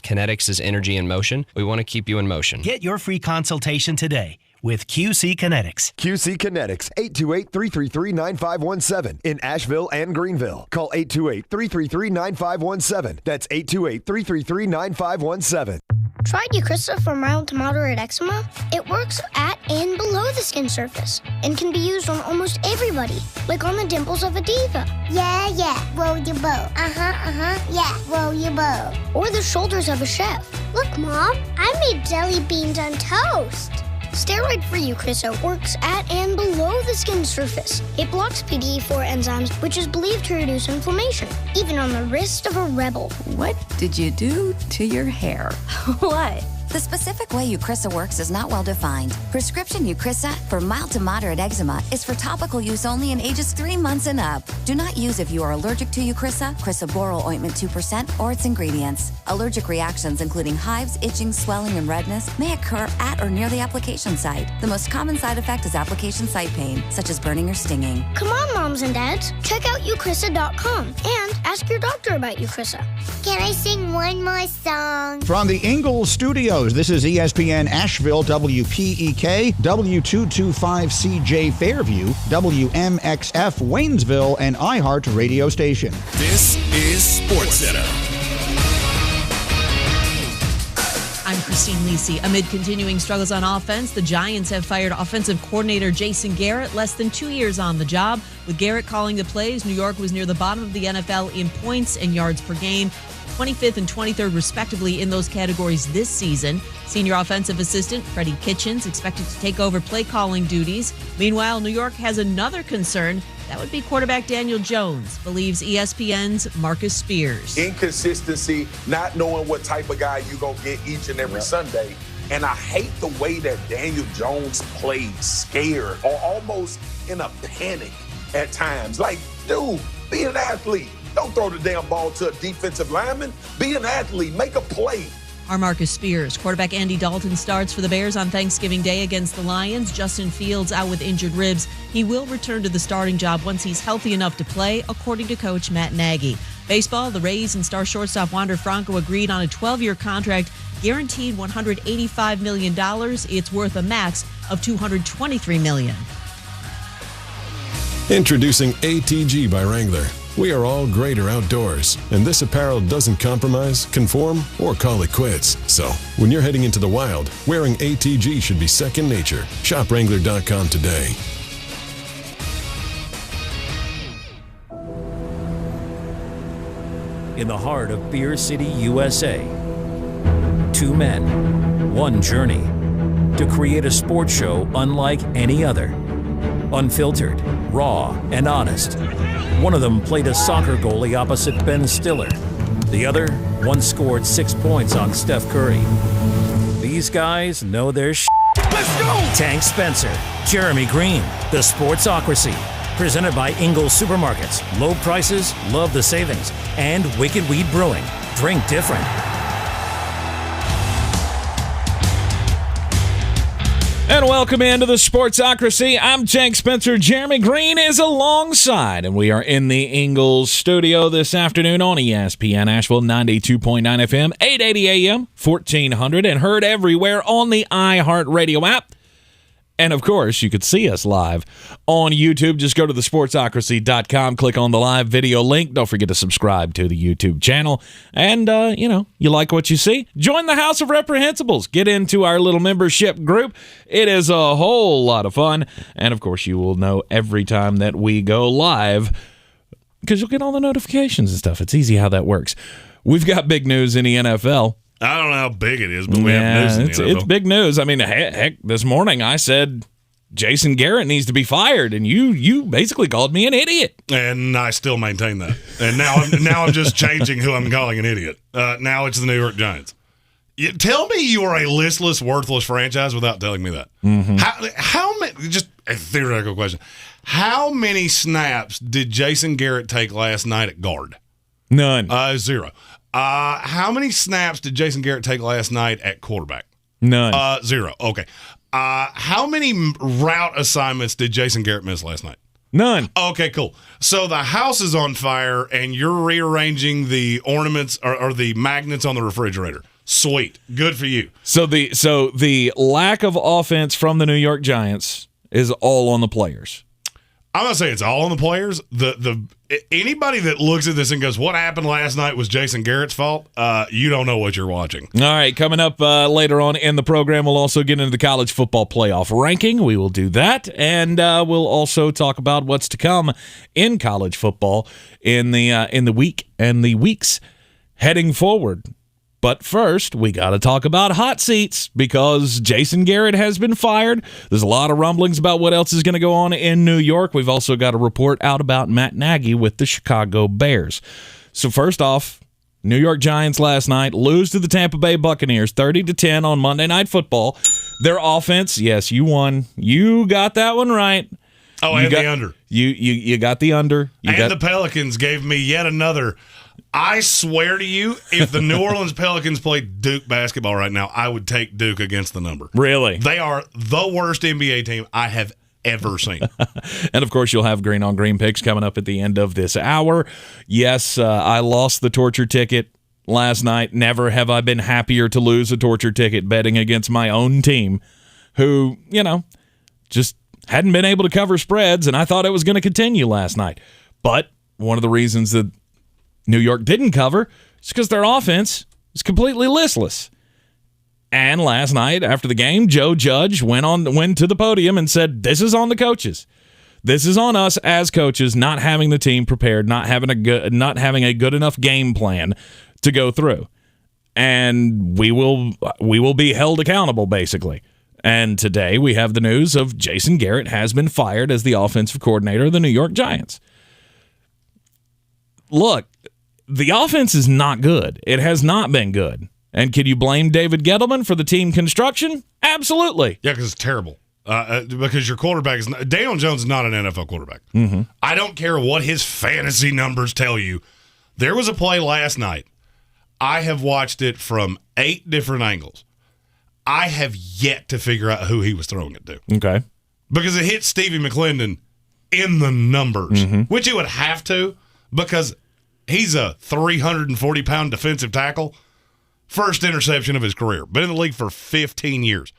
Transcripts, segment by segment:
Kinetics is energy in motion. We want to keep you in motion. Get your free consultation today with QC Kinetics. QC Kinetics, 828-333-9517 in Asheville and Greenville. Call 828-333-9517. That's 828-333-9517. Tried Eucrisa for mild to moderate eczema? It works at and below the skin surface and can be used on almost everybody, like on the dimples of a diva. Yeah, roll your boat. Yeah, roll your boat. Or the shoulders of a chef. Look, Mom, I made jelly beans on toast. Steroid-free Eucrisa works at and below the skin surface. It blocks PDE4 enzymes, which is believed to reduce inflammation, even on the wrist of a rebel. What did you do to your hair? What? The specific way Eucrisa works is not well defined. Prescription Eucrisa for mild to moderate eczema is for topical use only in ages 3 months and up. Do not use if you are allergic to Eucrisa, crisaborole ointment 2%, or its ingredients. Allergic reactions including hives, itching, swelling, and redness may occur at or near the application site. The most common side effect is application site pain, such as burning or stinging. Come on, moms and dads. Check out eucrisa.com and ask your doctor about Eucrisa. Can I sing one more song? From the Ingalls Studios, this is ESPN Asheville, WPEK, W225CJ Fairview, WMXF Waynesville, and iHeart radio station. This is SportsCenter. I'm Christine Lisi. Amid continuing struggles on offense, the Giants have fired offensive coordinator Jason Garrett less than 2 years on the job. With Garrett calling the plays, New York was near the bottom of the NFL in points and yards per game, 25th and 23rd respectively in those categories this season. Senior offensive assistant Freddie Kitchens expected to take over play calling duties. Meanwhile, New York has another concern. That would be quarterback Daniel Jones, believes ESPN's Marcus Spears. Inconsistency, not knowing what type of guy you're going to get each and every Sunday. And I hate the way that Daniel Jones plays scared or almost in a panic at times. Like, dude, be an athlete. Don't throw the damn ball to a defensive lineman. Be an athlete. Make a play. Our Marcus Spears. Quarterback Andy Dalton starts for the Bears on Thanksgiving Day against the Lions. Justin Fields out with injured ribs. He will return to the starting job once he's healthy enough to play, according to Coach Matt Nagy. Baseball, the Rays and star shortstop Wander Franco agreed on a 12-year contract, guaranteed $185 million. It's worth a max of $223 million. Introducing ATG by Wrangler. We are all greater outdoors, and this apparel doesn't compromise, conform, or call it quits. So, when you're heading into the wild, wearing ATG should be second nature. Shop Wrangler.com today. In the heart of Beer City, USA, two men, one journey to create a sports show unlike any other. Unfiltered, raw, and honest. One of them played a soccer goalie opposite Ben Stiller. The other once scored 6 points on Steph Curry. These guys know their shit. Let's go! Tank Spencer, Jeremy Greene, The Sportsocracy. Presented by Ingalls Supermarkets. Low prices, love the savings. And Wicked Weed Brewing. Drink different. And welcome into the Sportsocracy. I'm Tank Spencer. Jeremy Greene is alongside, and we are in the Ingalls studio this afternoon on ESPN Asheville 92.9 FM, 880 AM, 1400, and heard everywhere on the iHeart Radio app. And, of course, you could see us live on YouTube. Just go to thesportsocracy.com, click on the live video link. Don't forget to subscribe to the YouTube channel. And, you like what you see? Join the House of Reprehensibles. Get into our little membership group. It is a whole lot of fun. And, of course, you will know every time that we go live because you'll get all the notifications and stuff. It's easy how that works. We've got big news in the NFL. I don't know how big it is, but we have news in the NFL. It's big news. I mean, heck, this morning I said Jason Garrett needs to be fired, and you basically called me an idiot. And I still maintain that. And now I'm just changing who I'm calling an idiot. Now it's the New York Giants. Tell me you are a listless, worthless franchise without telling me that. Mm-hmm. How many? Just a theoretical question. How many snaps did Jason Garrett take last night at guard? None. 0. How many snaps did Jason Garrett take last night at quarterback? None. 0. Okay. How many route assignments did Jason Garrett miss last night? None. Okay, cool. So the house is on fire, and you're rearranging the ornaments or the magnets on the refrigerator. Sweet. Good for you. So the lack of offense from the New York Giants is all on the players. I'm not saying it's all on the players. Anybody that looks at this and goes, "What happened last night was Jason Garrett's fault," you don't know what you're watching. All right, coming up later on in the program, we'll also get into the college football playoff ranking. We will do that, and we'll also talk about what's to come in college football in the week and the weeks heading forward. But first, we got to talk about hot seats because Jason Garrett has been fired. There's a lot of rumblings about what else is going to go on in New York. We've also got a report out about Matt Nagy with the Chicago Bears. So first off, New York Giants last night lose to the Tampa Bay Buccaneers 30-10 on Monday Night Football. Their offense, yes, you won. You got that one right. Oh, and the under. You got the under. The Pelicans gave me yet another. I swear to you, if the New Orleans Pelicans played Duke basketball right now, I would take Duke against the number. Really? They are the worst NBA team I have ever seen. And, of course, you'll have Greene on Green picks coming up at the end of this hour. Yes, I lost the torture ticket last night. Never have I been happier to lose a torture ticket betting against my own team who, just hadn't been able to cover spreads, and I thought it was going to continue last night. But one of the reasons that New York didn't cover is because their offense is completely listless. And last night, after the game, Joe Judge went to the podium and said, "This is on the coaches. This is on us as coaches not having the team prepared, not having a good enough game plan to go through, and we will be held accountable, basically." And today we have the news of Jason Garrett has been fired as the offensive coordinator of the New York Giants. Look, the offense is not good. It has not been good. And can you blame David Gettleman for the team construction? Absolutely. Yeah, because it's terrible. Because your quarterback is Daniel Jones is not an NFL quarterback. Mm-hmm. I don't care what his fantasy numbers tell you. There was a play last night. I have watched it from 8 different angles. I have yet to figure out who he was throwing it to. Okay. Because it hit Stevie McClendon in the numbers, which it would have to because he's a 340-pound defensive tackle. First interception of his career. Been in the league for 15 years.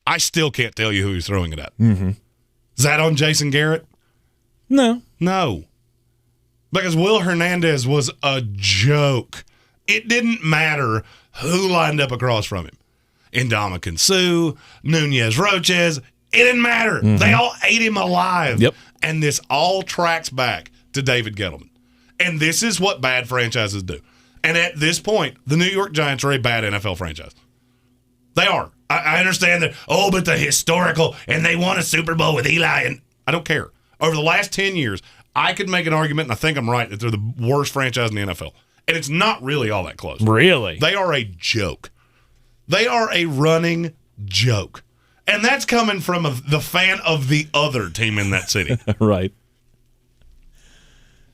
I still can't tell you who he's throwing it at. Mm-hmm. Is that on Jason Garrett? No. Because Will Hernandez was a joke. It didn't matter who lined up across from him. Ndamukong Suh, Nunez Roches, it didn't matter. Mm-hmm. They all ate him alive. Yep. And this all tracks back to David Gettleman. And this is what bad franchises do. And at this point, the New York Giants are a bad NFL franchise. They are. I understand that, but the historical, and they won a Super Bowl with Eli, and I don't care. Over the last 10 years, I could make an argument, and I think I'm right, that they're the worst franchise in the NFL. And it's not really all that close. Really? They are a joke. They are a running joke. And that's coming from the fan of the other team in that city. Right.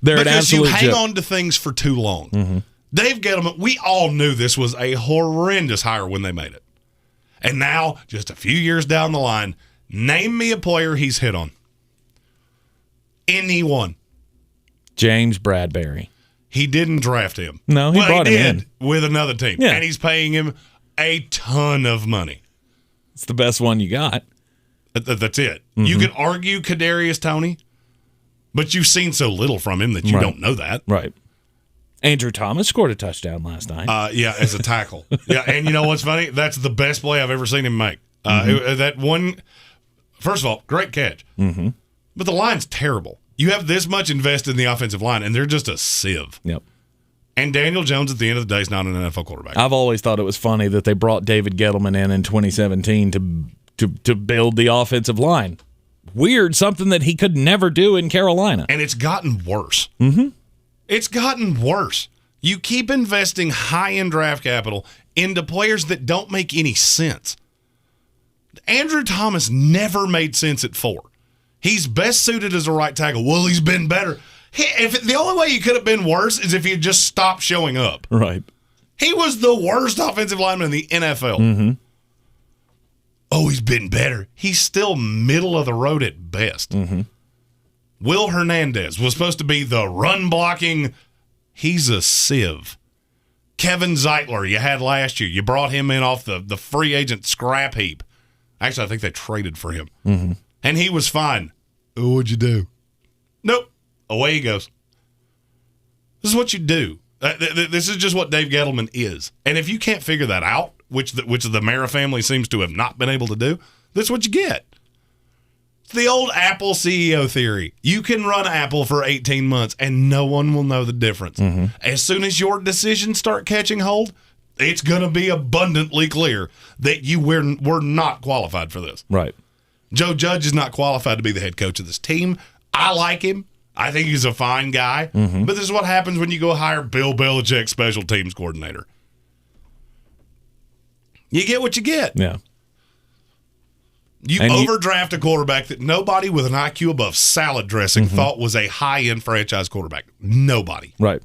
They're because an absolute you hang joke. on to things for too long. Mm-hmm. Dave Gettleman, we all knew this was a horrendous hire when they made it. And now, just a few years down the line, name me a player he's hit on. Anyone. James Bradbury. He didn't draft him. No, he brought him in. With another team. Yeah. And he's paying him a ton of money. It's the best one you got. That's it. Mm-hmm. You could argue Kadarius Toney, but you've seen so little from him that you don't know that. Right. Andrew Thomas scored a touchdown last night. Yeah, as a tackle. Yeah, and you know what's funny? That's the best play I've ever seen him make. That one, first of all, great catch. Mm-hmm. But the line's terrible. You have this much invested in the offensive line, and they're just a sieve. Yep. And Daniel Jones, at the end of the day, is not an NFL quarterback. I've always thought it was funny that they brought David Gettleman in 2017 to build the offensive line. Weird, something that he could never do in Carolina. And it's gotten worse. Mm-hmm. It's gotten worse. You keep investing high-end draft capital into players that don't make any sense. Andrew Thomas never made sense at 4. He's best suited as a right tackle. Well, he's been better. If the only way he could have been worse is if he had just stopped showing up. Right. He was the worst offensive lineman in the NFL. Mm-hmm. Oh, he's been better. He's still middle of the road at best. Mm-hmm. Will Hernandez was supposed to be the run-blocking. He's a sieve. Kevin Zeitler, you had last year. You brought him in off the free agent scrap heap. Actually, I think they traded for him. Mm-hmm. And he was fine. Oh, what'd you do? Nope. Away he goes. This is what you do. This is just what Dave Gettleman is. And if you can't figure that out, which the Mara family seems to have not been able to do, that's what you get. It's the old Apple CEO theory. You can run Apple for 18 months and no one will know the difference. Mm-hmm. As soon as your decisions start catching hold, it's going to be abundantly clear that you were not qualified for this. Right. Joe Judge is not qualified to be the head coach of this team. I like him. I think he's a fine guy. Mm-hmm. But this is what happens when you go hire Bill Belichick, special teams coordinator. You get what you get. Yeah. You overdraft a quarterback that nobody with an IQ above salad dressing thought was a high-end franchise quarterback. Nobody. Right.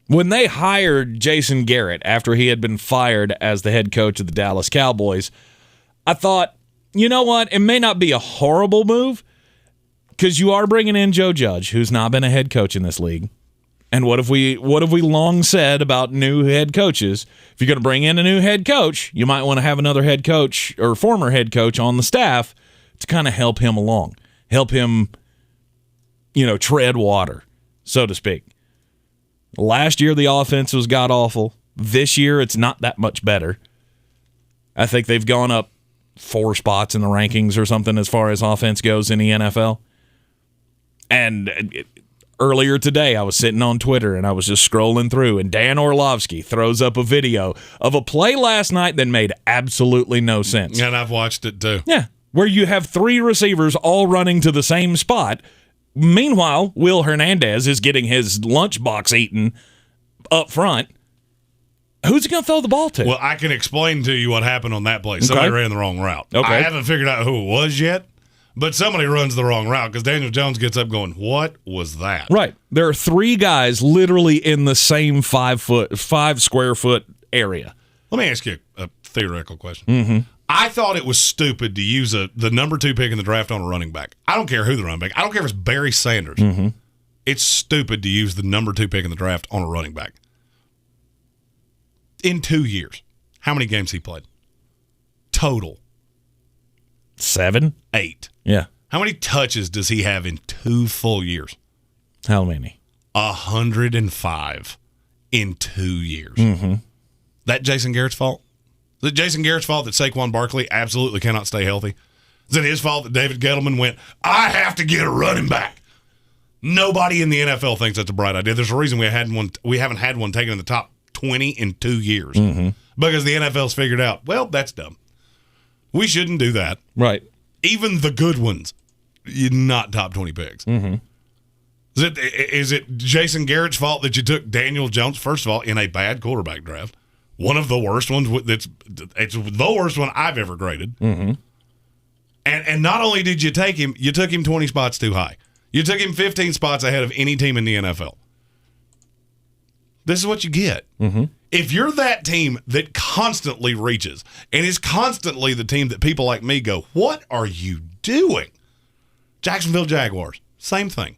When they hired Jason Garrett after he had been fired as the head coach of the Dallas Cowboys, I thought, you know what? It may not be a horrible move because you are bringing in Joe Judge, who's not been a head coach in this league. And what have we long said about new head coaches? If you're going to bring in a new head coach, you might want to have another head coach or former head coach on the staff to kind of help him along, help him, tread water, so to speak. Last year, the offense was god-awful. This year, it's not that much better. I think they've gone up 4 spots in the rankings or something as far as offense goes in the NFL. And earlier today, I was sitting on Twitter and I was just scrolling through, and Dan Orlovsky throws up a video of a play last night that made absolutely no sense. And I've watched it too. Yeah, where you have 3 receivers all running to the same spot. Meanwhile, Will Hernandez is getting his lunchbox eaten up front. Who's he going to throw the ball to? Well, I can explain to you what happened on that play. Somebody ran the wrong route. Okay. I haven't figured out who it was yet, but somebody runs the wrong route because Daniel Jones gets up going, what was that? Right. There are 3 guys literally in the same 5 square foot area. Let me ask you a theoretical question. Mm-hmm. I thought it was stupid to use the number 2 pick in the draft on a running back. I don't care who the running back. I don't care if it's Barry Sanders. Mm-hmm. It's stupid to use the number 2 pick in the draft on a running back. In 2 years, how many games he played? Total. 7? 8. Yeah. How many touches does he have in 2 full years? How many? 105 in 2 years. Mm-hmm. That Jason Garrett's fault? Is it Jason Garrett's fault that Saquon Barkley absolutely cannot stay healthy? Is it his fault that David Gettleman went, I have to get a running back? Nobody in the NFL thinks that's a bright idea. There's a reason we haven't had one taken in the top 20 in 2 years. Mm-hmm. Because the NFL's figured out, well, that's dumb. We shouldn't do that. Right. Even the good ones, not top 20 picks. Mm-hmm. Is it Jason Garrett's fault that you took Daniel Jones, first of all, in a bad quarterback draft? One of the worst ones. It's the worst one I've ever graded. Mm-hmm. And not only did you take him, you took him 20 spots too high. You took him 15 spots ahead of any team in the NFL. This is what you get. Mm-hmm. If you're that team that constantly reaches and is constantly the team that people like me go, what are you doing? Jacksonville Jaguars, same thing.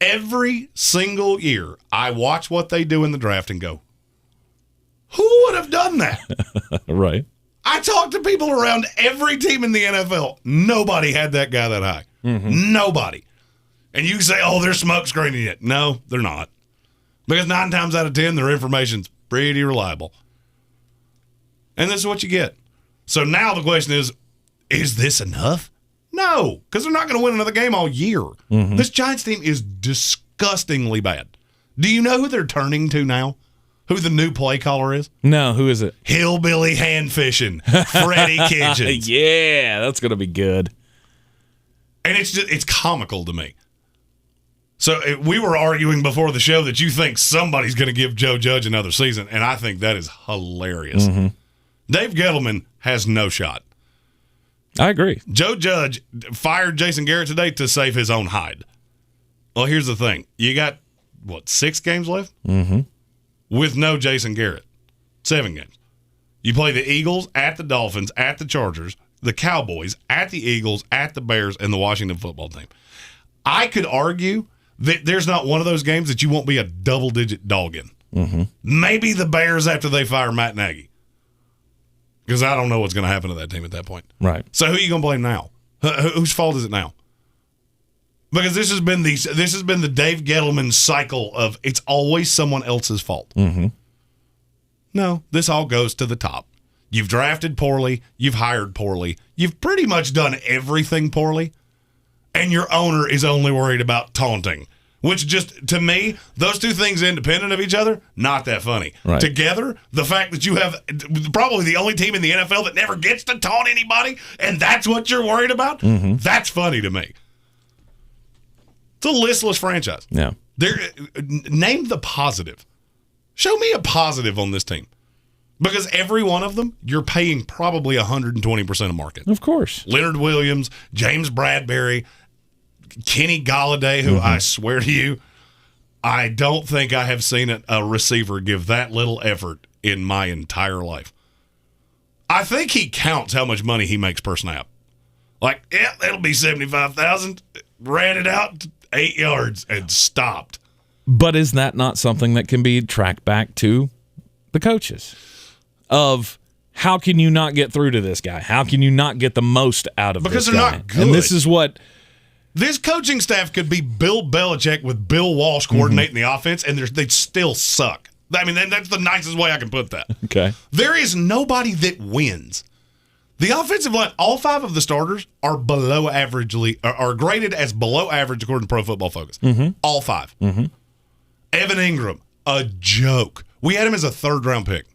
Every single year, I watch what they do in the draft and go, who would have done that? Right. I talk to people around every team in the NFL. Nobody had that guy that high. Mm-hmm. Nobody. And you can say, oh, they're smoke screening it. No, they're not. Because 9 times out of 10, their information's pretty reliable. And this is what you get. So now the question is this enough? No, because they're not going to win another game all year. Mm-hmm. This Giants team is disgustingly bad. Do you know who they're turning to now? Who the new play caller is? No, who is it? Hillbilly hand fishing, Freddie Kitchens. Yeah, that's going to be good. And it's comical to me. So we were arguing before the show that you think somebody's going to give Joe Judge another season, and I think that is hilarious. Mm-hmm. Dave Gettleman has no shot. I agree. Joe Judge fired Jason Garrett today to save his own hide. Well, here's the thing. You got, 6 games left? Mm-hmm. With no Jason Garrett. 7 games. You play the Eagles, at the Dolphins, at the Chargers, the Cowboys, at the Eagles, at the Bears, and the Washington football team. I could argue that there's not one of those games that you won't be a double-digit dog in. Mm-hmm. Maybe the Bears after they fire Matt Nagy. Because I don't know what's going to happen to that team at that point. Right. So who are you going to blame now? Whose fault is it now? Because this has been the Dave Gettleman cycle of it's always someone else's fault. Mm-hmm. No, this all goes to the top. You've drafted poorly. You've hired poorly. You've pretty much done everything poorly. And your owner is only worried about taunting. Which just, to me, those two things independent of each other, not that funny. Right. Together, the fact that you have probably the only team in the NFL that never gets to taunt anybody, and that's what you're worried about, that's funny to me. It's a listless franchise. Yeah. Name the positive. Show me a positive on this team. Because every one of them, you're paying probably 120% of market. Of course. Leonard Williams, James Bradbury, Kenny Golladay, who I swear to you, I don't think I have seen a receiver give that little effort in my entire life. I think he counts how much money he makes per snap. Like, yeah, that'll be $75,000. Ran it out 8 yards and stopped. But is that not something that can be tracked back to the coaches? Of how can you not get through to this guy? How can you not get the most out of because this they're guy? not good. And this is what... This coaching staff could be Bill Belichick with Bill Walsh coordinating the offense, and they'd still suck. I mean, that's the nicest way I can put that. Okay. There is nobody that wins. The offensive line, all 5 of the starters are below averagely, are graded as below average according to Pro Football Focus. All 5. Evan Ingram, a joke. We had him as a 3rd-round pick.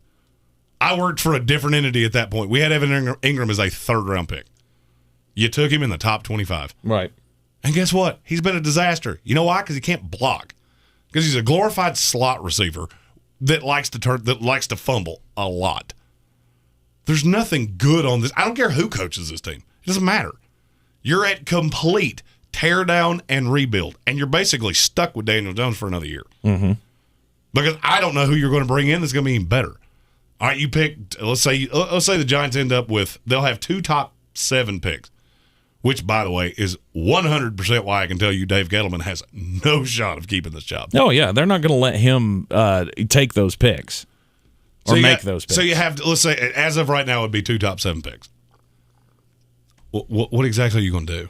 I worked for a different entity at that point. We had Evan Ingram as a 3rd-round pick. You took him in the top 25. Right. And guess what? He's been a disaster. You know why? Because he can't block. Because he's a glorified slot receiver that likes to fumble a lot. There's nothing good on this. I don't care who coaches this team. It doesn't matter. You're at complete tear down and rebuild, and you're basically stuck with Daniel Jones for another year. Because I don't know who you're going to bring in that's going to be even better. All right, you pick. Let's say the Giants end up with they'll have 2 top 7 picks. Which, by the way, is 100% why I can tell you Dave Gettleman has no shot of keeping this job. Oh, yeah. They're not going to let him take those picks or make those picks. So you have, let's say, as of right now, it would be 2 top 7 picks. What exactly are you going to do?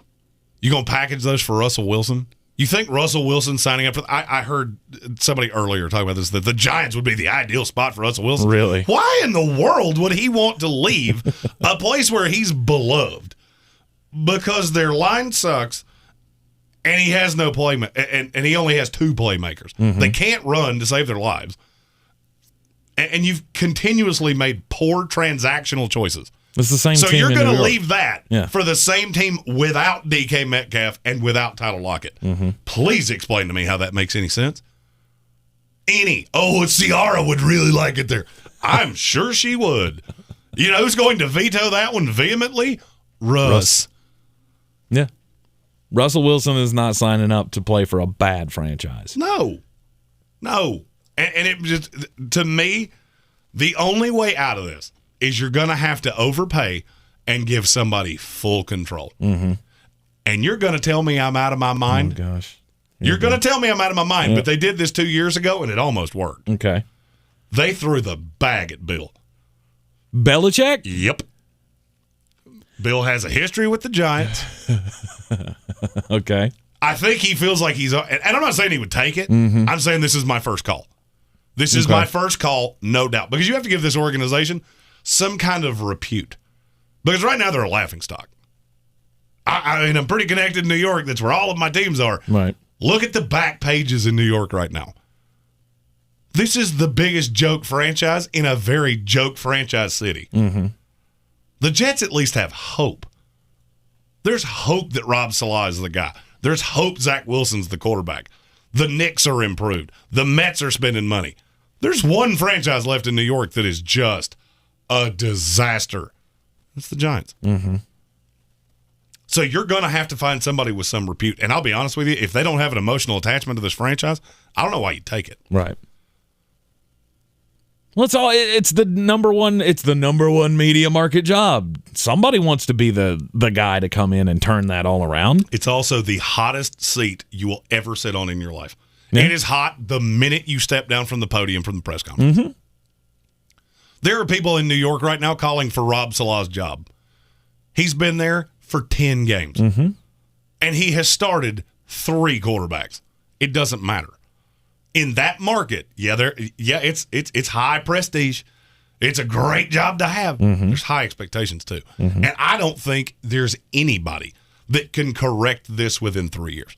You going to package those for Russell Wilson? You think Russell Wilson signing up for I heard somebody earlier talk about this, that the Giants would be the ideal spot for Russell Wilson. Really? Why in the world would he want to leave a place where he's beloved? Because their line sucks, and he has no and he only has 2 playmakers. They can't run to save their lives, and you've continuously made poor transactional choices. It's the same. So team you're in going New to York. leave that for the same team without DK Metcalf and without Tyler Lockett. Please explain to me how that makes any sense. Ciara would really like it there. I'm sure she would. You know who's going to veto that one vehemently? Russ. Yeah. Russell Wilson is not signing up to play for a bad franchise. No. And it just, to me, the only way out of this is you're going to have to overpay and give somebody full control. And you're going to tell me I'm out of my mind? Oh, gosh. You're going to tell me I'm out of my mind, but they did this 2 years ago, and it almost worked. Okay. They threw the bag at Bill. Belichick? Yep. Bill has a history with the Giants. Okay. I think he feels like he's, and I'm not saying he would take it. I'm saying this is my first call. This is my first call, no doubt, because you have to give this organization some kind of repute. Because right now they're a laughingstock. I mean, I'm pretty connected in New York. That's where all of my teams are. Right. Look at the back pages in New York right now. This is the biggest joke franchise in a very joke franchise city. The Jets at least have hope. There's hope that Rob Salah is the guy. There's hope Zach Wilson's the quarterback. The Knicks are improved. The Mets are spending money. There's one franchise left in New York that is just a disaster. It's the Giants. So you're going to have to find somebody with some repute. And I'll be honest with you, if they don't have an emotional attachment to this franchise, I don't know why you take it. Right. Well, it's the number one media market job. Somebody wants to be the guy to come in and turn that all around. It's also the hottest seat you will ever sit on in your life. Yeah. It is hot the minute you step down from the podium from the press conference. Mm-hmm. There are people in New York right now calling for Rob Saleh's job. He's been there for 10 games. Mm-hmm. And he has started 3 quarterbacks. It doesn't matter. In that market, it's high prestige. It's a great job to have. Mm-hmm. There's high expectations too. Mm-hmm. And I don't think there's anybody that can correct this within 3 years.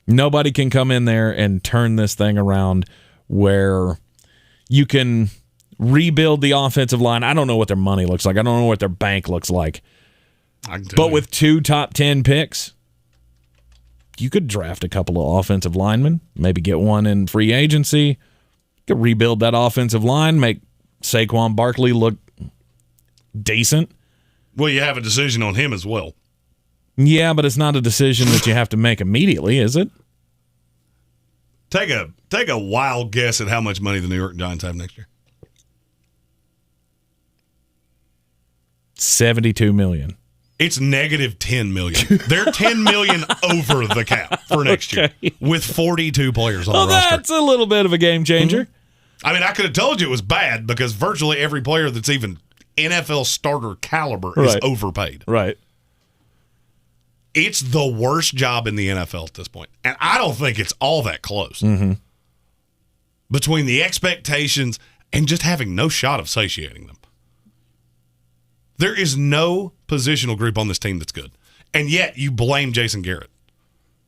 Nobody can come in there and turn this thing around where you can rebuild the offensive line. I don't know what their money looks like. I don't know what their bank looks like. But with 2 top 10 picks, you could draft a couple of offensive linemen, maybe get one in free agency. You could rebuild that offensive line, make Saquon Barkley look decent. Well, you have a decision on him as well. Yeah, but it's not a decision that you have to make immediately, is it? Take a wild guess at how much money the New York Giants have next year. $72 million. It's negative $10 million. They're $10 million over the cap for next year with 42 players on the roster. That's a little bit of a game changer. Mm-hmm. I mean, I could have told you it was bad because virtually every player that's even NFL starter caliber is overpaid. Right. It's the worst job in the NFL at this point. And I don't think it's all that close. Mm-hmm. Between the expectations and just having no shot of satiating them. There is no positional group on this team that's good. And yet you blame Jason Garrett.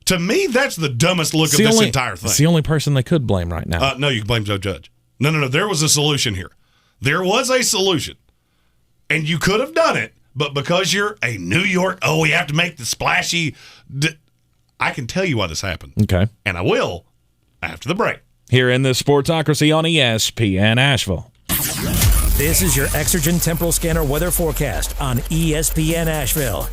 To me, that's the dumbest look of this entire thing. It's the only person they could blame right now. No, you can blame Joe Judge. No. There was a solution here. There was a solution. And you could have done it, but because you're a New York, we have to make the splashy. I can tell you why this happened. Okay. And I will after the break. Here in the Sportsocracy on ESPN Asheville. This is your Exergen Temporal Scanner weather forecast on ESPN Asheville.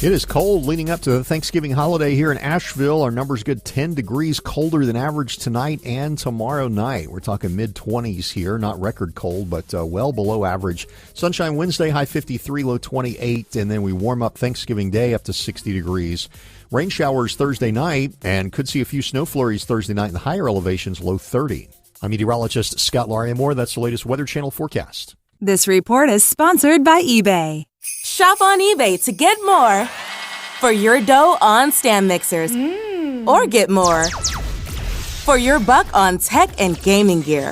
It is cold leading up to the Thanksgiving holiday here in Asheville. Our numbers good 10 degrees colder than average tonight and tomorrow night. We're talking mid-20s here, not record cold, but well below average. Sunshine Wednesday, high 53, low 28, and then we warm up Thanksgiving Day up to 60 degrees. Rain showers Thursday night, and could see a few snow flurries Thursday night in the higher elevations, low 30. I'm meteorologist Scott Laria-Moore. That's the latest Weather Channel forecast. This report is sponsored by eBay. Shop on eBay to get more for your dough on stand mixers. Or get more for your buck on tech and gaming gear.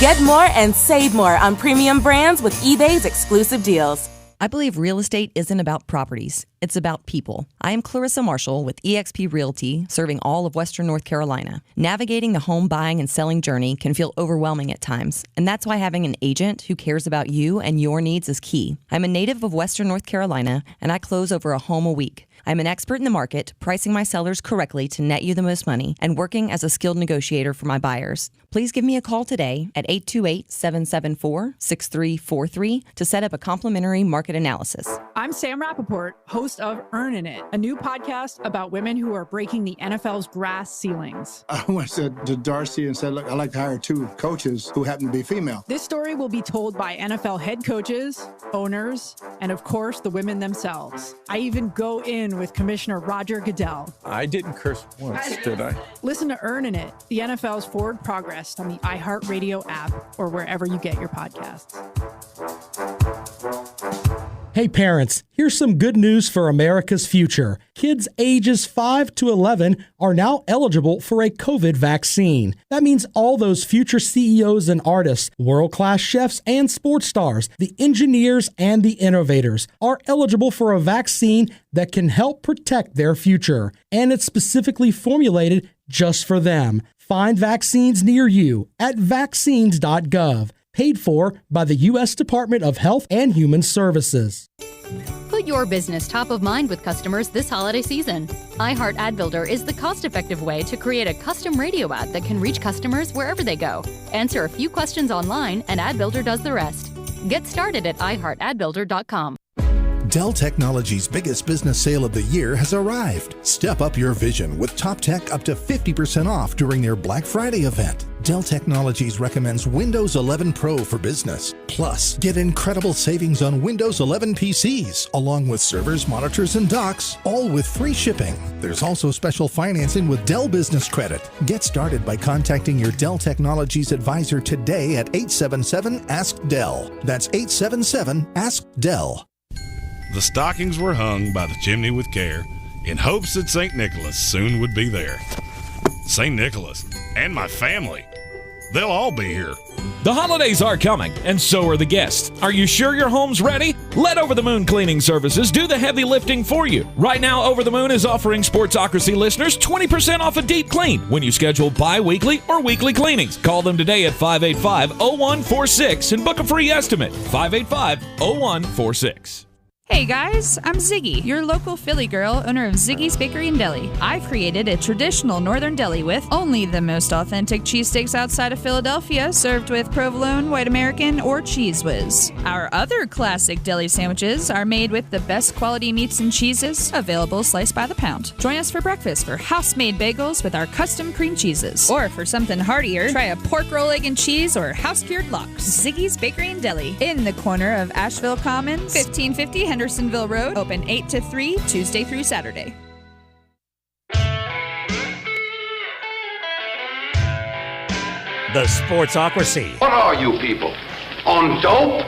Get more and save more on premium brands with eBay's exclusive deals. I believe real estate isn't about properties. It's about people. I am Clarissa Marshall with eXp Realty, serving all of Western North Carolina. Navigating the home buying and selling journey can feel overwhelming at times, and that's why having an agent who cares about you and your needs is key. I'm a native of Western North Carolina, and I close over a home a week. I'm an expert in the market, pricing my sellers correctly to net you the most money, and working as a skilled negotiator for my buyers. Please give me a call today at 828-774-6343 to set up a complimentary market analysis. I'm Sam Rappaport, host of Earnin' It, a new podcast about women who are breaking the NFL's glass ceilings. I went to Darcy and said, look, I'd like to hire 2 coaches who happen to be female. This story will be told by NFL head coaches, owners, and of course, the women themselves. I even go in with Commissioner Roger Goodell. I didn't curse once, did I? Listen to Earnin' It, the NFL's forward progress on the iHeartRadio app or wherever you get your podcasts. Hey parents, here's some good news for America's future. Kids ages 5 to 11 are now eligible for a COVID vaccine. That means all those future CEOs and artists, world-class chefs and sports stars, the engineers and the innovators are eligible for a vaccine that can help protect their future. And it's specifically formulated just for them. Find vaccines near you at vaccines.gov. Paid for by the U.S. Department of Health and Human Services. Put your business top of mind with customers this holiday season. iHeart Ad Builder is the cost-effective way to create a custom radio ad that can reach customers wherever they go. Answer a few questions online and Ad Builder does the rest. Get started at iHeartAdBuilder.com. Dell Technologies' biggest business sale of the year has arrived. Step up your vision with top tech up to 50% off during their Black Friday event. Dell Technologies recommends Windows 11 Pro for business. Plus, get incredible savings on Windows 11 PCs, along with servers, monitors, and docks, all with free shipping. There's also special financing with Dell Business Credit. Get started by contacting your Dell Technologies advisor today at 877-ASK-DELL. That's 877-ASK-DELL. The stockings were hung by the chimney with care in hopes that St. Nicholas soon would be there. St. Nicholas and my family, they'll all be here. The holidays are coming, and so are the guests. Are you sure your home's ready? Let Over the Moon Cleaning Services do the heavy lifting for you. Right now, Over the Moon is offering Sportsocracy listeners 20% off a deep clean when you schedule bi-weekly or weekly cleanings. Call them today at 585-0146 and book a free estimate. 585-0146. Hey guys, I'm Ziggy, your local Philly girl, owner of Ziggy's Bakery and Deli. I've created a traditional northern deli with only the most authentic cheesesteaks outside of Philadelphia, served with provolone, white American, or Cheese Whiz. Our other classic deli sandwiches are made with the best quality meats and cheeses, available sliced by the pound. Join us for breakfast for house-made bagels with our custom cream cheeses. Or for something heartier, try a pork roll, egg and cheese, or house-cured lox. Ziggy's Bakery and Deli, in the corner of Asheville Commons, 1550 Hendersonville Road, open 8 to 3, Tuesday through Saturday. The Sportsocracy. What are you people? On dope?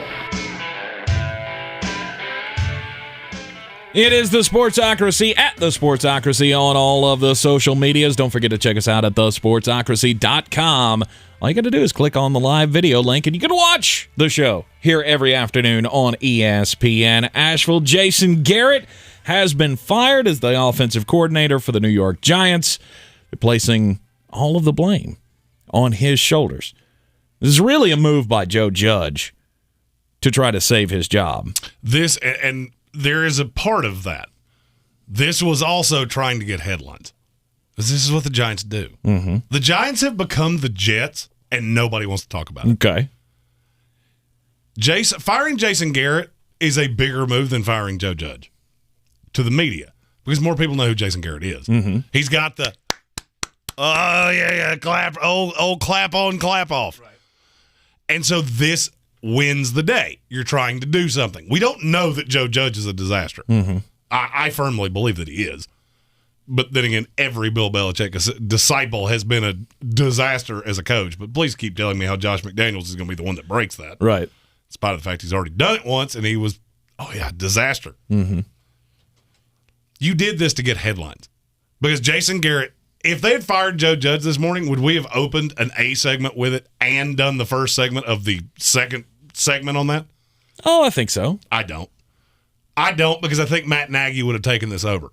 It is the Sportsocracy at the Sportsocracy on all of the social medias. Don't forget to check us out at thesportsocracy.com. All you got to do is click on the live video link, and you can watch the show here every afternoon on ESPN Asheville. Jason Garrett has been fired as the offensive coordinator for the New York Giants, placing all of the blame on his shoulders. This is really a move by Joe Judge to try to save his job. And there is a part of that. This was also trying to get headlines. This is what the Giants do. Mm-hmm. The Giants have become the Jets, and nobody wants to talk about it. Okay. Firing Jason Garrett is a bigger move than firing Joe Judge to the media, because more people know who Jason Garrett is. Mm-hmm. He's got the, clap, old clap on, clap off. Right. And so this wins the day. You're trying to do something. We don't know that Joe Judge is a disaster. Mm-hmm. I firmly believe that he is. But then again, every Bill Belichick disciple has been a disaster as a coach. But please keep telling me how Josh McDaniels is going to be the one that breaks that. Right. In spite of the fact he's already done it once, and he was, disaster. Mm-hmm. You did this to get headlines. Because Jason Garrett, if they had fired Joe Judge this morning, would we have opened an A segment with it and done the first segment of the second segment on that? Oh, I think so. I don't, because I think Matt Nagy would have taken this over.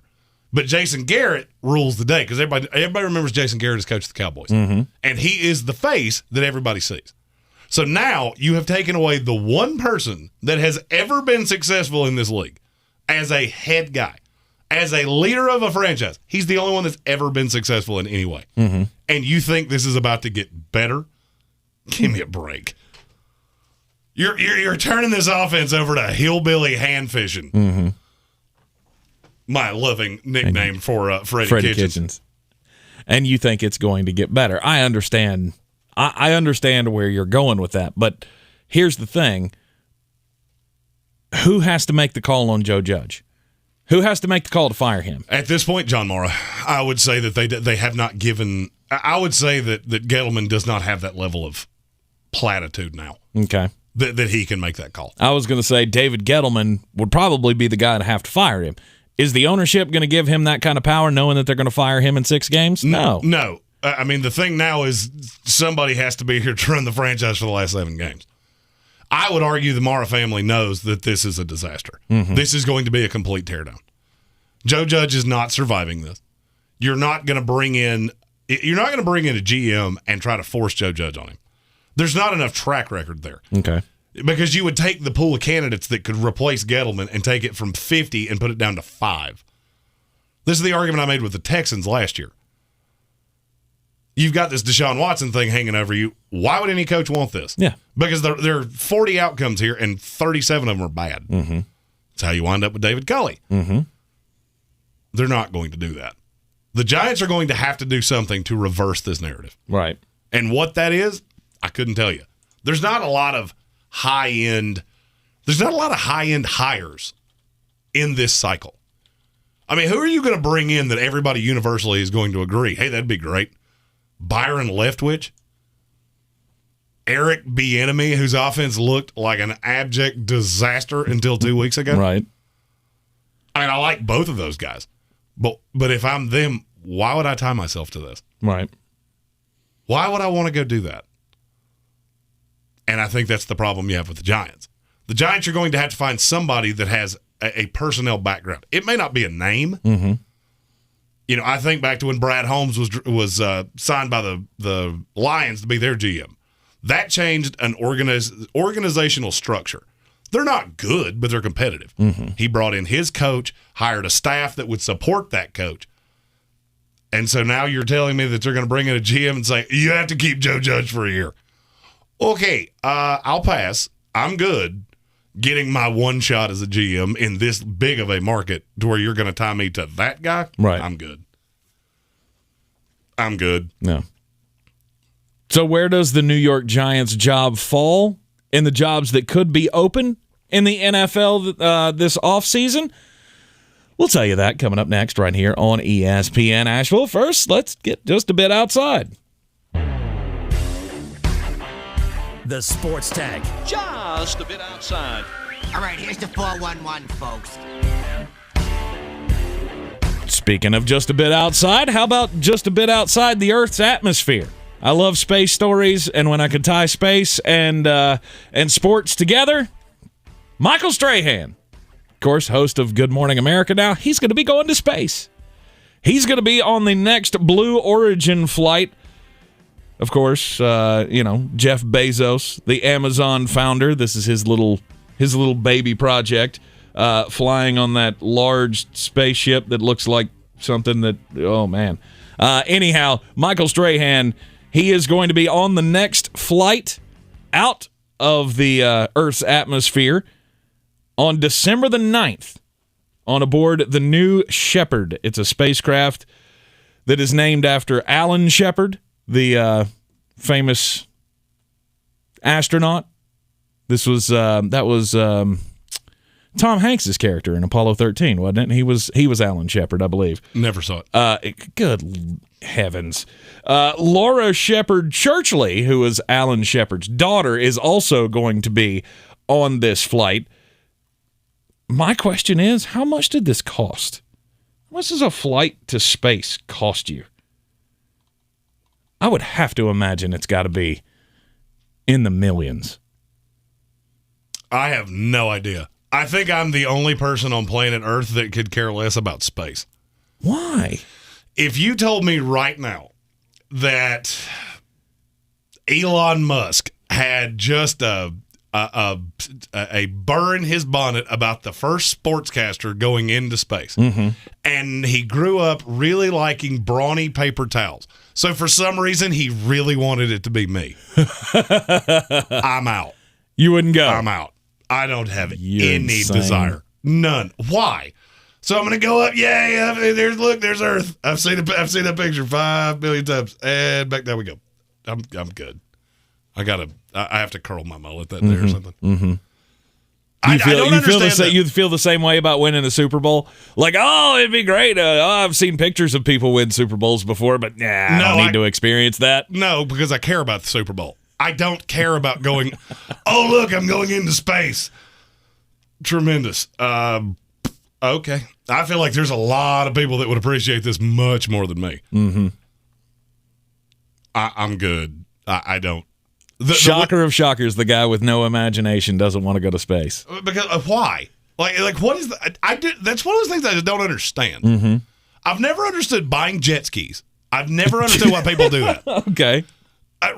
But Jason Garrett rules the day, because everybody remembers Jason Garrett as coach of the Cowboys. Mm-hmm. And he is the face that everybody sees. So now you have taken away the one person that has ever been successful in this league as a head guy, as a leader of a franchise. He's the only one that's ever been successful in any way. Mm-hmm. And you think this is about to get better? Give me a break. You're turning this offense over to hillbilly hand fishing. Mm-hmm. My loving nickname for Freddie Kitchens. And you think it's going to get better. I understand. I understand where you're going with that. But here's the thing. Who has to make the call on Joe Judge? Who has to make the call to fire him? At this point, John Mara, I would say that they have not given – I would say that Gettleman does not have that level of platitude now. Okay. That he can make that call. I was going to say David Gettleman would probably be the guy to have to fire him. Is the ownership going to give him that kind of power knowing that they're going to fire him in 6 games? No. No. I mean, the thing now is somebody has to be here to run the franchise for the last 7 games. I would argue the Mara family knows that this is a disaster. Mm-hmm. This is going to be a complete teardown. Joe Judge is not surviving this. You're not going to bring in a GM and try to force Joe Judge on him. There's not enough track record there. Okay. Because you would take the pool of candidates that could replace Gettleman and take it from 50 and put it down to 5. This is the argument I made with the Texans last year. You've got this Deshaun Watson thing hanging over you. Why would any coach want this? Yeah. Because there are 40 outcomes here, and 37 of them are bad. Mm-hmm. That's how you wind up with David Culley. Mm-hmm. They're not going to do that. The Giants are going to have to do something to reverse this narrative. Right. And what that is, I couldn't tell you. There's not a lot of high-end hires in this cycle. I mean, who are you going to bring in that everybody universally is going to agree, hey, that'd be great? Byron Leftwich? Eric Bieniemy, whose offense looked like an abject disaster until 2 weeks ago? Right. I mean, I like both of those guys. But if I'm them, why would I tie myself to this? Right. Why would I want to go do that? And I think that's the problem you have with the Giants. The Giants are going to have to find somebody that has a personnel background. It may not be a name. Mm-hmm. You know, I think back to when Brad Holmes was signed by the Lions to be their GM. That changed an organizational structure. They're not good, but they're competitive. Mm-hmm. He brought in his coach, hired a staff that would support that coach. And so now you're telling me that they're going to bring in a GM and say, you have to keep Joe Judge for a year. Okay, I'll pass. I'm good getting my one shot as a GM in this big of a market to where you're going to tie me to that guy. Right. I'm good. I'm good. No. So where does the New York Giants job fall in the jobs that could be open in the NFL this offseason? We'll tell you that coming up next right here on ESPN Asheville. First, let's get just a bit outside. The Sports Tag. Just a bit outside. All right, here's the 411, folks. Speaking of just a bit outside, how about just a bit outside the Earth's atmosphere? I love space stories, and when I can tie space and sports together, Michael Strahan, of course, host of Good Morning America now, he's going to be going to space. He's going to be on the next Blue Origin flight. Of course, Jeff Bezos, the Amazon founder. This is his little baby project, flying on that large spaceship that looks like something that, oh, man. Anyhow, Michael Strahan, he is going to be on the next flight out of the Earth's atmosphere on December the 9th on aboard the New Shepard. It's a spacecraft that is named after Alan Shepard, the famous astronaut. This was Tom Hanks's character in Apollo 13, wasn't it? He was Alan Shepard, I believe. Never saw it. Good heavens. Laura Shepard Churchley, who is Alan Shepard's daughter, is also going to be on this flight. My question is, how much did this cost? How much does a flight to space cost you? I would have to imagine it's got to be in the millions. I have no idea. I think I'm the only person on planet Earth that could care less about space. Why? If you told me right now that Elon Musk had just a burr in his bonnet about the first sportscaster going into space, and he grew up really liking brawny paper towels, so for some reason he really wanted it to be me, I'm out. You wouldn't go? I'm out. I don't have You're any insane. desire. None. Why? So I'm going to go up. Yay! There's Earth. I've seen that picture 5 billion times, and back there we go. I'm good. I have to curl my mullet that day or something. Mm-hmm. I don't understand you feel the same way about winning the Super Bowl? Like, oh, it'd be great. I've seen pictures of people win Super Bowls before, but I don't need to experience that. No, because I care about the Super Bowl. I don't care about going, oh, look, I'm going into space. Tremendous. Okay. I feel like there's a lot of people that would appreciate this much more than me. Mm-hmm. I'm good. I don't. Shocker of shockers, the guy with no imagination doesn't want to go to space. Because why? Like what is that's one of those things I just don't understand. Mm-hmm. I've never understood buying jet skis. I've never understood why people do that. Okay.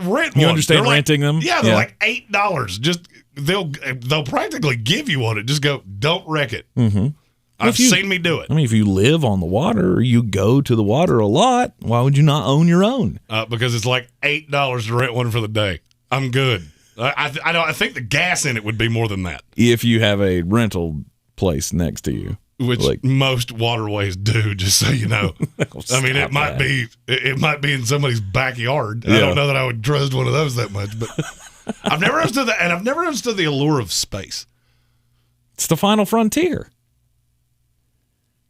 Rent you one. understand They're renting them? Yeah, they're like $8. Just they'll practically give you one. Just go, don't wreck it. Mm-hmm. I've seen me do it. I mean, if you live on the water or you go to the water a lot, why would you not own your own? Because it's like $8 to rent one for the day. I'm good. I think the gas in it would be more than that. If you have a rental place next to you. which most waterways do, just so you know. I mean, it might be in somebody's backyard. Yeah. I don't know that I would trust one of those that much, but I've never understood that, and I've never understood the allure of space. It's the final frontier.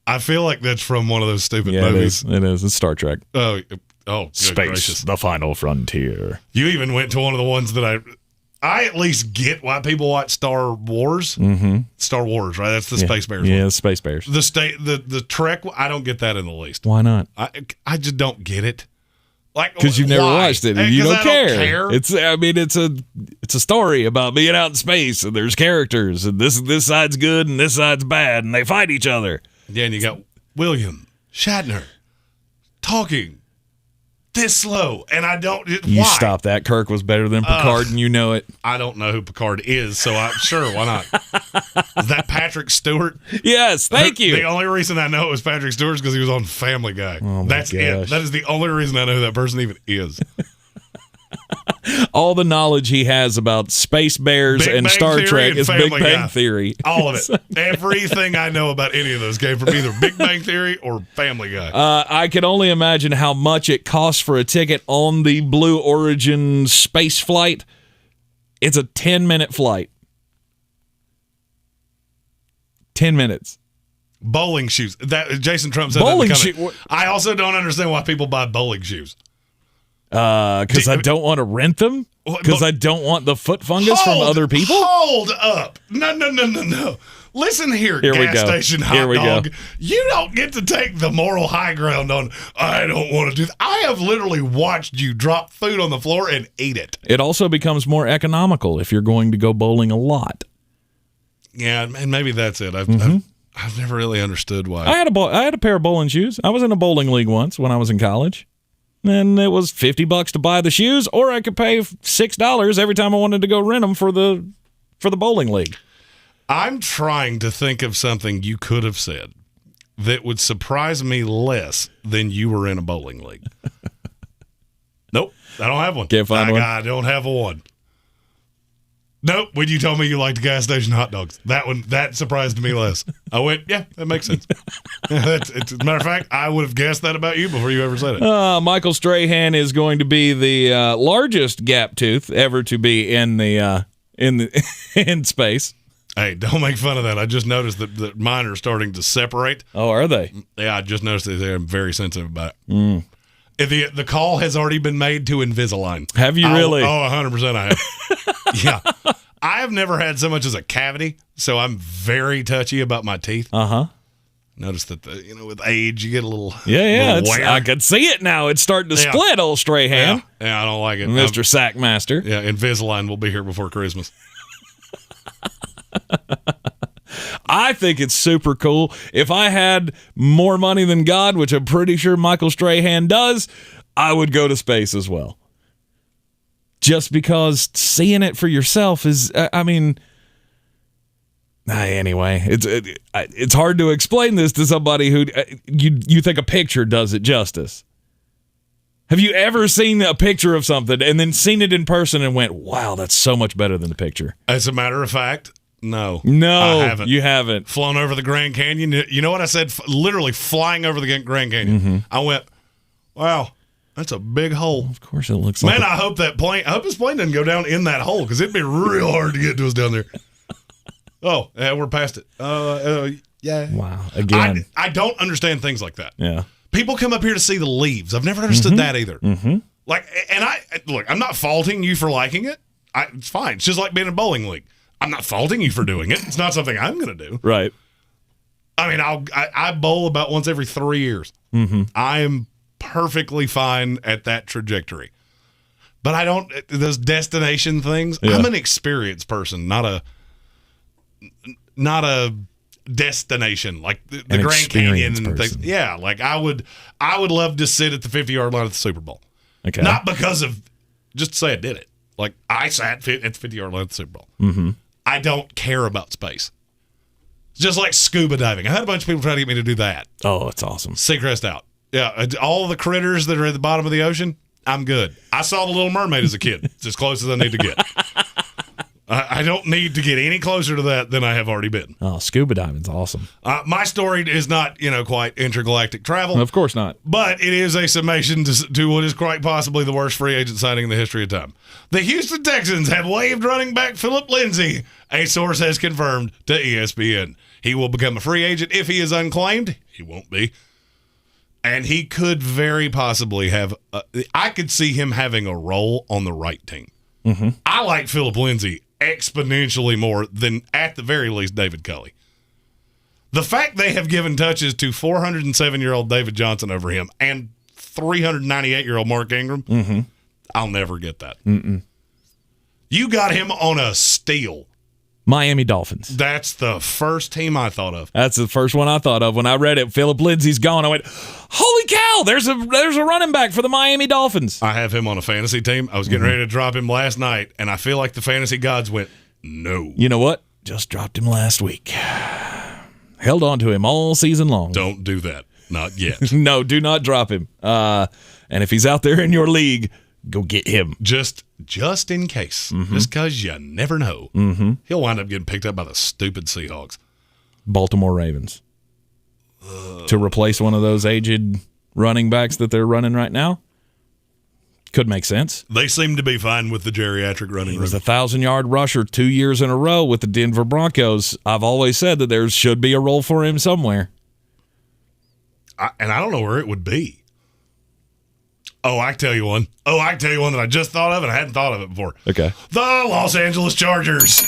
I feel like that's from one of those stupid movies. It is. It's Star Trek. Oh, Space, gracious. the final frontier. You even went to one of the ones that I at least get why people watch Star Wars. Mm-hmm. Star Wars, right? That's the Space Bears. Yeah, one. Space Bears. The Trek. I don't get that in the least. Why not? I just don't get it. Like, because you've never watched it and you don't care. It's a story about being out in space and there's characters and this side's good and this side's bad and they fight each other. Yeah, and you got William Shatner talking this slow, and I don't. You stop that. Kirk was better than Picard, and you know it. I don't know who Picard is, so I'm sure. Why not? Is that Patrick Stewart? Yes, thank you. The only reason I know it was Patrick Stewart is because he was on Family Guy. Oh, that's it. That is the only reason I know who that person even is. All the knowledge he has about Space Bears Big and Bang Star Theory Trek and is Family Big Bang Guy. Theory. All of it. Everything I know about any of those came from either Big Bang Theory or Family Guy. I can only imagine how much it costs for a ticket on the Blue Origin space flight. It's a 10-minute flight. 10 minutes. Bowling shoes. That Jason Trump said bowling shoes. I also don't understand why people buy bowling shoes. Because I don't want to rent them? Because I don't want the foot fungus from other people? Hold up. No. Listen here gas station hot dog. You don't get to take the moral high ground on, I don't want to do that. I have literally watched you drop food on the floor and eat it. It also becomes more economical if you're going to go bowling a lot. Yeah, and maybe that's it. I've never really understood why. I had a pair of bowling shoes. I was in a bowling league once when I was in college. And it was $50 to buy the shoes, or I could pay $6 every time I wanted to go rent them for the bowling league. I'm trying to think of something you could have said that would surprise me less than you were in a bowling league. Nope, I don't have one. Can't find one? I don't have one. Nope, when you told me you liked gas station hot dogs, that surprised me less. I went, yeah, that makes sense. As a matter of fact, I would have guessed that about you before you ever said it. Michael Strahan is going to be the largest gap tooth ever to be in space. Hey, don't make fun of that. I just noticed that mine are starting to separate. Oh, are they? Yeah, I just noticed that they're very sensitive about it. Mm. The call has already been made to Invisalign. Have you really? 100% I have. Yeah. I have never had so much as a cavity, so I'm very touchy about my teeth. Uh-huh. Notice that, with age, you get a little Yeah. little wear. I can see it now. It's starting to split, old Strahan. Yeah, I don't like it. Mr. Sackmaster. Yeah, Invisalign will be here before Christmas. I think it's super cool. If I had more money than God, which I'm pretty sure Michael Strahan does, I would go to space as well. Just because seeing it for yourself is, anyway, it's hard to explain this to somebody who you think a picture does it justice. Have you ever seen a picture of something and then seen it in person and went, wow, that's so much better than the picture? As a matter of fact, no. No, I haven't. You haven't. Flown over the Grand Canyon. You know what I said? Literally flying over the Grand Canyon. Mm-hmm. I went, wow, that's a big hole. Of course it looks like Man, I hope this plane doesn't go down in that hole because it'd be real hard to get to us down there. Oh, yeah, we're past it. Yeah. Wow. Again. I don't understand things like that. Yeah. People come up here to see the leaves. I've never understood that either. Mm-hmm. I'm not faulting you for liking it. It's fine. It's just like being in a bowling league. I'm not faulting you for doing it. It's not something I'm going to do. Right. I mean, I bowl about once every 3 years. Mm-hmm. I am perfectly fine at that trajectory. But I don't, those destination things, I'm an experience person, not a destination like the Grand Canyon and things. Yeah, like I would love to sit at the 50-yard line at the Super Bowl. Okay. Not because of, just to say I did it. Like I sat at the 50-yard line at the Super Bowl. Mm-hmm. I don't care about space. It's just like scuba diving. I had a bunch of people try to get me to do that. Oh, it's awesome. Seacrest out. Yeah, all the critters that are at the bottom of the ocean, I'm good. I saw The Little Mermaid as a kid. It's as close as I need to get. I I don't need to get any closer to that than I have already been. Oh, scuba diving's awesome. My story is not, quite intergalactic travel. Of course not. But it is a summation to what is quite possibly the worst free agent signing in the history of time. The Houston Texans have waived running back Philip Lindsay, a source has confirmed to ESPN. He will become a free agent if he is unclaimed. He won't be. And he could very possibly have I could see him having a role on the right team. Mm-hmm. I like Philip Lindsay exponentially more than, at the very least, David Culley. The fact they have given touches to 407-year-old David Johnson over him and 398-year-old Mark Ingram, I'll never get that. Mm-mm. You got him on a steal. Miami Dolphins. That's the first team I thought of. That's the first one I thought of when I read it. Philip Lindsay's gone. I went, holy cow, there's a running back for the Miami Dolphins. I have him on a fantasy team. I was getting ready to drop him last night, and I feel like the fantasy gods went, no. You know what? Just dropped him last week. Held on to him all season long. Don't do that. Not yet. No, do not drop him. And if he's out there in your league, go get him. Just in case. Just because you never know. He'll wind up getting picked up by the stupid Seahawks. Baltimore Ravens. To replace one of those aged running backs that they're running right now? Could make sense. They seem to be fine with the geriatric running. He was a 1,000-yard rusher 2 years in a row with the Denver Broncos. I've always said that there should be a role for him somewhere. And I don't know where it would be. Oh, I can tell you one. That I just thought of and I hadn't thought of it before. Okay. The Los Angeles Chargers.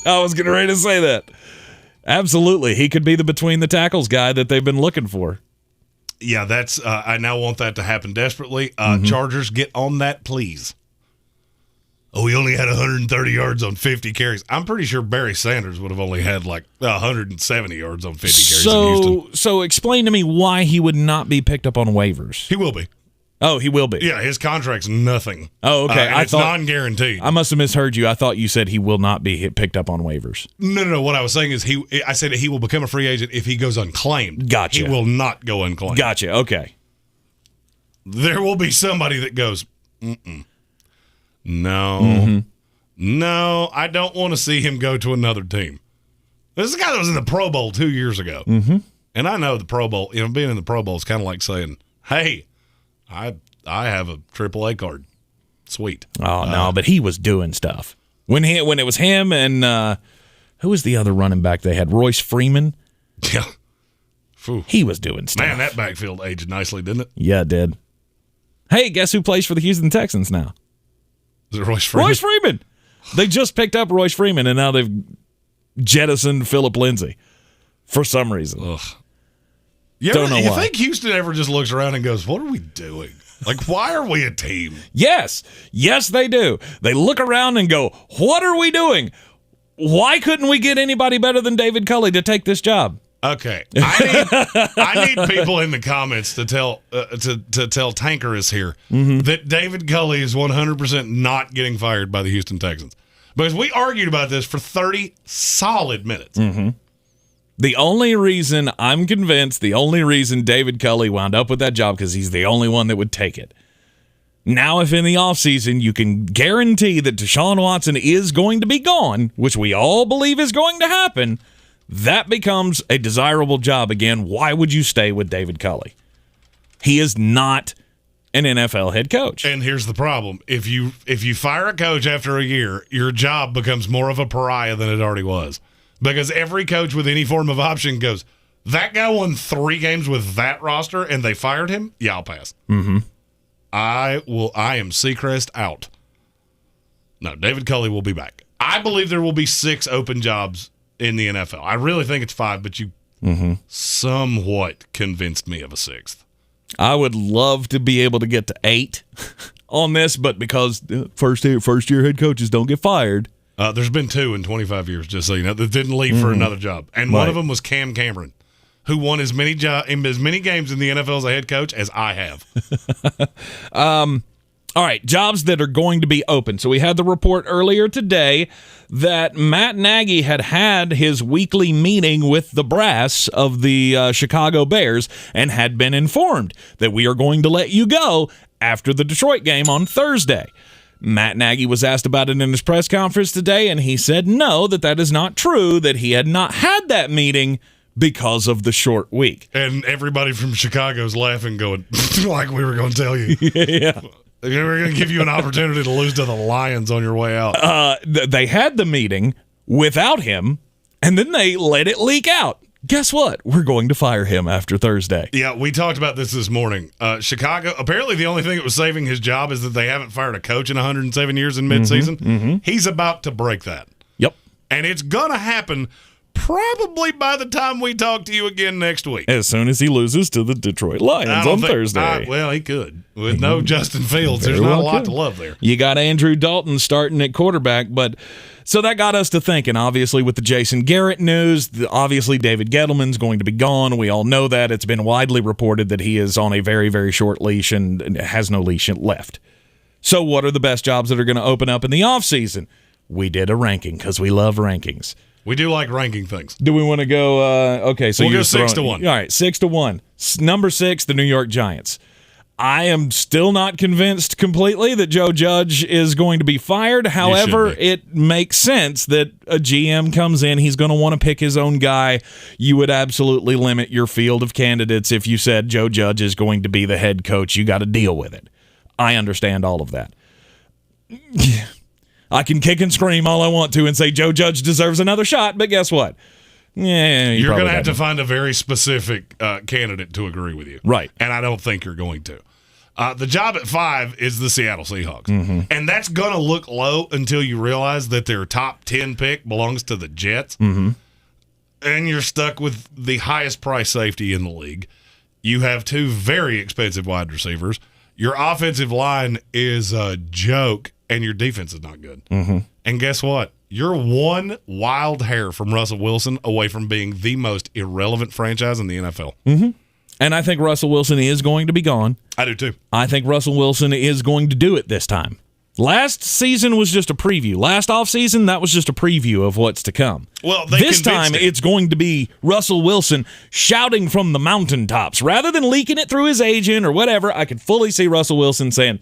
I was getting ready to say that. Absolutely. He could be the between the tackles guy that they've been looking for. Yeah, that's. I now want that to happen desperately. Chargers, get on that, please. Oh, he only had 130 yards on 50 carries. I'm pretty sure Barry Sanders would have only had like 170 yards on 50 carries in Houston. So explain to me why he would not be picked up on waivers. He will be. Oh, he will be. Yeah, his contract's nothing. Oh, okay. It's non-guaranteed. I must have misheard you. I thought you said he will not be picked up on waivers. No. What I was saying is I said that he will become a free agent if he goes unclaimed. Gotcha. He will not go unclaimed. Gotcha. Okay. There will be somebody that goes, no, no, I don't want to see him go to another team. This is a guy that was in the Pro Bowl 2 years ago. And I know the Pro Bowl, being in the Pro Bowl is kind of like saying, hey, I have a AAA card. Sweet. Oh, no, but he was doing stuff. When it was him and who was the other running back they had? Royce Freeman? Yeah. He was doing stuff. Man, that backfield aged nicely, didn't it? Yeah, it did. Hey, guess who plays for the Houston Texans now? Is it Royce Freeman? Royce Freeman. They just picked up Royce Freeman, and now they've jettisoned Philip Lindsay for some reason. Ugh. Don't know why. You think Houston ever just looks around and goes, what are we doing? Like, why are we a team? Yes, they do. They look around and go, what are we doing? Why couldn't we get anybody better than David Culley to take this job? Okay, I need people in the comments to tell Tankerus here that David Culley is 100% not getting fired by the Houston Texans, because we argued about this for 30 solid minutes. The only reason I'm convinced, the only reason David Culley wound up with that job, because he's the only one that would take it. Now, if in the offseason you can guarantee that Deshaun Watson is going to be gone, which we all believe is going to happen, that becomes a desirable job again. Why would you stay with David Culley? He is not an NFL head coach. And here's the problem. If you fire a coach after a year, your job becomes more of a pariah than it already was. Because every coach with any form of option goes, that guy won 3 games with that roster and they fired him? Yeah, I'll pass. I am Seacrest out. No, David Culley will be back. I believe there will be 6 open jobs in the NFL. I really think it's 5, but you somewhat convinced me of a 6th. I would love to be able to get to 8 on this, but because first year head coaches don't get fired. There's been 2 in 25 years, just so you know, that didn't leave for another job. And one of them was Cam Cameron, who won as many games in the NFL as a head coach as I have. All right, jobs that are going to be open. So we had the report earlier today that Matt Nagy had his weekly meeting with the brass of the Chicago Bears and had been informed that we are going to let you go after the Detroit game on Thursday. Matt Nagy was asked about it in his press conference today, and he said no, that is not true, that he had not had that meeting because of the short week. And everybody from Chicago's laughing, going, like we were going to tell you. Yeah. We're going to give you an opportunity to lose to the Lions on your way out. They had the meeting without him, and then they let it leak out. Guess what? We're going to fire him after Thursday. Yeah, we talked about this morning. Chicago, apparently the only thing that was saving his job is that they haven't fired a coach in 107 years in midseason. He's about to break that. Yep. And it's going to happen probably by the time we talk to you again next week. As soon as he loses to the Detroit Lions on Thursday. Well, he could. With no Justin Fields, there's not a lot to love there. You got Andrew Dalton starting at quarterback, but so that got us to thinking, obviously, with the Jason Garrett news, obviously David Gettleman's going to be gone. We all know that. It's been widely reported that he is on a very, very short leash and has no leash left. So what are the best jobs that are going to open up in the offseason? We did a ranking because we love rankings. We do like ranking things. Do we want to go? Okay, so we'll you're go 6 to 1. All right, 6 to 1. Number 6, the New York Giants. I am still not convinced completely that Joe Judge is going to be fired. However, it makes sense that a GM comes in. He's going to want to pick his own guy. You would absolutely limit your field of candidates if you said Joe Judge is going to be the head coach. You got to deal with it. I understand all of that. I can kick and scream all I want to and say Joe Judge deserves another shot, but guess what? Yeah, you're going to have to find a very specific candidate to agree with you. Right. And I don't think you're going to. The job at 5 is the Seattle Seahawks. And that's going to look low until you realize that their top 10 pick belongs to the Jets. And you're stuck with the highest price safety in the league. You have 2 very expensive wide receivers. Your offensive line is a joke, and your defense is not good. And guess what? You're one wild hair from Russell Wilson away from being the most irrelevant franchise in the NFL. And I think Russell Wilson is going to be gone. I do too. I think Russell Wilson is going to do it this time. Last season was just a preview. Last offseason, that was just a preview of what's to come. Well, this time it's going to be Russell Wilson shouting from the mountaintops. Rather than leaking it through his agent or whatever, I could fully see Russell Wilson saying,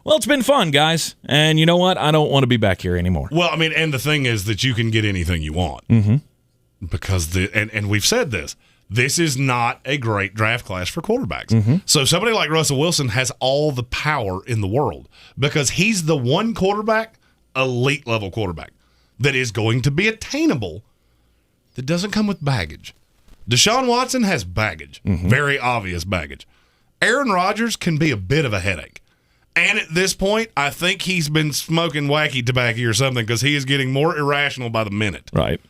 well, it's been fun, guys. And you know what? I don't want to be back here anymore. Well, I mean, and the thing is that you can get anything you want. Because, and we've said this, this is not a great draft class for quarterbacks. So somebody like Russell Wilson has all the power in the world because he's the one quarterback, elite level quarterback, that is going to be attainable that doesn't come with baggage. Deshaun Watson has baggage, very obvious baggage. Aaron Rodgers can be a bit of a headache. And at this point, I think he's been smoking wacky tobacco or something because he is getting more irrational by the minute. Right.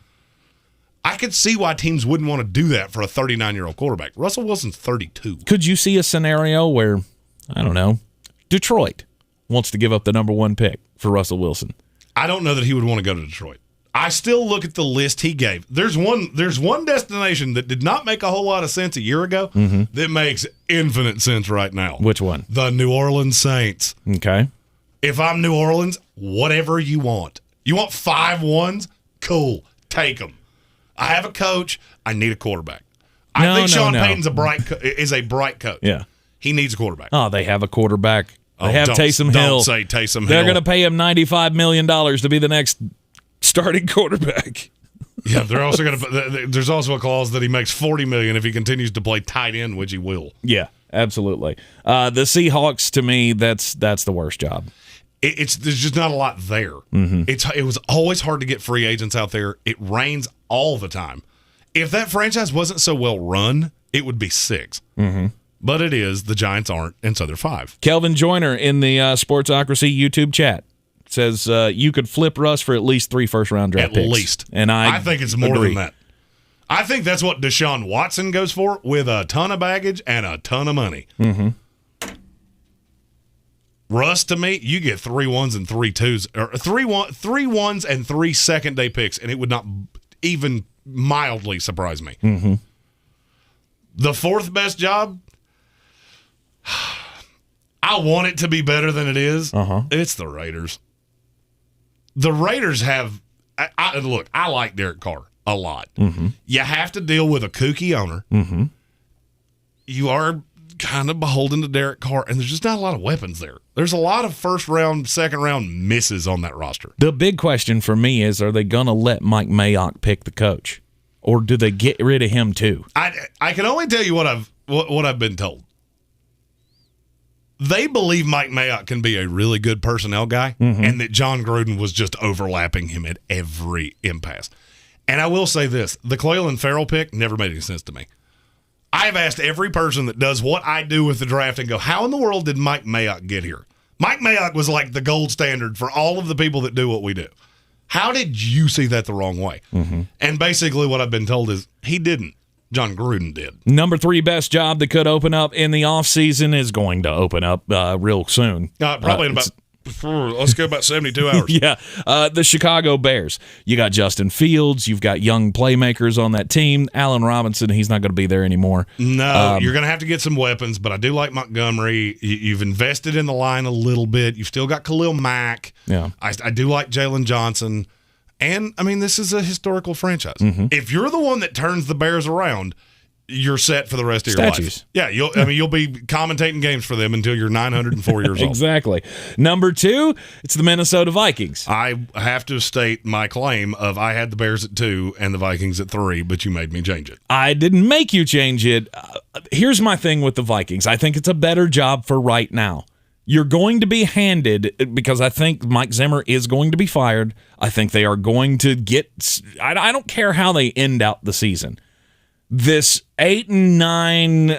I could see why teams wouldn't want to do that for a 39-year-old quarterback. Russell Wilson's 32. Could you see a scenario where, I don't know, Detroit wants to give up the number 1 pick for Russell Wilson? I don't know that he would want to go to Detroit. I still look at the list he gave. There's one destination that did not make a whole lot of sense a year ago that makes infinite sense right now. Which one? The New Orleans Saints. Okay. If I'm New Orleans, whatever you want. You want 5 ones? Cool. Take them. I have a coach. I need a quarterback. I think Sean Payton's is a bright coach. Yeah. He needs a quarterback. Oh, they have a quarterback. They have Taysom Hill. Don't say Taysom Hill. They're going to pay him $95 million to be the next starting quarterback. Yeah, they're also going to. There's also a clause that he makes $40 million if he continues to play tight end, which he will. Yeah, absolutely. The Seahawks, to me, that's the worst job. There's just not a lot there. It was always hard to get free agents out there. It rains all the time. If that franchise wasn't so well run, it would be 6. But it is. The Giants aren't, and so they're 5. Kelvin Joyner in the Sportsocracy YouTube chat says you could flip Russ for at least 3 first-round draft picks. At least. And I think it's more agree. than that. I think that's what Deshaun Watson goes for with a ton of baggage and a ton of money. Russ, to me, you get 3 1s and 3 2s, or 3 1s and 3 second-day picks, and it would not even mildly surprise me. The 4th best job, I want it to be better than it is. It's the Raiders. The Raiders have look, I like Derek Carr a lot. You have to deal with a kooky owner. You are kind of beholden to Derek Carr, and there's just not a lot of weapons there. There's a lot of first-round, second-round misses on that roster. The big question for me is, are they going to let Mike Mayock pick the coach, or do they get rid of him too? I can only tell you what I've been told. They believe Mike Mayock can be a really good personnel guy, and that John Gruden was just overlapping him at every impasse. And I will say this, the Clelin Ferrell pick never made any sense to me. I've asked every person that does what I do with the draft and go, how in the world did Mike Mayock get here? Mike Mayock was like the gold standard for all of the people that do what we do. How did you see that the wrong way? And basically what I've been told is he didn't. John Gruden did. Number 3 best job that could open up in the offseason is going to open up real soon. Probably in about... Let's go about 72 hours. Yeah. The Chicago Bears. You got Justin Fields. You've got young playmakers on that team. Allen Robinson, he's not going to be there anymore. No, you're going to have to get some weapons, but I do like Montgomery. You've invested in the line a little bit. You've still got Khalil Mack. Yeah. I do like Jalen Johnson. And, I mean, this is a historical franchise. If you're the one that turns the Bears around, you're set for the rest of your life. Yeah, you'll be commentating games for them until you're 904 years old. Exactly. Number 2, it's the Minnesota Vikings. I have to state my claim of I had the Bears at 2 and the Vikings at 3, but you made me change it. I didn't make you change it. Here's my thing with the Vikings. I think it's a better job for right now. You're going to be handed, because I think Mike Zimmer is going to be fired. I think they are going to get – I don't care how they end out the season. This 8-9,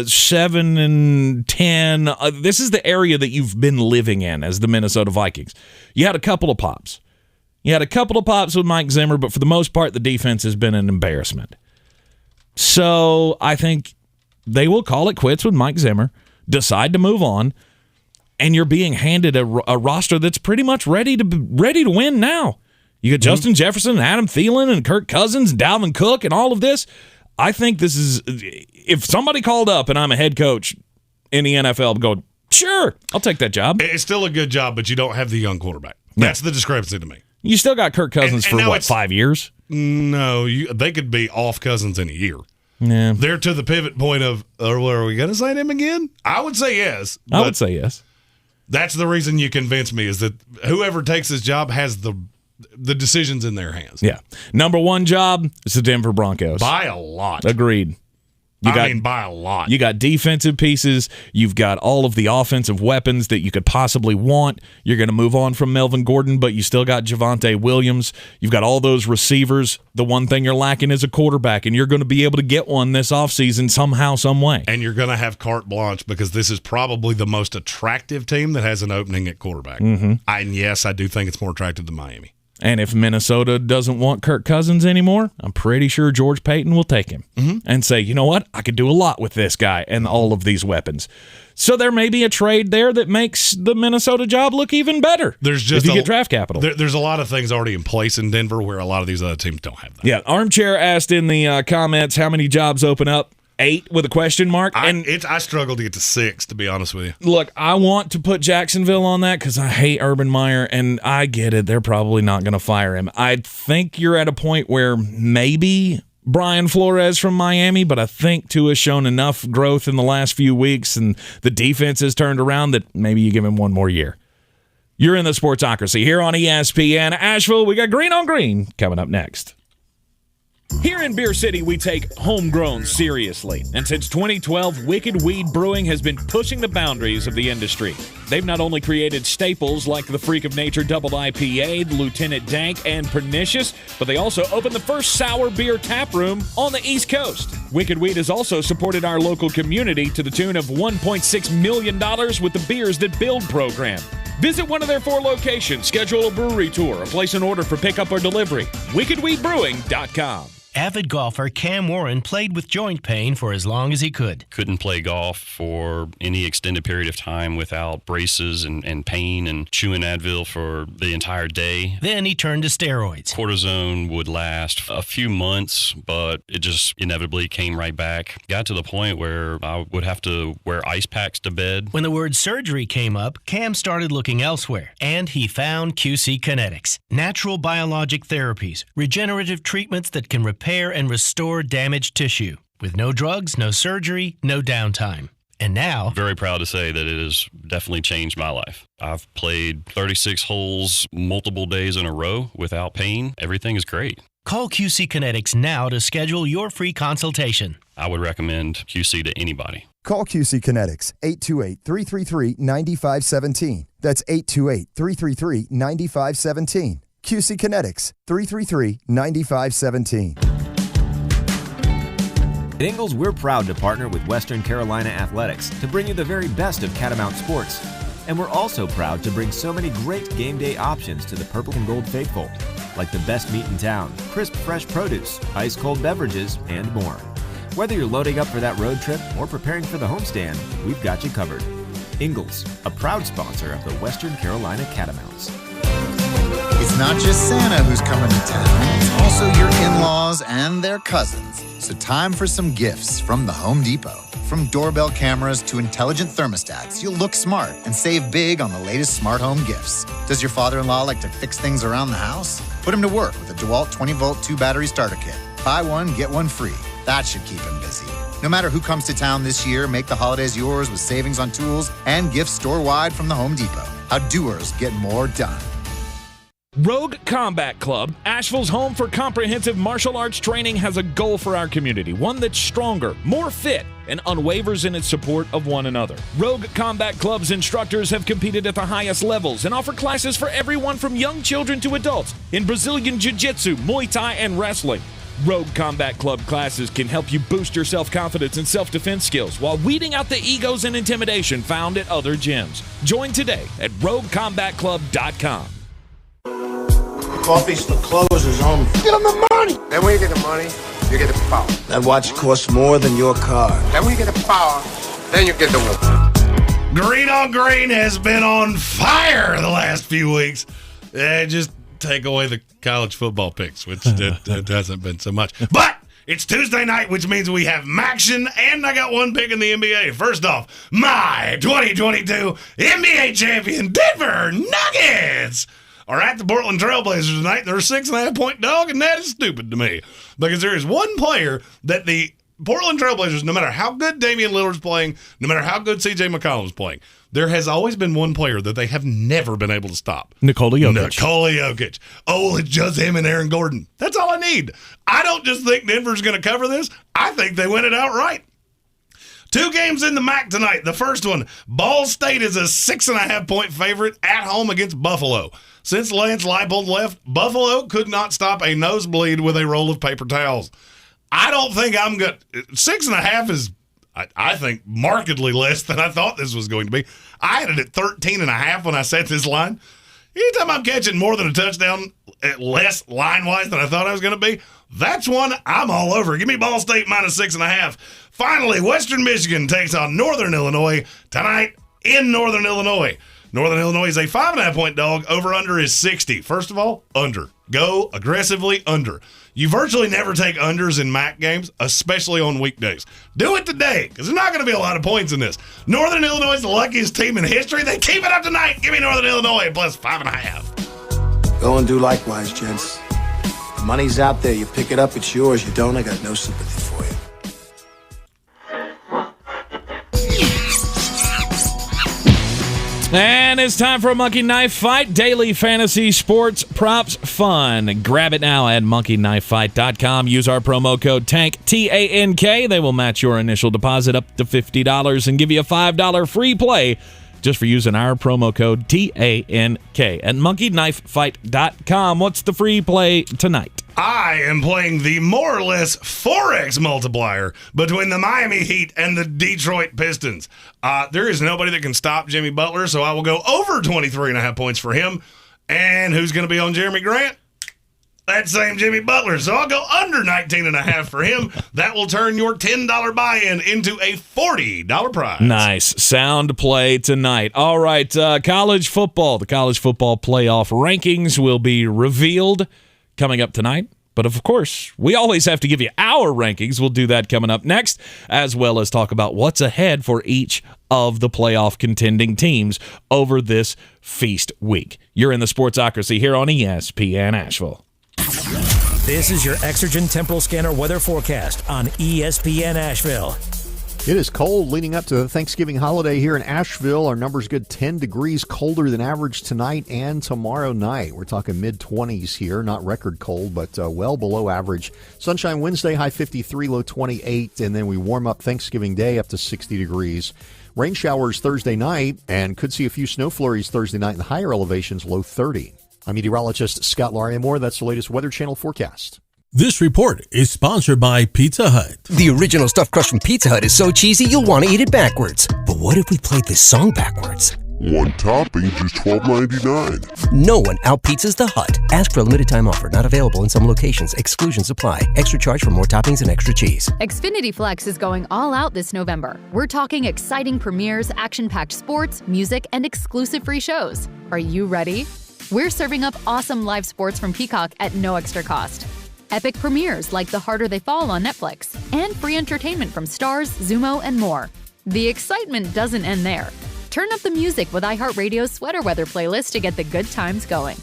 7-10. This is the area that you've been living in as the Minnesota Vikings. You had a couple of pops. With Mike Zimmer, but for the most part, the defense has been an embarrassment. So I think they will call it quits with Mike Zimmer, decide to move on, and you're being handed a roster that's pretty much ready to win now. You got Justin Jefferson, and Adam Thielen, and Kirk Cousins, and Dalvin Cook, and all of this. I think this is, if somebody called up and I'm a head coach in the NFL, I'm going, sure, I'll take that job. It's still a good job, but you don't have the young quarterback. That's the discrepancy to me. You still got Kirk Cousins for 5 years? No, they could be off Cousins in a year. Yeah. They're to the pivot point of, are we going to sign him again? I would say yes. I would say yes. That's the reason you convince me, is that whoever takes this job has the decisions in their hands. Yeah. Number 1 job is the Denver Broncos. By a lot. Agreed. By a lot. You got defensive pieces. You've got all of the offensive weapons that you could possibly want. You're going to move on from Melvin Gordon, but you still got Javonte Williams. You've got all those receivers. The one thing you're lacking is a quarterback, and you're going to be able to get one this offseason somehow, some way. And you're going to have carte blanche, because this is probably the most attractive team that has an opening at quarterback. And yes, I do think it's more attractive than Miami. And if Minnesota doesn't want Kirk Cousins anymore, I'm pretty sure George Payton will take him and say, you know what, I could do a lot with this guy and all of these weapons. So there may be a trade there that makes the Minnesota job look even better. There's just if you get draft capital. There's a lot of things already in place in Denver where a lot of these other teams don't have that. Yeah, Armchair asked in the comments how many jobs open up. 8 with a question mark. I struggle to get to 6, to be honest with you. Look, I want to put Jacksonville on that because I hate Urban Meyer, and I get it. They're probably not going to fire him. I think you're at a point where maybe Brian Flores from Miami, but I think Tua's shown enough growth in the last few weeks, and the defense has turned around that maybe you give him one more year. You're in the Sportsocracy here on ESPN Asheville. We got Green on Green coming up next. Here in Beer City, we take homegrown seriously. And since 2012, Wicked Weed Brewing has been pushing the boundaries of the industry. They've not only created staples like the Freak of Nature Double IPA, the Lieutenant Dank, and Pernicious, but they also opened the first sour beer tap room on the East Coast. Wicked Weed has also supported our local community to the tune of $1.6 million with the Beers That Build program. Visit one of their 4 locations, schedule a brewery tour, or place an order for pickup or delivery. WickedWeedBrewing.com. Avid golfer Cam Warren played with joint pain for as long as he could. Couldn't play golf for any extended period of time without braces and pain and chewing Advil for the entire day. Then he turned to steroids. Cortisone would last a few months, but it just inevitably came right back. Got to the point where I would have to wear ice packs to bed. When the word surgery came up, Cam started looking elsewhere, and he found QC Kinetics. Natural biologic therapies, regenerative treatments that can repair and restore damaged tissue. With no drugs, no surgery, no downtime. And now, very proud to say that it has definitely changed my life. I've played 36 holes multiple days in a row without pain. Everything is great. call QC Kinetics now to schedule your free consultation. I would recommend QC to anybody. Call QC Kinetics, 828-333-9517. That's 828-333-9517. QC Kinetics, 333-9517. At Ingles, we're proud to partner with Western Carolina Athletics to bring you the very best of Catamount sports. And we're also proud to bring so many great game day options to the Purple and Gold faithful, like the best meat in town, crisp fresh produce, ice-cold beverages, and more. Whether you're loading up for that road trip or preparing for the homestand, we've got you covered. Ingles, a proud sponsor of the Western Carolina Catamounts. It's not just Santa who's coming to town, it's also your in-laws and their cousins. So time for some gifts from the Home Depot. From doorbell cameras to intelligent thermostats, you'll look smart and save big on the latest smart home gifts. Does your father-in-law like to fix things around the house? Put him to work with a DeWalt 20-volt 2-battery starter kit. Buy one, get one free. That should keep him busy. No matter who comes to town this year, make the holidays yours with savings on tools and gifts store-wide from the Home Depot. How doers get more done. Rogue Combat Club, Asheville's home for comprehensive martial arts training, has a goal for our community, one that's stronger, more fit, and unwavers in its support of one another. Rogue Combat Club's instructors have competed at the highest levels and offer classes for everyone from young children to adults in Brazilian Jiu-Jitsu, Muay Thai, and wrestling. Rogue Combat Club classes can help you boost your self-confidence and self-defense skills while weeding out the egos and intimidation found at other gyms. Join today at roguecombatclub.com. Coffee closes on. Get them the money. Then when you get the money, you get the power. That watch costs more than your car. Then when you get the power, then you get the woman. Greene on Greene has been on fire the last few weeks. Just take away the college football picks, which it hasn't been so much. But it's Tuesday night, which means we have Maction, and I got one pick in the NBA. First off, my 2022 NBA champion Denver Nuggets are at the Portland Trailblazers tonight. They're a 6.5-point dog, and that is stupid to me because there is one player that the Portland Trailblazers, no matter how good Damian Lillard's playing, no matter how good C.J. McCollum's playing, there has always been one player that they have never been able to stop. Nikola Jokic. Oh, it's just him and Aaron Gordon. That's all I need. I don't just think Denver's going to cover this. I think they win it outright. 2 games in the MAC tonight. The first one, Ball State is a 6.5-point favorite at home against Buffalo. Since Lance Leipold left, Buffalo could not stop a nosebleed with a roll of paper towels. I don't think I'm good. 6.5 is, I think, markedly less than I thought this was going to be. I had it at 13.5 when I set this line. Anytime I'm catching more than a touchdown, less line-wise than I thought I was going to be, that's one I'm all over. Give me Ball State minus 6.5. Finally, Western Michigan takes on Northern Illinois tonight in Northern Illinois. Northern Illinois is a 5.5-point dog. Over-under is 60. First of all, under. Go aggressively under. You virtually never take unders in MAC games, especially on weekdays. Do it today, because there's not going to be a lot of points in this. Northern Illinois is the luckiest team in history. They keep it up tonight. Give me Northern Illinois plus 5.5. Go and do likewise, gents. The money's out there. You pick it up, it's yours. You don't, I got no sympathy for you. And it's time for a Monkey Knife Fight, daily fantasy sports props fun. Grab it now at monkeyknifefight.com. Use our promo code TANK, T-A-N-K. They will match your initial deposit up to $50 and give you a $5 free play just for using our promo code TANK at monkeyknifefight.com. What's the free play tonight? I am playing the more or less 4x multiplier between the Miami Heat and the Detroit Pistons. There is nobody that can stop Jimmy Butler, so I will go over 23.5 points for him. And who's going to be on Jeremy Grant? That same Jimmy Butler. So I'll go under 19.5 for him. That will turn your $10 buy-in into a $40 prize. Nice. Sound play tonight. All right, college football. The college football playoff rankings will be revealed coming up tonight. But of course, we always have to give you our rankings. We'll do that coming up next, as well as talk about what's ahead for each of the playoff contending teams over this feast week. You're in the Sportsocracy here on ESPN Asheville. This is your Exergen Temporal Scanner weather forecast on ESPN Asheville. It is cold leading up to the Thanksgiving holiday here in Asheville. Our number's good 10 degrees colder than average tonight and tomorrow night. We're talking mid-20s here, not record cold, but well below average. Sunshine Wednesday, high 53, low 28, and then we warm up Thanksgiving Day up to 60 degrees. Rain showers Thursday night, and could see a few snow flurries Thursday night in the higher elevations, low 30. I'm meteorologist Scott Larimore. That's the latest Weather Channel forecast. This report is sponsored by Pizza Hut. The original stuffed crust from Pizza Hut is so cheesy you'll want to eat it backwards. But what if we played this song backwards? One topping, just $12.99. No one outpizzas the Hut. Ask for a limited time offer. Not available in some locations. Exclusions apply. Extra charge for more toppings and extra cheese. Xfinity Flex is going all out this November. We're talking exciting premieres, action-packed sports, music, and exclusive free shows. Are you ready? We're serving up awesome live sports from Peacock at no extra cost. Epic premieres like The Harder They Fall on Netflix, and free entertainment from Starz, Zumo, and more. The excitement doesn't end there. Turn up the music with iHeartRadio's Sweater Weather playlist to get the good times going.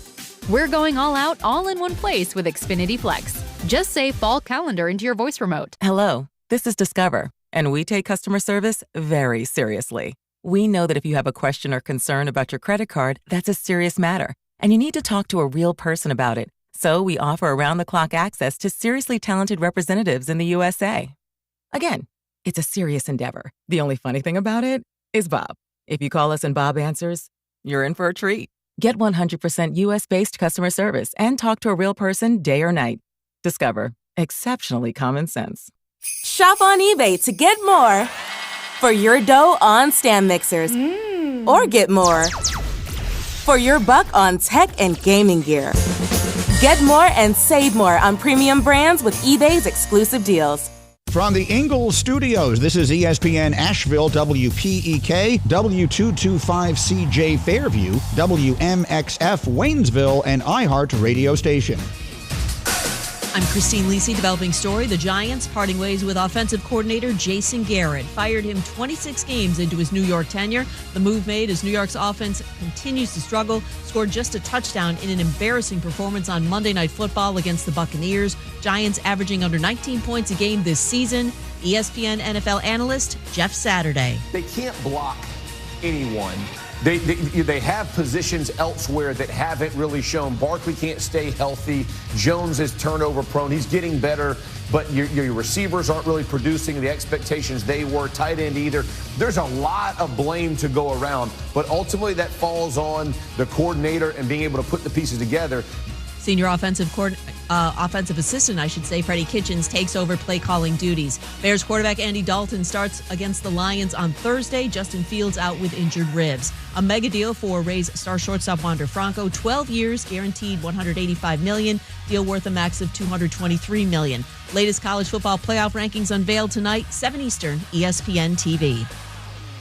We're going all out, all in one place with Xfinity Flex. Just say Fall Calendar into your voice remote. Hello, this is Discover, and we take customer service very seriously. We know that if you have a question or concern about your credit card, that's a serious matter, and you need to talk to a real person about it. So we offer around-the-clock access to seriously talented representatives in the USA. Again, it's a serious endeavor. The only funny thing about it is Bob. If you call us and Bob answers, you're in for a treat. Get 100% US-based customer service and talk to a real person day or night. Discover. Exceptionally common sense. Shop on eBay to get more for your dough on stand mixers. Or get more for your buck on tech and gaming gear. Get more and save more on premium brands with eBay's exclusive deals. From the Ingalls Studios, this is ESPN Asheville, WPEK, W225CJ Fairview, WMXF Waynesville, and iHeart Radio Station. I'm Christine Lisi, developing story. The Giants parting ways with offensive coordinator Jason Garrett. Fired him 26 games into his New York tenure. The move made as New York's offense continues to struggle. Scored just a touchdown in an embarrassing performance on Monday Night Football against the Buccaneers. Giants averaging under 19 points a game this season. ESPN NFL analyst Jeff Saturday. They can't block anyone. They have positions elsewhere that haven't really shown. Barkley can't stay healthy. Jones is turnover prone. He's getting better, but your receivers aren't really producing the expectations they were. Tight end either. There's a lot of blame to go around, but ultimately that falls on the coordinator and being able to put the pieces together. Senior offensive assistant, Freddie Kitchens takes over play calling duties. Bears quarterback Andy Dalton starts against the Lions on Thursday. Justin Fields out with injured ribs. A mega deal for Rays star shortstop Wander Franco. 12 years, guaranteed $185 million. Deal worth a max of $223 million. Latest college football playoff rankings unveiled tonight, 7 Eastern, ESPN TV.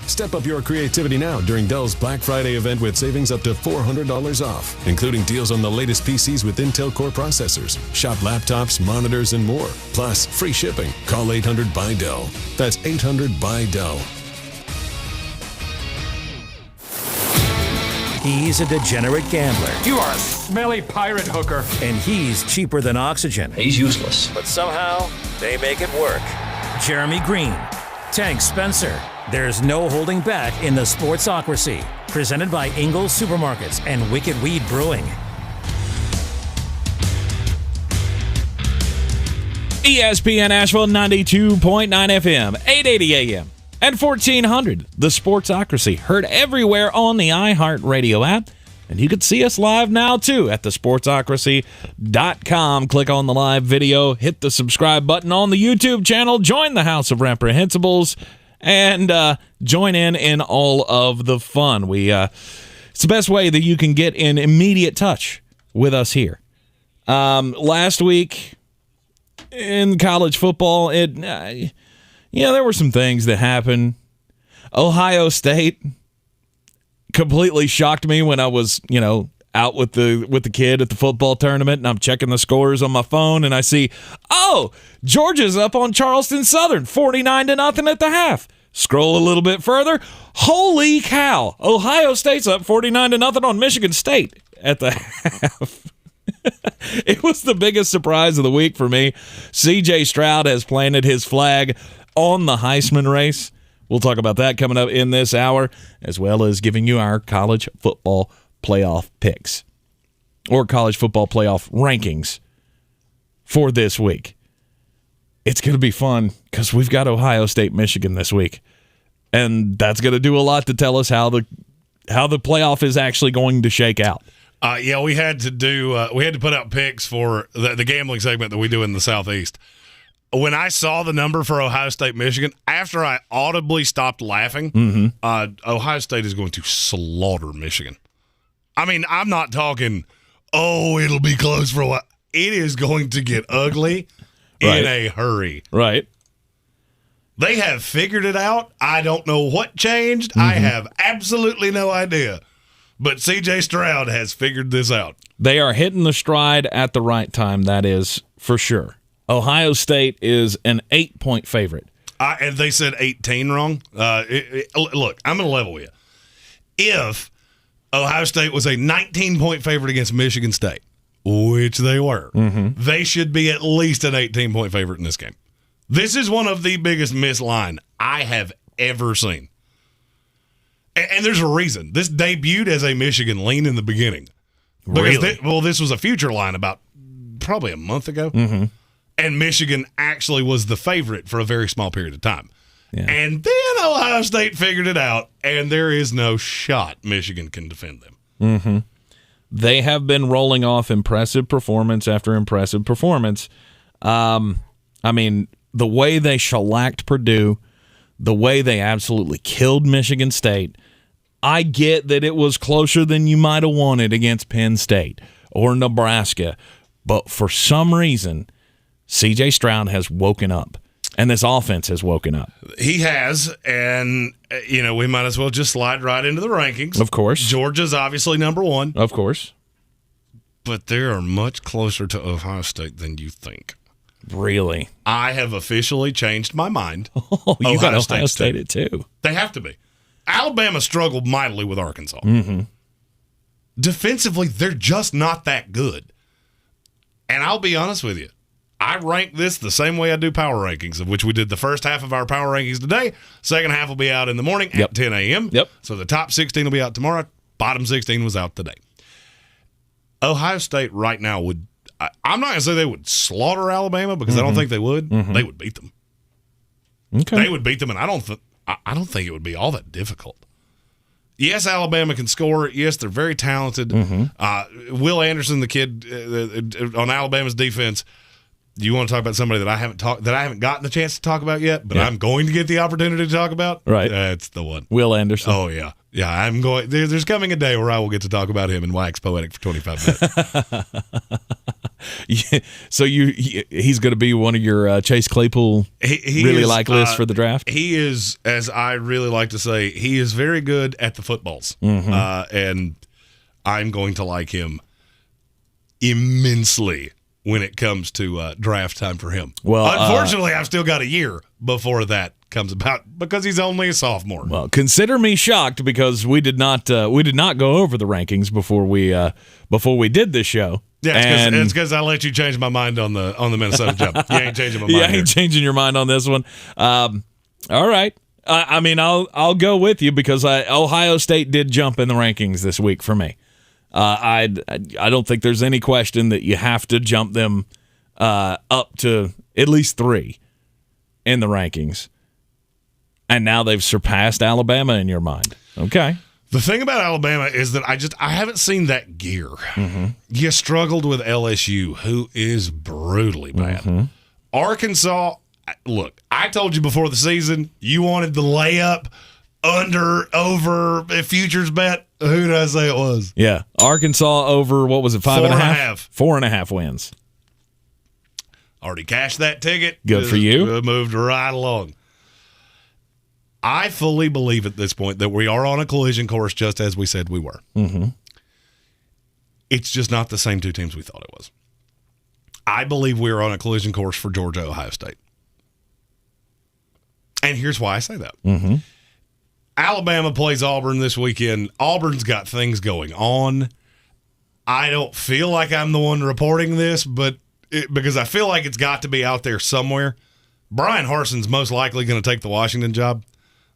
Step up your creativity now during Dell's Black Friday event with savings up to $400 off, including deals on the latest PCs with Intel Core processors, shop laptops, monitors, and more. Plus, free shipping. Call 800-BUY-DELL. That's 800-BUY-DELL. He's a degenerate gambler. You are a smelly pirate hooker. And he's cheaper than oxygen. He's useless. But somehow, they make it work. Jeremy Greene, Tank Spencer. There's no holding back in the Sportsocracy. Presented by Ingalls Supermarkets and Wicked Weed Brewing. ESPN Asheville 92.9 FM, 880 AM, and 1400. The Sportsocracy, heard everywhere on the iHeartRadio app. And you can see us live now, too, at thesportsocracy.com. Click on the live video, hit the subscribe button on the YouTube channel, join the House of Reprehensibles, and join in all of the fun. It's the best way that you can get in immediate touch with us here. Last week in college football, there were some things that happened. Ohio State completely shocked me when I was, out with the kid at the football tournament, and I'm checking the scores on my phone, and I see, Georgia's up on Charleston Southern, 49-0 at the half. Scroll a little bit further. Holy cow! Ohio State's up 49-0 on Michigan State at the half. It was the biggest surprise of the week for me. C.J. Stroud has planted his flag on the Heisman race. We'll talk about that coming up in this hour, as well as giving you our college football playoff picks or college football playoff rankings for this week. It's going to be fun because we've got Ohio State, Michigan this week, and that's going to do a lot to tell us how the playoff is actually going to shake out. Yeah, we had to put out picks for the gambling segment that we do in the Southeast. When I saw the number for Ohio State, Michigan, after I audibly stopped laughing, Ohio State is going to slaughter Michigan. I mean, I'm not talking, it'll be close for a while. It is going to get ugly in a hurry. Right. They have figured it out. I don't know what changed. I have absolutely no idea. But C.J. Stroud has figured this out. They are hitting the stride at the right time, that is for sure. Ohio State is an 8-point favorite. And they said 18 wrong. Look, I'm going to level with you. If Ohio State was a 19-point favorite against Michigan State, which they were, they should be at least an 18-point favorite in this game. This is one of the biggest missed line I have ever seen. And there's a reason. This debuted as a Michigan lean in the beginning. Really? This was a future line about probably a month ago. And Michigan actually was the favorite for a very small period of time. Yeah. And then Ohio State figured it out, and there is no shot Michigan can defend them. They have been rolling off impressive performance after impressive performance. I mean, the way they shellacked Purdue, the way they absolutely killed Michigan State, I get that it was closer than you might have wanted against Penn State or Nebraska, but for some reason, C.J. Stroud has woken up, and this offense has woken up. He has, and, we might as well just slide right into the rankings. Of course. Georgia's obviously number one. Of course. But they are much closer to Ohio State than you think. Really? I have officially changed my mind. Oh, you got Ohio State at 2. They have to be. Alabama struggled mightily with Arkansas. Defensively, they're just not that good. And I'll be honest with you. I rank this the same way I do power rankings, of which we did the first half of our power rankings today. Second half will be out in the morning at 10 a.m. Yep. So the top 16 will be out tomorrow. Bottom 16 was out today. Ohio State right now would – I'm not going to say they would slaughter Alabama because I don't think they would. They would beat them. Okay. They would beat them, and I don't think it would be all that difficult. Yes, Alabama can score. Yes, they're very talented. Will Anderson, the kid on Alabama's defense – do you want to talk about somebody that I haven't gotten the chance to talk about yet, but I'm going to get the opportunity to talk about? Right. That's the one. Will Anderson. Oh, yeah. Yeah, I'm going. There's coming a day where I will get to talk about him and wax poetic for 25 minutes. So he's going to be one of your Chase Claypool lists for the draft? He is, as I really like to say, he is very good at the footballs. And I'm going to like him immensely when it comes to draft time for him. Well, unfortunately, I've still got a year before that comes about because he's only a sophomore. Well, consider me shocked because we did not go over the rankings before we did this show. Yeah, it's because I let you change my mind on the Minnesota job. You ain't changing my mind. Yeah, I ain't changing your mind on this one. All right. I mean, I'll go with you because Ohio State did jump in the rankings this week for me. I don't think there's any question that you have to jump them up to at least 3 in the rankings. And now they've surpassed Alabama in your mind. Okay. The thing about Alabama is that I haven't seen that gear. You struggled with LSU, who is brutally bad. Arkansas, look, I told you before the season, you wanted the layup over a futures bet. Who did I say it was? Yeah. Arkansas over, what was it, 5.5? 4.5 wins. Already cashed that ticket. Good for you. Moved right along. I fully believe at this point that we are on a collision course just as we said we were. It's just not the same two teams we thought it was. I believe we are on a collision course for Georgia, Ohio State. And here's why I say that. Alabama plays Auburn this weekend. Auburn's got things going on. I don't feel like I'm the one reporting this, but because I feel like it's got to be out there somewhere. Brian Harson's most likely going to take the Washington job,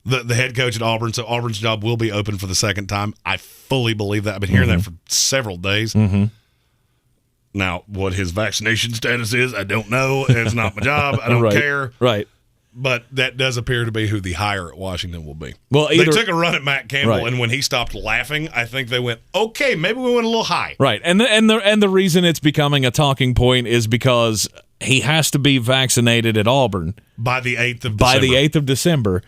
the head coach at Auburn, so Auburn's job will be open for the second time. I fully believe that. I've been hearing that for several days. Now, what his vaccination status is, I don't know. It's not my job. I don't care. Right. But that does appear to be who the hire at Washington will be. Well, they took a run at Matt Campbell, and when he stopped laughing, I think they went, okay, maybe we went a little high. Right, and the reason it's becoming a talking point is because he has to be vaccinated at Auburn by the 8th of December.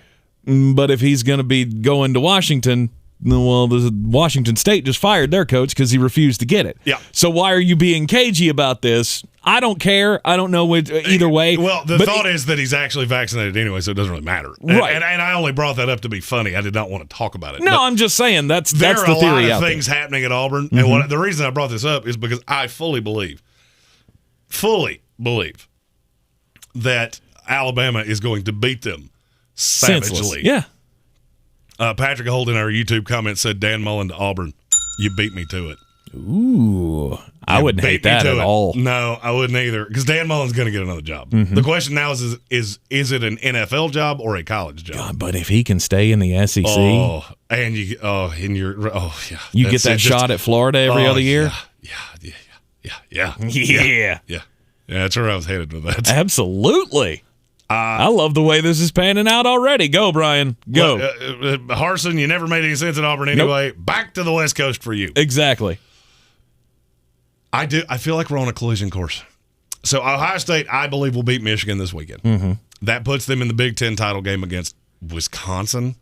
But if he's going to be going to Washington, well, the Washington State just fired their coach because he refused to get it. Yeah. So why are you being cagey about this? I don't care. I don't know either way. Well, the thought is that he's actually vaccinated anyway, so it doesn't really matter. Right. And I only brought that up to be funny. I did not want to talk about it. No, I'm just saying that's the theory out there. There are a lot of things happening at Auburn, and the reason I brought this up is because I fully believe that Alabama is going to beat them savagely. Senseless. Yeah. Patrick Holt in our YouTube comment said, Dan Mullen to Auburn, you beat me to it. Ooh, I wouldn't hate that at all. No, I wouldn't either, because Dan Mullen's going to get another job. The question now is it an NFL job or a college job? God, but if he can stay in the SEC, you get that shot at Florida every other year. Yeah. That's where I was headed with that. Absolutely. I love the way this is panning out already. Go, Brian. Go. Harsin, you never made any sense at Auburn anyway. Nope. Back to the West Coast for you. Exactly. I feel like we're on a collision course. So Ohio State, I believe, will beat Michigan this weekend. That puts them in the Big Ten title game against Wisconsin.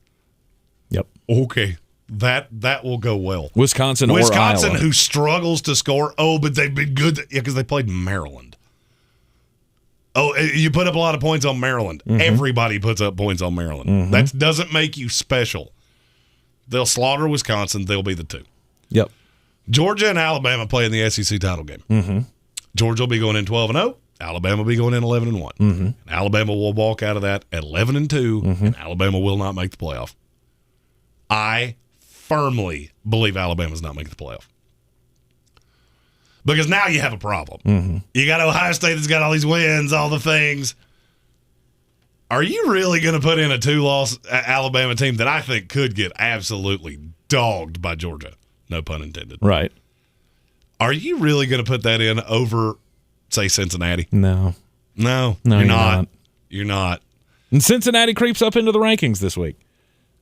Yep. Okay. That will go well. Wisconsin, who struggles to score. Oh, but they've been good. Yeah, because they played Maryland. Oh, you put up a lot of points on Maryland. Everybody puts up points on Maryland. That doesn't make you special. They'll slaughter Wisconsin. They'll be the two. Yep. Georgia and Alabama play in the SEC title game. Georgia will be going in 12-0. Alabama will be going in 11-1. Alabama will walk out of that at 11-2, and Alabama will not make the playoff. I firmly believe Alabama's not making the playoff. Because now you have a problem. You got Ohio State that's got all these wins, all the things. Are you really going to put in a 2-loss Alabama team that I think could get absolutely dogged by Georgia? No pun intended. Right. Are you really going to put that in over, say, Cincinnati? No, you're not. You're not. And Cincinnati creeps up into the rankings this week.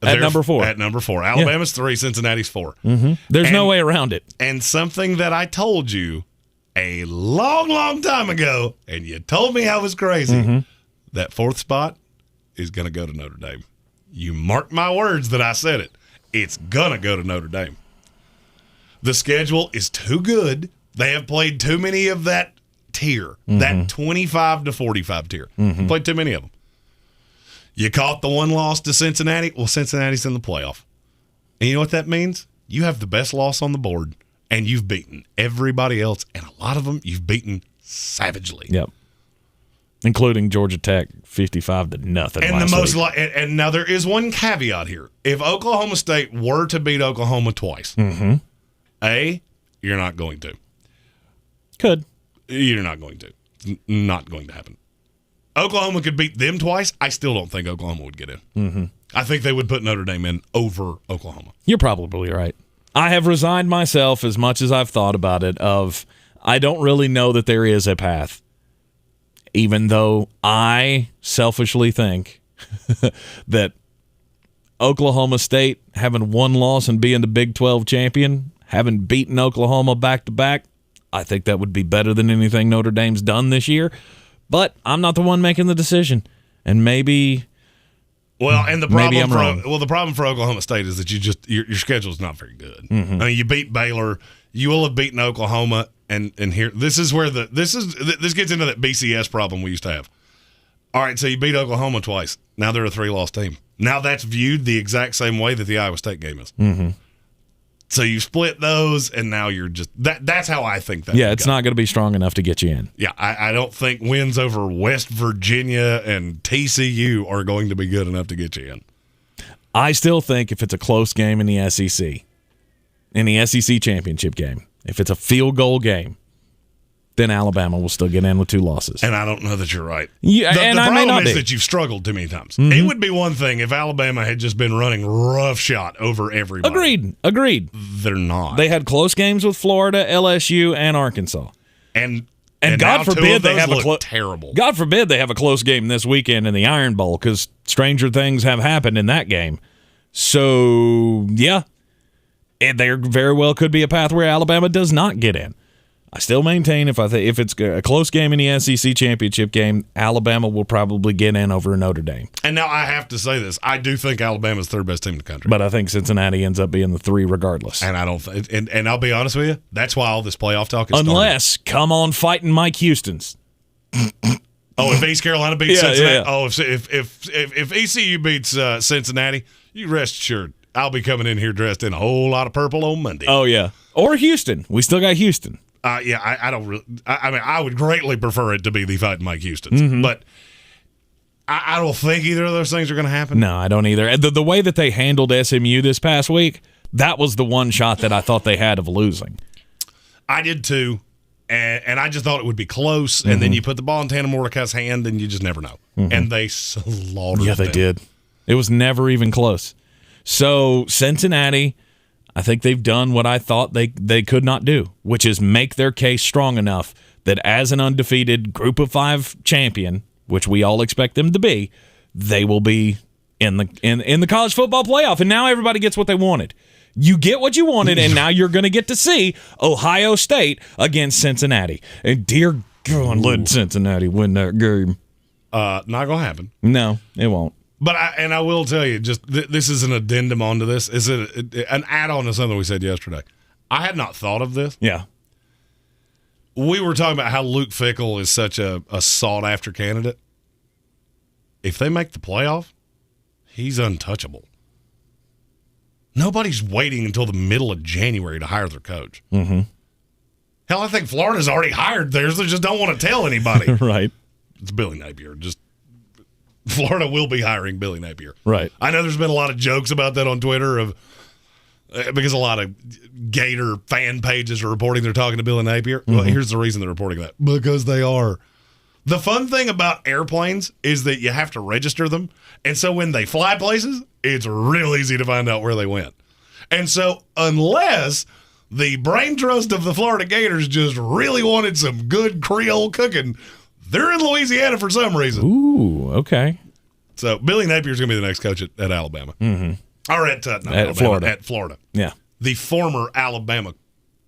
At number 4. At number 4. Alabama's 3, Cincinnati's 4. There's no way around it. And something that I told you a long, long time ago, and you told me I was crazy, that 4th spot is going to go to Notre Dame. You mark my words that I said it. It's going to go to Notre Dame. The schedule is too good. They have played too many of that tier, that 25 to 45 tier. Played too many of them. You caught the one loss to Cincinnati. Well, Cincinnati's in the playoff. And you know what that means? You have the best loss on the board, and you've beaten everybody else, and a lot of them you've beaten savagely. Yep. Including Georgia Tech, 55-0. And and now there is one caveat here. If Oklahoma State were to beat Oklahoma twice, you're not going to. Could. You're not going to. Not going to happen. Oklahoma could beat them twice. I still don't think Oklahoma would get in. I think they would put Notre Dame in over Oklahoma. You're probably right. I have resigned myself, as much as I've thought about it, I don't really know that there is a path. Even though I selfishly think that Oklahoma State, having one loss and being the Big 12 champion, having beaten Oklahoma back-to-back, I think that would be better than anything Notre Dame's done this year. But I'm not the one making the decision, and maybe. Well, and the problem for Oklahoma State is that your schedule is not very good. I mean, you beat Baylor, you will have beaten Oklahoma, and here this is where this gets into that BCS problem we used to have. All right, so you beat Oklahoma twice. Now they're a 3-loss team. Now that's viewed the exact same way that the Iowa State game is. So you split those, and now you're just that's how I think that. Yeah, it's not going to be strong enough to get you in. Yeah, I don't think wins over West Virginia and TCU are going to be good enough to get you in. I still think if it's a close game in the SEC championship game, if it's a field goal game, then Alabama will still get in with 2 losses. And I don't know that you're right. Yeah, the I may problem not is be. that you've struggled too many times. Mm-hmm. It would be one thing if Alabama had just been running roughshod over everybody. Agreed. They're not. They had close games with Florida, LSU, and Arkansas. And God forbid they have terrible. God forbid they have a close game this weekend in the Iron Bowl, because stranger things have happened in that game. So yeah, there very well could be a path where Alabama does not get in. I still maintain if it's a close game in the SEC championship game, Alabama will probably get in over Notre Dame. And now I have to say this: I do think Alabama's third best team in the country, but I think Cincinnati ends up being the 3 regardless. And I don't. And I'll be honest with you, that's why all this playoff talk is unless come on fighting Mike Houston's. If East Carolina beats Cincinnati, yeah. oh, if ECU beats Cincinnati, you rest assured I'll be coming in here dressed in a whole lot of purple on Monday. Oh yeah, or Houston. We still got Houston. I don't really. I mean, I would greatly prefer it to be the fighting Mike Houston's, but I don't think either of those things are going to happen. No, I don't either. The way that they handled SMU this past week, that was the one shot that I thought they had of losing. I did too, and I just thought it would be close. And then you put the ball in Tanner Mordecai's hand, and you just never know. And they slaughtered. Yeah, they did. It was never even close. So Cincinnati, I think they've done what I thought they could not do, which is make their case strong enough that as an undefeated Group of 5 champion, which we all expect them to be, they will be in the college football playoff. And now everybody gets what they wanted. You get what you wanted, and now you're going to get to see Ohio State against Cincinnati. And dear God, let Cincinnati win that game. Not going to happen. No, it won't. But I will tell you, just this is an addendum onto this. Is it an add-on to something we said yesterday? I had not thought of this. Yeah. We were talking about how Luke Fickell is such a sought-after candidate. If they make the playoff, he's untouchable. Nobody's waiting until the middle of January to hire their coach. Mm-hmm. Hell, I think Florida's already hired theirs. They just don't want to tell anybody. Right. It's Billy Napier. Florida will be hiring Billy Napier. Right. I know there's been a lot of jokes about that on Twitter because a lot of Gator fan pages are reporting they're talking to Billy Napier. Well, here's the reason they're reporting that. Because they are. The fun thing about airplanes is that you have to register them. And so when they fly places, it's real easy to find out where they went. And so unless the brain trust of the Florida Gators just really wanted some good Creole cooking, they're in Louisiana for some reason. Ooh, okay. So Billy Napier's going to be the next coach at Alabama. Mm-hmm. Or at Florida. At Florida. Yeah. The former Alabama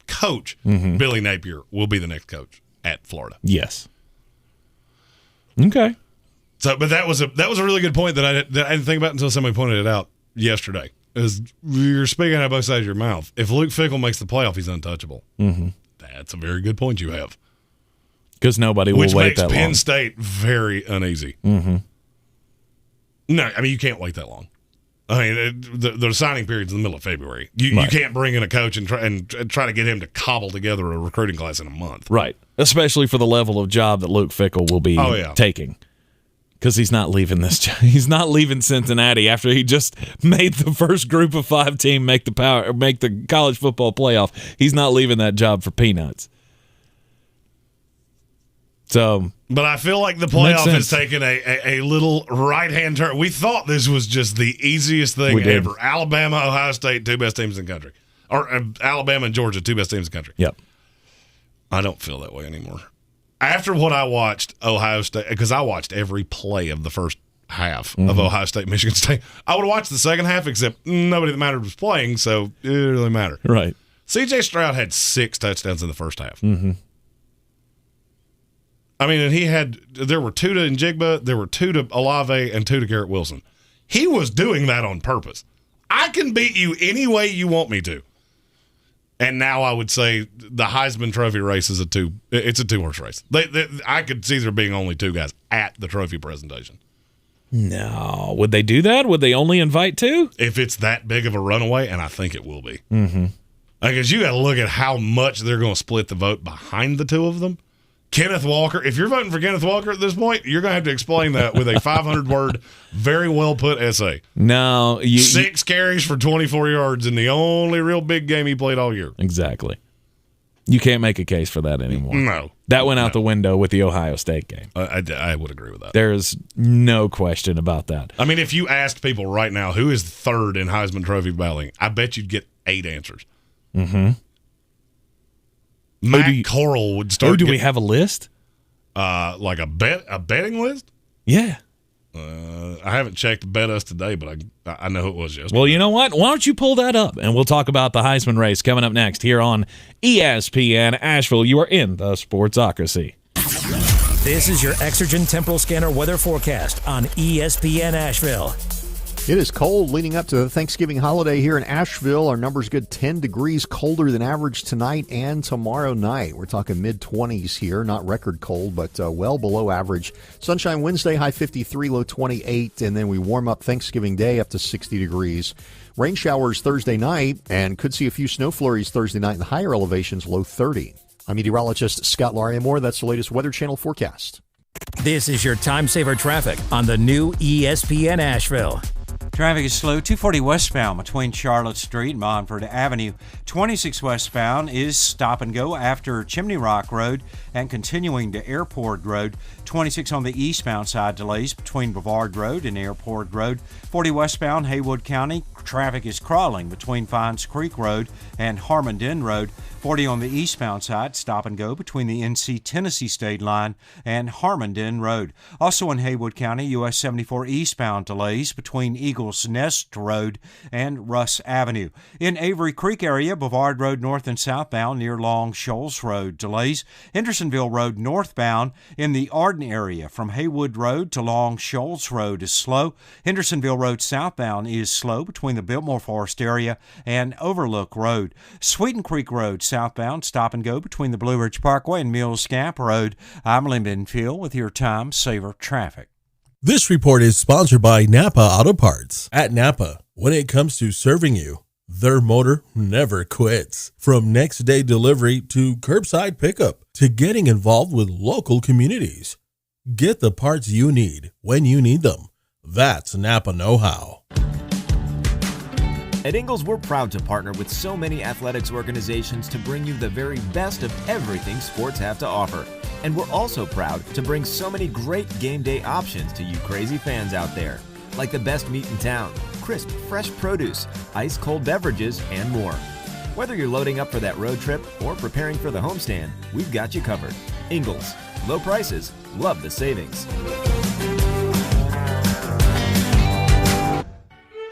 coach, Billy Napier, will be the next coach at Florida. Yes. Okay. So, but that was a really good point that I didn't think about until somebody pointed it out yesterday. Is you're speaking out of both sides of your mouth. If Luke Fickell makes the playoff, he's untouchable. Mm-hmm. That's a very good point you have. Because nobody will wait that long. Which makes Penn State very uneasy. Mm-hmm. No, I mean, you can't wait that long. I mean, the signing period's in the middle of February. You can't bring in a coach and try to get him to cobble together a recruiting class in a month. Right. Especially for the level of job that Luke Fickell will be taking. Because he's not leaving he's not leaving Cincinnati after he just made the first Group of 5 team make the college football playoff. He's not leaving that job for peanuts. So, but I feel like the playoff has taken a little right-hand turn. We thought this was just the easiest thing ever. Alabama, Ohio State, 2 best teams in the country. Or Alabama and Georgia, 2 best teams in the country. Yep. I don't feel that way anymore. After what I watched Ohio State, because I watched every play of the first half of Ohio State, Michigan State. I would have watched the second half, except nobody that mattered was playing, so it didn't really matter. Right. C.J. Stroud had 6 touchdowns in the first half. Mm-hmm. I mean, and there were 2 to Njigba, there were 2 to Olave, and 2 to Garrett Wilson. He was doing that on purpose. I can beat you any way you want me to. And now I would say the Heisman Trophy race is a 2-horse race. I could see there being only 2 guys at the trophy presentation. No. Would they do that? Would they only invite 2? If it's that big of a runaway, and I think it will be. Mm-hmm. Because you got to look at how much they're going to split the vote behind the 2 of them. Kenneth Walker, if you're voting for Kenneth Walker at this point, you're going to have to explain that with a 500-word, very well-put essay. No. 6 carries for 24 yards in the only real big game he played all year. Exactly. You can't make a case for that anymore. No. That went out the window with the Ohio State game. I would agree with that. There's no question about that. I mean, if you asked people right now who is third in Heisman Trophy balloting, I bet you'd get 8 answers. Mm-hmm. Matt Corral would start. Do we have a list? Like a betting list? Yeah. I haven't checked Bet Us today, but I know who it was yesterday. Well, you know what? Why don't you pull that up, and we'll talk about the Heisman race coming up next here on ESPN Asheville. You are in the Sportsocracy. This is your Exergen Temporal Scanner weather forecast on ESPN Asheville. It is cold leading up to the Thanksgiving holiday here in Asheville. Our number's good 10 degrees colder than average tonight and tomorrow night. We're talking mid-20s here, not record cold, but well below average. Sunshine Wednesday, high 53, low 28, and then we warm up Thanksgiving Day up to 60 degrees. Rain showers Thursday night, and could see a few snow flurries Thursday night in the higher elevations, low 30. I'm meteorologist Scott Larimore. That's the latest Weather Channel forecast. This is your time saver traffic on the new ESPN Asheville. Traffic is slow. 240 westbound between Charlotte Street and Montford Avenue. 26 westbound is stop and go after Chimney Rock Road and continuing to Airport Road. 26 on the eastbound side, delays between Brevard Road and Airport Road. 40 westbound Haywood County. Traffic is crawling between Fines Creek Road and Harmondin Road. 40 on the eastbound side, stop and go between the NC-Tennessee state line and Harmondin Road. Also in Haywood County, US 74 eastbound delays between Eagles Nest Road and Russ Avenue. In Avery Creek area, Brevard Road north and southbound near Long Shoals Road delays. Hendersonville Road northbound in the Arden area from Haywood Road to Long Shoals Road is slow. Hendersonville Road southbound is slow between the Biltmore Forest area and Overlook Road. Sweeten Creek Road southbound, stop and go between the Blue Ridge Parkway and Mills Gap Road. I'm Lynn Benfield with your Time Saver Traffic. This report is sponsored by Napa Auto Parts. At Napa, when it comes to serving you, their motor never quits. From next day delivery to curbside pickup to getting involved with local communities. Get the parts you need when you need them. That's Napa know-how. At Ingles, we're proud to partner with so many athletics organizations to bring you the very best of everything sports have to offer. And we're also proud to bring so many great game day options to you crazy fans out there. Like the best meat in town, crisp, fresh produce, ice-cold beverages, and more. Whether you're loading up for that road trip or preparing for the homestand, we've got you covered. Ingles, low prices, love the savings.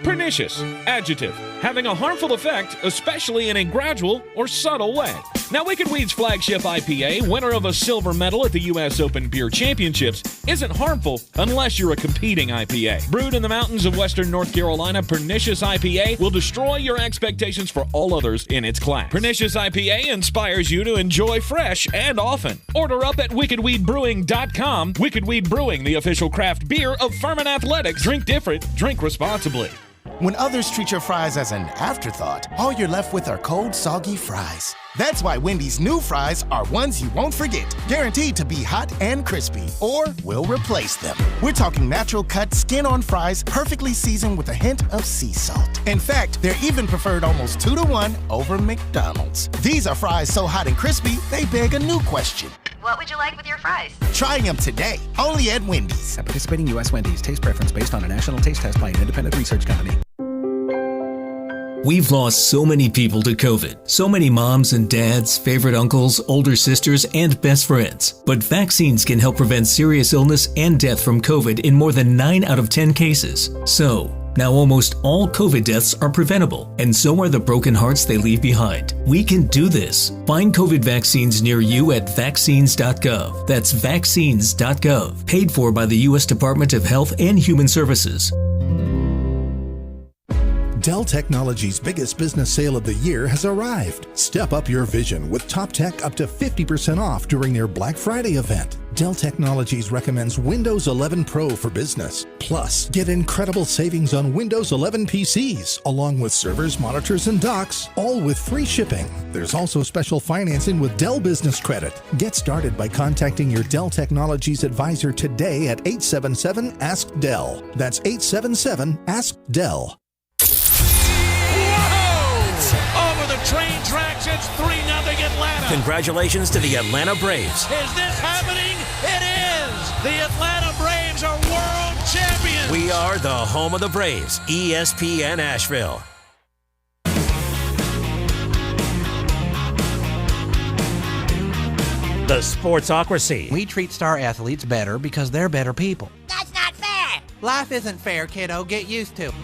Pernicious, adjective, having a harmful effect, especially in a gradual or subtle way. Now, Wicked Weed's flagship IPA, winner of a silver medal at the U.S. Open Beer Championships, isn't harmful unless you're a competing IPA. Brewed in the mountains of western North Carolina, Pernicious IPA will destroy your expectations for all others in its class. Pernicious IPA inspires you to enjoy fresh and often. Order up at wickedweedbrewing.com. Wicked Weed Brewing, the official craft beer of Furman Athletics. Drink different, drink responsibly. When others treat your fries as an afterthought, all you're left with are cold, soggy fries. That's why Wendy's new fries are ones you won't forget, guaranteed to be hot and crispy, or we'll replace them. We're talking natural cut, skin-on fries, perfectly seasoned with a hint of sea salt. In fact, they're even preferred almost 2-to-1 over McDonald's. These are fries so hot and crispy, they beg a new question. What would you like with your fries? Try them today, only at Wendy's. At participating U.S. Wendy's, taste preference based on a national taste test by an independent research company. We've lost so many people to COVID. So many moms and dads, favorite uncles, older sisters, and best friends. But vaccines can help prevent serious illness and death from COVID in more than 9 out of 10 cases. So, now almost all COVID deaths are preventable, and so are the broken hearts they leave behind. We can do this. Find COVID vaccines near you at vaccines.gov. That's vaccines.gov. Paid for by the U.S. Department of Health and Human Services. Dell Technologies' biggest business sale of the year has arrived. Step up your vision with top tech up to 50% off during their Black Friday event. Dell Technologies recommends Windows 11 Pro for business. Plus, get incredible savings on Windows 11 PCs, along with servers, monitors, and docks, all with free shipping. There's also special financing with Dell Business Credit. Get started by contacting your Dell Technologies advisor today at 877-ASK-DELL. That's 877-ASK-DELL. Over the train tracks, it's 3-0 Atlanta. Congratulations to the Atlanta Braves. Is this happening? It is! The Atlanta Braves are world champions! We are the home of the Braves, ESPN Asheville. The Sportsocracy. We treat star athletes better because they're better people. That's not fair! Life isn't fair, kiddo. Get used to it.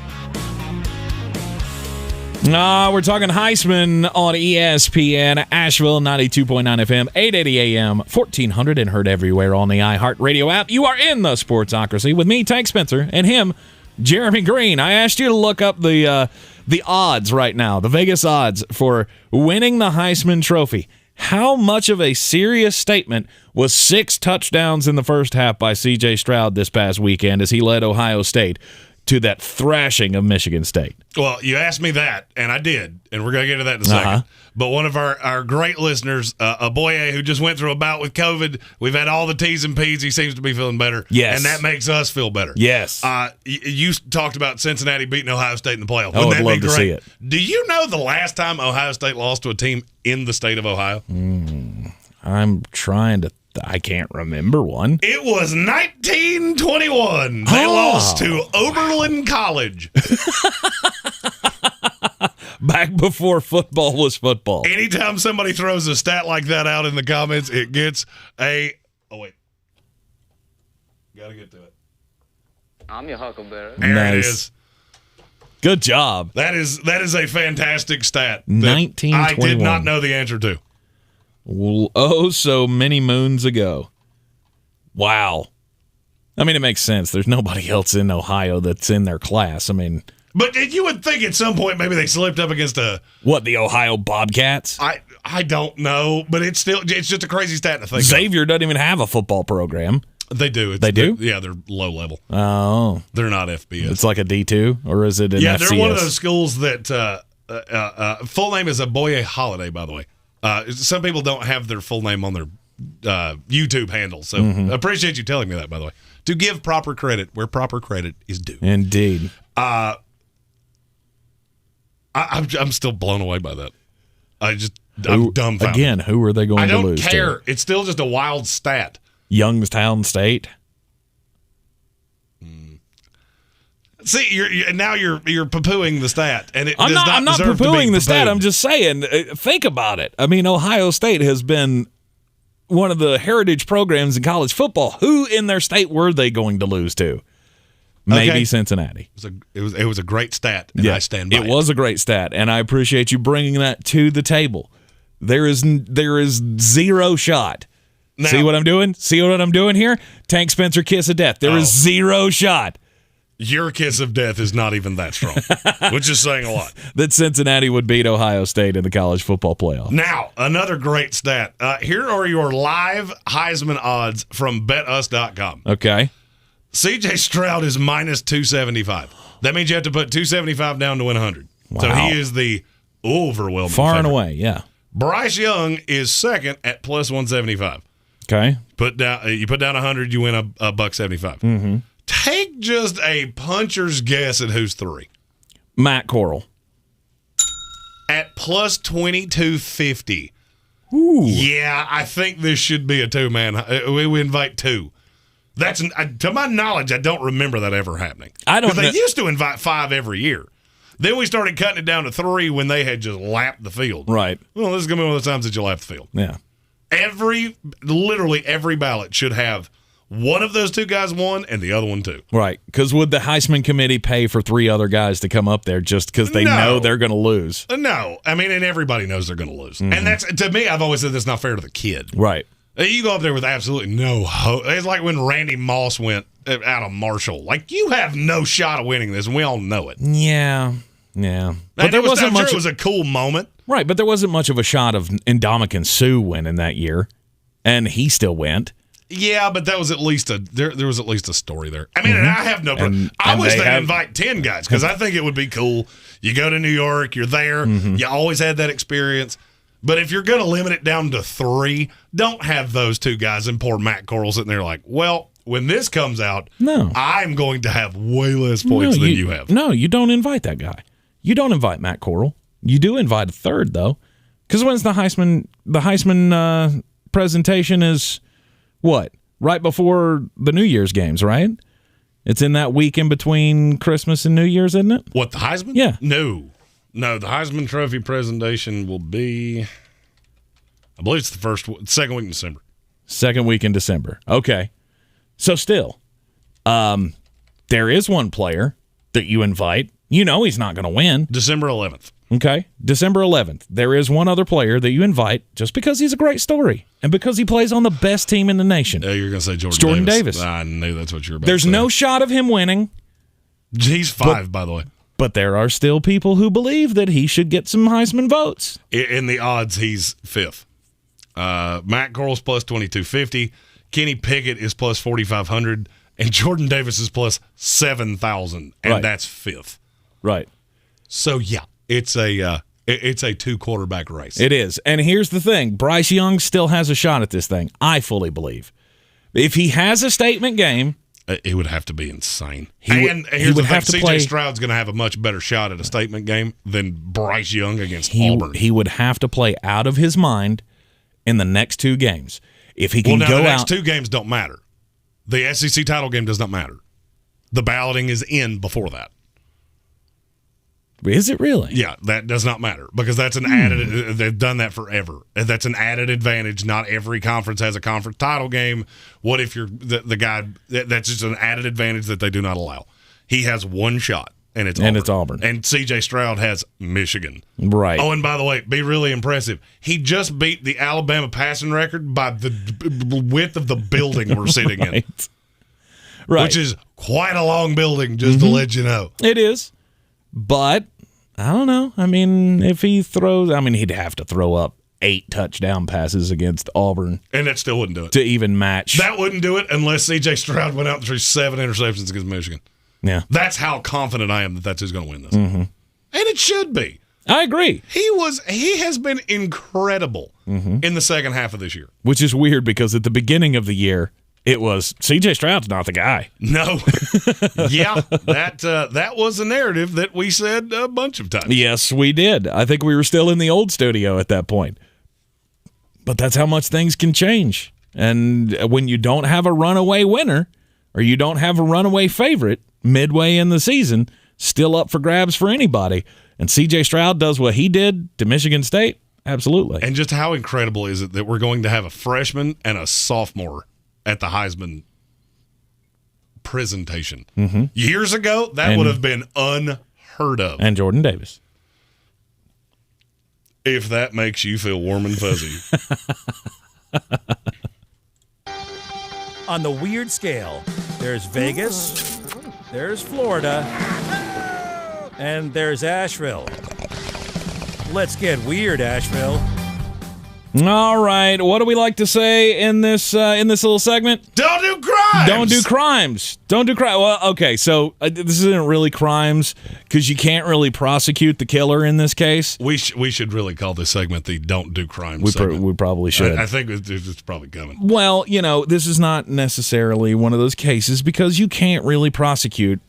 We're talking Heisman on ESPN Asheville, 92.9 FM, 880 AM, 1400, and heard everywhere on the iHeartRadio app. You are in the Sportsocracy with me, Tank Spencer, and him, Jeremy Greene. I asked you to look up the odds right now, the Vegas odds for winning the Heisman Trophy. How much of a serious statement was 6 touchdowns in the first half by C.J. Stroud this past weekend as he led Ohio State to that thrashing of Michigan State? Well, you asked me that, and I did, and we're going to get to that in a second. But one of our great listeners, Aboye, who just went through a bout with COVID, we've had all the T's and P's. He seems to be feeling better. Yes. And that makes us feel better. Yes. You talked about Cincinnati beating Ohio State in the playoffs. I would love to see it. Do you know the last time Ohio State lost to a team in the state of Ohio? I'm trying to I can't remember one. It was 1921. They lost to Oberlin College. Back before football was football. Anytime somebody throws a stat like that out in the comments, it gets a... Oh, wait. Got to get to it. I'm your huckleberry. There it is. Good job. That is a fantastic stat. 1921. I did not know the answer to. Oh, so many moons ago. Wow. I mean, it makes sense. There's nobody else in Ohio that's in their class. I mean... But you would think at some point maybe they slipped up against a... What, the Ohio Bobcats? I don't know, but it's just a crazy stat to think Xavier doesn't even have a football program. They do. They do? Yeah, they're low level. Oh. They're not FBS. It's like a D2, or is it an FCS? Yeah, they're one of those schools that full name is Aboye Holiday, by the way. Some people don't have their full name on their YouTube handle, so appreciate you telling me that, by the way. To give proper credit where proper credit is due. Indeed. I'm still blown away by that. I'm dumbfounded. Again, who are they going to lose to? I don't care. It's still just a wild stat. Youngstown State. See, you're poo-pooing the stat, and it I'm not poo-pooing the stat. I'm just saying, think about it. I mean, Ohio State has been one of the heritage programs in college football. Who in their state were they going to lose to? Maybe Cincinnati. It was a great stat, and I stand by it. It was a great stat, and I appreciate you bringing that to the table. There is zero shot. Now, see what I'm doing? See what I'm doing here? Tank Spencer kiss of death. There is zero shot. Your kiss of death is not even that strong, which is saying a lot. That Cincinnati would beat Ohio State in the college football playoff. Now, another great stat. Here are your live Heisman odds from betus.com. Okay. C.J. Stroud is minus 275. That means you have to put 275 down to win 100. Wow. So he is the overwhelming far favorite. and away, yeah. Bryce Young is second at plus 175. Okay. You put down 100, you win a $1.75. Mm-hmm. Take just a puncher's guess at who's 3. Matt Corral. At plus 2250. Ooh. Yeah, I think this should be a 2-man. We invite 2. That's to my knowledge, I don't remember that ever happening. I don't know. They used to invite 5 every year. Then we started cutting it down to 3 when they had just lapped the field. Right. Well, this is going to be one of the times that you lap the field. Yeah. Literally every ballot should have one of those 2 guys won and the other one 2. Right. Because would the Heisman committee pay for 3 other guys to come up there just because they know they're going to lose? No. I mean, and everybody knows they're going to lose. Mm-hmm. And that's, to me, I've always said that's not fair to the kid. Right. You go up there with absolutely no hope. It's like when Randy Moss went out of Marshall. Like, you have no shot of winning this, and we all know it. Yeah. But there wasn't much. It was a cool moment. Right, but there wasn't much of a shot of Ndamukong Suh winning that year, and he still went. Yeah, but that was at least there was at least a story there. I mean, and I have no problem. I wish they'd invite 10 guys because I think it would be cool. You go to New York, you're there. You always had that experience. But if you're going to limit it down to 3, don't have those 2 guys and poor Matt Corral sitting there like, well, when this comes out, I'm going to have way less points than you have. No, you don't invite that guy. You don't invite Matt Corral. You do invite a 3rd, though. Because when's the Heisman? The Heisman presentation is what? Right before the New Year's games, right? It's in that week in between Christmas and New Year's, isn't it? What, the Heisman? Yeah. No, the Heisman Trophy presentation will be, I believe it's the second week in December. Second week in December. Okay. So still, there is one player that you invite. You know he's not going to win. December 11th. Okay. December 11th. There is one other player that you invite just because he's a great story and because he plays on the best team in the nation. You're going to say Jordan Davis. I knew that's what you were about There's to say. no shot of him winning. He's 5, by the way. But there are still people who believe that he should get some Heisman votes. In the odds, he's 5th. Matt Corral's plus 2250. Kenny Pickett is plus 4,500. And Jordan Davis is plus 7,000. And Right. that's 5th. Right. So, yeah, it's a 2-quarterback race. It is. And here's the thing. Bryce Young still has a shot at this thing, I fully believe. If he has a statement game, it would have to be insane. He and would here's the thing, have to C.J. play. Stroud's going to have a much better shot at a statement game than Bryce Young against Auburn. He would have to play out of his mind in the next 2 games. If he can the go next out, 2 games don't matter. The SEC title game does not matter. The balloting is in before that. Is it really? Yeah, that does not matter because that's an added. They've done that forever. That's an added advantage. Not every conference has a conference title game. What if you're the guy? That's just an added advantage that they do not allow. He has 1 shot, and it's Auburn. And C.J. Stroud has Michigan. Right. Oh, and by the way, be really impressive. He just beat the Alabama passing record by the width of the building we're sitting in. Right. Which is quite a long building, just to let you know. It is. But I don't know. I mean, if he throws, he'd have to throw up 8 touchdown passes against Auburn. And that still wouldn't do it. To even match. That wouldn't do it unless C.J. Stroud went out and threw 7 interceptions against Michigan. Yeah. That's how confident I am that that's who's going to win this. Mm-hmm. And it should be. I agree. He has been incredible in the second half of this year. Which is weird because at the beginning of the year, it was C.J. Stroud's not the guy. No. Yeah, that was a narrative that we said a bunch of times. Yes, we did. I think we were still in the old studio at that point. But that's how much things can change. And when you don't have a runaway winner or you don't have a runaway favorite midway in the season, still up for grabs for anybody. And C.J. Stroud does what he did to Michigan State, absolutely. And just how incredible is it that we're going to have a freshman and a sophomore at the Heisman presentation. Mm-hmm. Years ago, that would have been unheard of. And Jordan Davis. If that makes you feel warm and fuzzy. On the weird scale, there's Vegas, there's Florida, and there's Asheville. Let's get weird, Asheville. All right, what do we like to say in this little segment? Don't do crimes. Don't do crimes. Don't do crime. Well, okay, so this isn't really crimes because you can't really prosecute the killer in this case. We should really call this segment the "Don't Do Crimes" segment. We probably should. I think it's probably coming. Well, this is not necessarily one of those cases because you can't really prosecute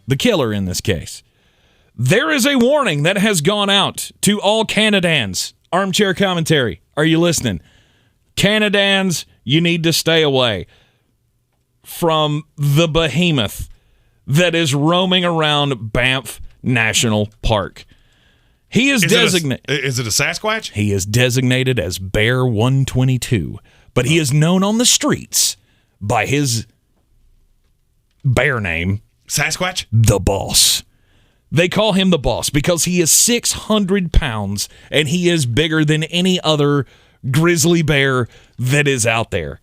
the killer in this case. There is a warning that has gone out to all Canadans. Armchair commentary. Are you listening? Canadans, you need to stay away from the behemoth that is roaming around Banff National Park. He is designated. Is it a Sasquatch? He is designated as Bear 122, but he is known on the streets by his bear name, Sasquatch? The Boss. They call him the Boss because he is 600 pounds and he is bigger than any other grizzly bear that is out there.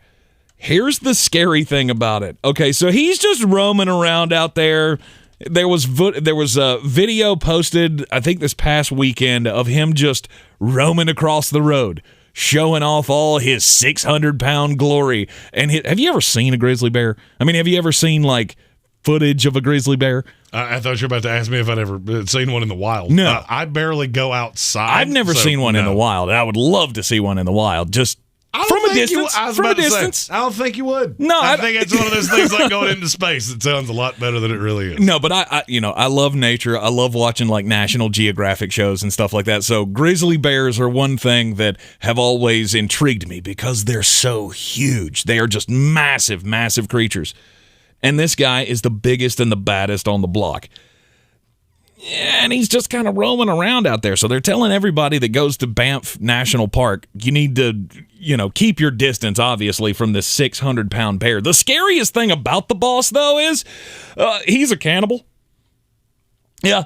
Here's the scary thing about it. Okay, so he's just roaming around out there. There was a video posted, I think this past weekend, of him just roaming across the road, showing off all his 600-pound glory. And have you ever seen a grizzly bear? Have you ever seen, footage of a grizzly bear? I thought you were about to ask me if I'd ever seen one in the wild. No. I barely go outside. I've never seen one in the wild. I would love to see one in the wild. Just From a distance. I don't think you would. No, I think it's one of those things like going into space. It sounds a lot better than it really is. No, but I love nature. I love watching like National Geographic shows and stuff like that. So grizzly bears are one thing that have always intrigued me because they're so huge. They are just massive, massive creatures. And this guy is the biggest and the baddest on the block. And he's just kind of roaming around out there. So they're telling everybody that goes to Banff National Park, you need to, keep your distance, obviously, from this 600-pound bear. The scariest thing about the boss, though, is he's a cannibal. Yeah.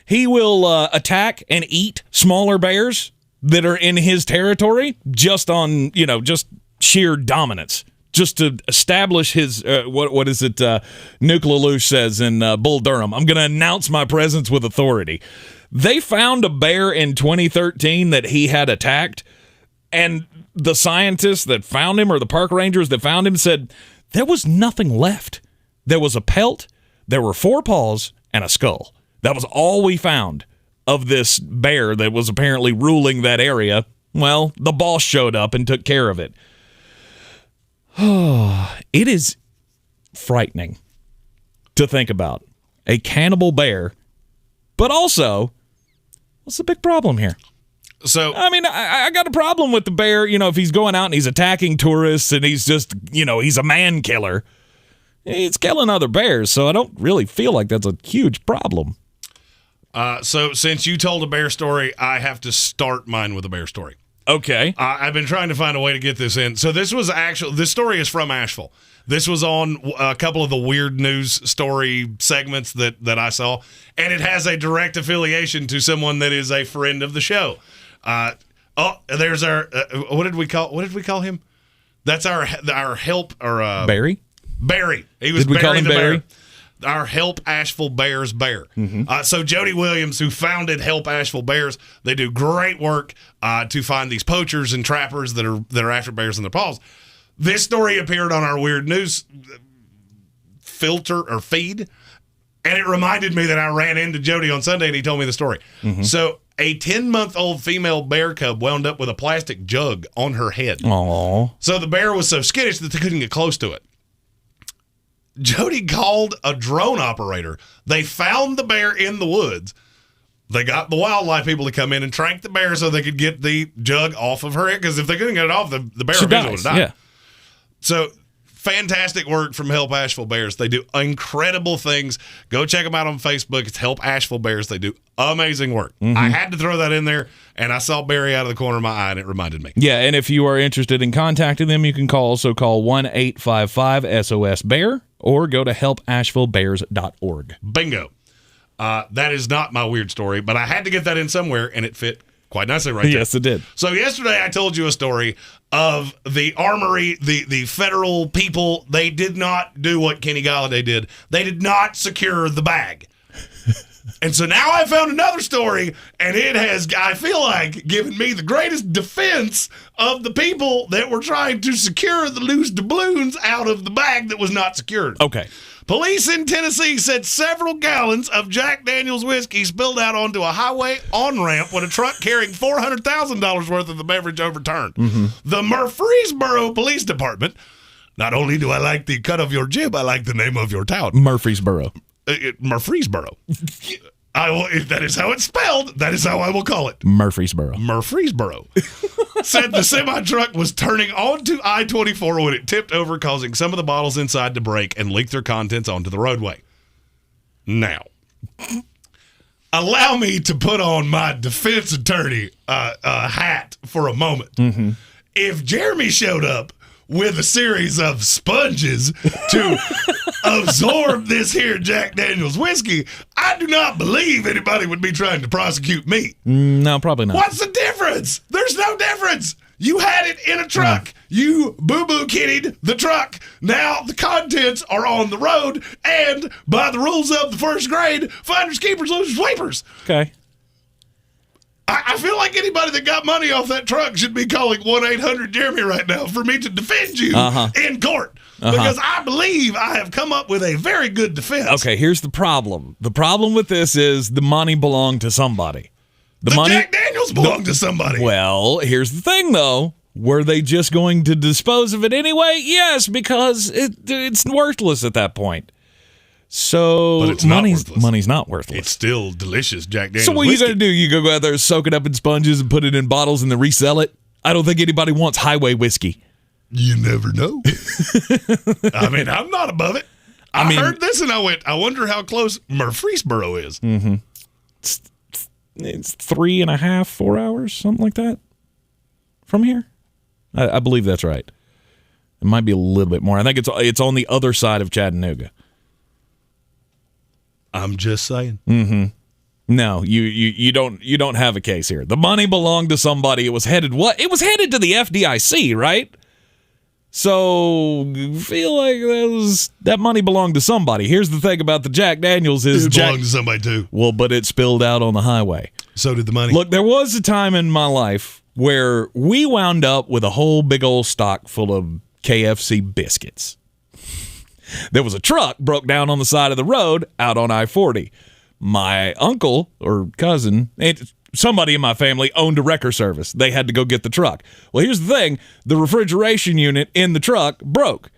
He will attack and eat smaller bears that are in his territory just on, just sheer dominance. Just to establish his, what is it, Nuke LaLoosh says in Bull Durham, I'm going to announce my presence with authority. They found a bear in 2013 that he had attacked, and the scientists that found him, or the park rangers that found him, said there was nothing left. There was a pelt, there were 4 paws, and a skull. That was all we found of this bear that was apparently ruling that area. Well, the boss showed up and took care of it. It is frightening to think about. A cannibal bear, but also, what's the big problem here? So, I mean, I got a problem with the bear, if he's going out and he's attacking tourists and he's just, he's a man killer. He's killing other bears, so I don't really feel like that's a huge problem. So since you told a bear story, I have to start mine with a bear story. Okay. I've been trying to find a way to get this in. So this story is from Asheville. This was on a couple of the weird news story segments that I saw, and it has a direct affiliation to someone that is a friend of the show. There's our what did we call him? That's our help or Barry. Barry. He was. Did we call him Barry? Our Help Asheville Bears bear. Mm-hmm. So Jody Williams, who founded Help Asheville Bears, they do great work to find these poachers and trappers that are after bears in their paws. This story appeared on our weird news filter or feed, and it reminded me that I ran into Jody on Sunday and he told me the story. Mm-hmm. So a 10-month-old female bear cub wound up with a plastic jug on her head. Aww. So the bear was so skittish that they couldn't get close to it. Jody called a drone operator. They found the bear in the woods. They got the wildlife people to come in and trank the bear so they could get the jug off of her head, because if they couldn't get it off, the bear eventually would die. Yeah. So fantastic work from Help Asheville Bears. They do incredible things. Go check them out on Facebook. It's Help Asheville Bears. They do amazing work. Mm-hmm. I had to throw that in there, and I saw Barry out of the corner of my eye, and it reminded me. Yeah, and if you are interested in contacting them, you can also call 1-855-SOS-BEAR or go to helpashevillebears.org. Bingo. That is not my weird story, but I had to get that in somewhere, and it fit quite nicely right there. Yes, it did. So yesterday I told you a story of the Armory, the federal people. They did not do what Kenny Galladay did. They did not secure the bag. And so now I found another story, and it has, I feel like, given me the greatest defense of the people that were trying to secure the loose doubloons out of the bag that was not secured. Okay. Police in Tennessee said several gallons of Jack Daniel's whiskey spilled out onto a highway on-ramp when a truck carrying $400,000 worth of the beverage overturned. Mm-hmm. The Murfreesboro Police Department, not only do I like the cut of your jib, I like the name of your town. Murfreesboro. Murfreesboro. If that is how it's spelled, that is how I will call it. Murfreesboro. Said the semi-truck was turning onto I-24 when it tipped over, causing some of the bottles inside to break and leak their contents onto the roadway. Now, allow me to put on my defense attorney hat for a moment. Mm-hmm. If Jeremy showed up with a series of sponges to absorb this here Jack Daniel's whiskey, I do not believe anybody would be trying to prosecute me. No, probably not. What's the difference? There's no difference. You had it in a truck. You boo-boo kittied the truck. Now the contents are on the road, and by the rules of the first grade, finders, keepers, losers, sweepers. Okay. I feel like anybody that got money off that truck should be calling 1-800-JEREMY right now for me to defend you in court. Because I believe I have come up with a very good defense. Okay, here's the problem. The problem with this is the money belonged to somebody. The money, Jack Daniels belonged to somebody. Well, here's the thing, though. Were they just going to dispose of it anyway? Yes, because it's worthless at that point. So but it's not worthless. Money's not worthless. It's still delicious Jack Daniels So what are you whiskey. going to do? You go out there, soak it up in sponges and put it in bottles and then resell it? I don't think anybody wants highway whiskey. You never know. I mean, I'm not above it. I heard this and I went, I wonder how close Murfreesboro is. Mm-hmm. It's 3.5, 4 hours, something like that from here. I believe that's right. It might be a little bit more. I think it's on the other side of Chattanooga. I'm just saying. Mm-hmm. No, you don't have a case here. The money belonged to somebody. It was headed to the FDIC, right? So feel like that money belonged to somebody. Here's the thing about the Jack Daniels is it belonged to somebody too. Well, but it spilled out on the highway. So did the money. Look, there was a time in my life where we wound up with a whole big old stock full of KFC biscuits. There was a truck broke down on the side of the road out on I-40. My uncle or cousin, somebody in my family owned a wrecker service. They had to go get the truck. Well, here's the thing. The refrigeration unit in the truck broke.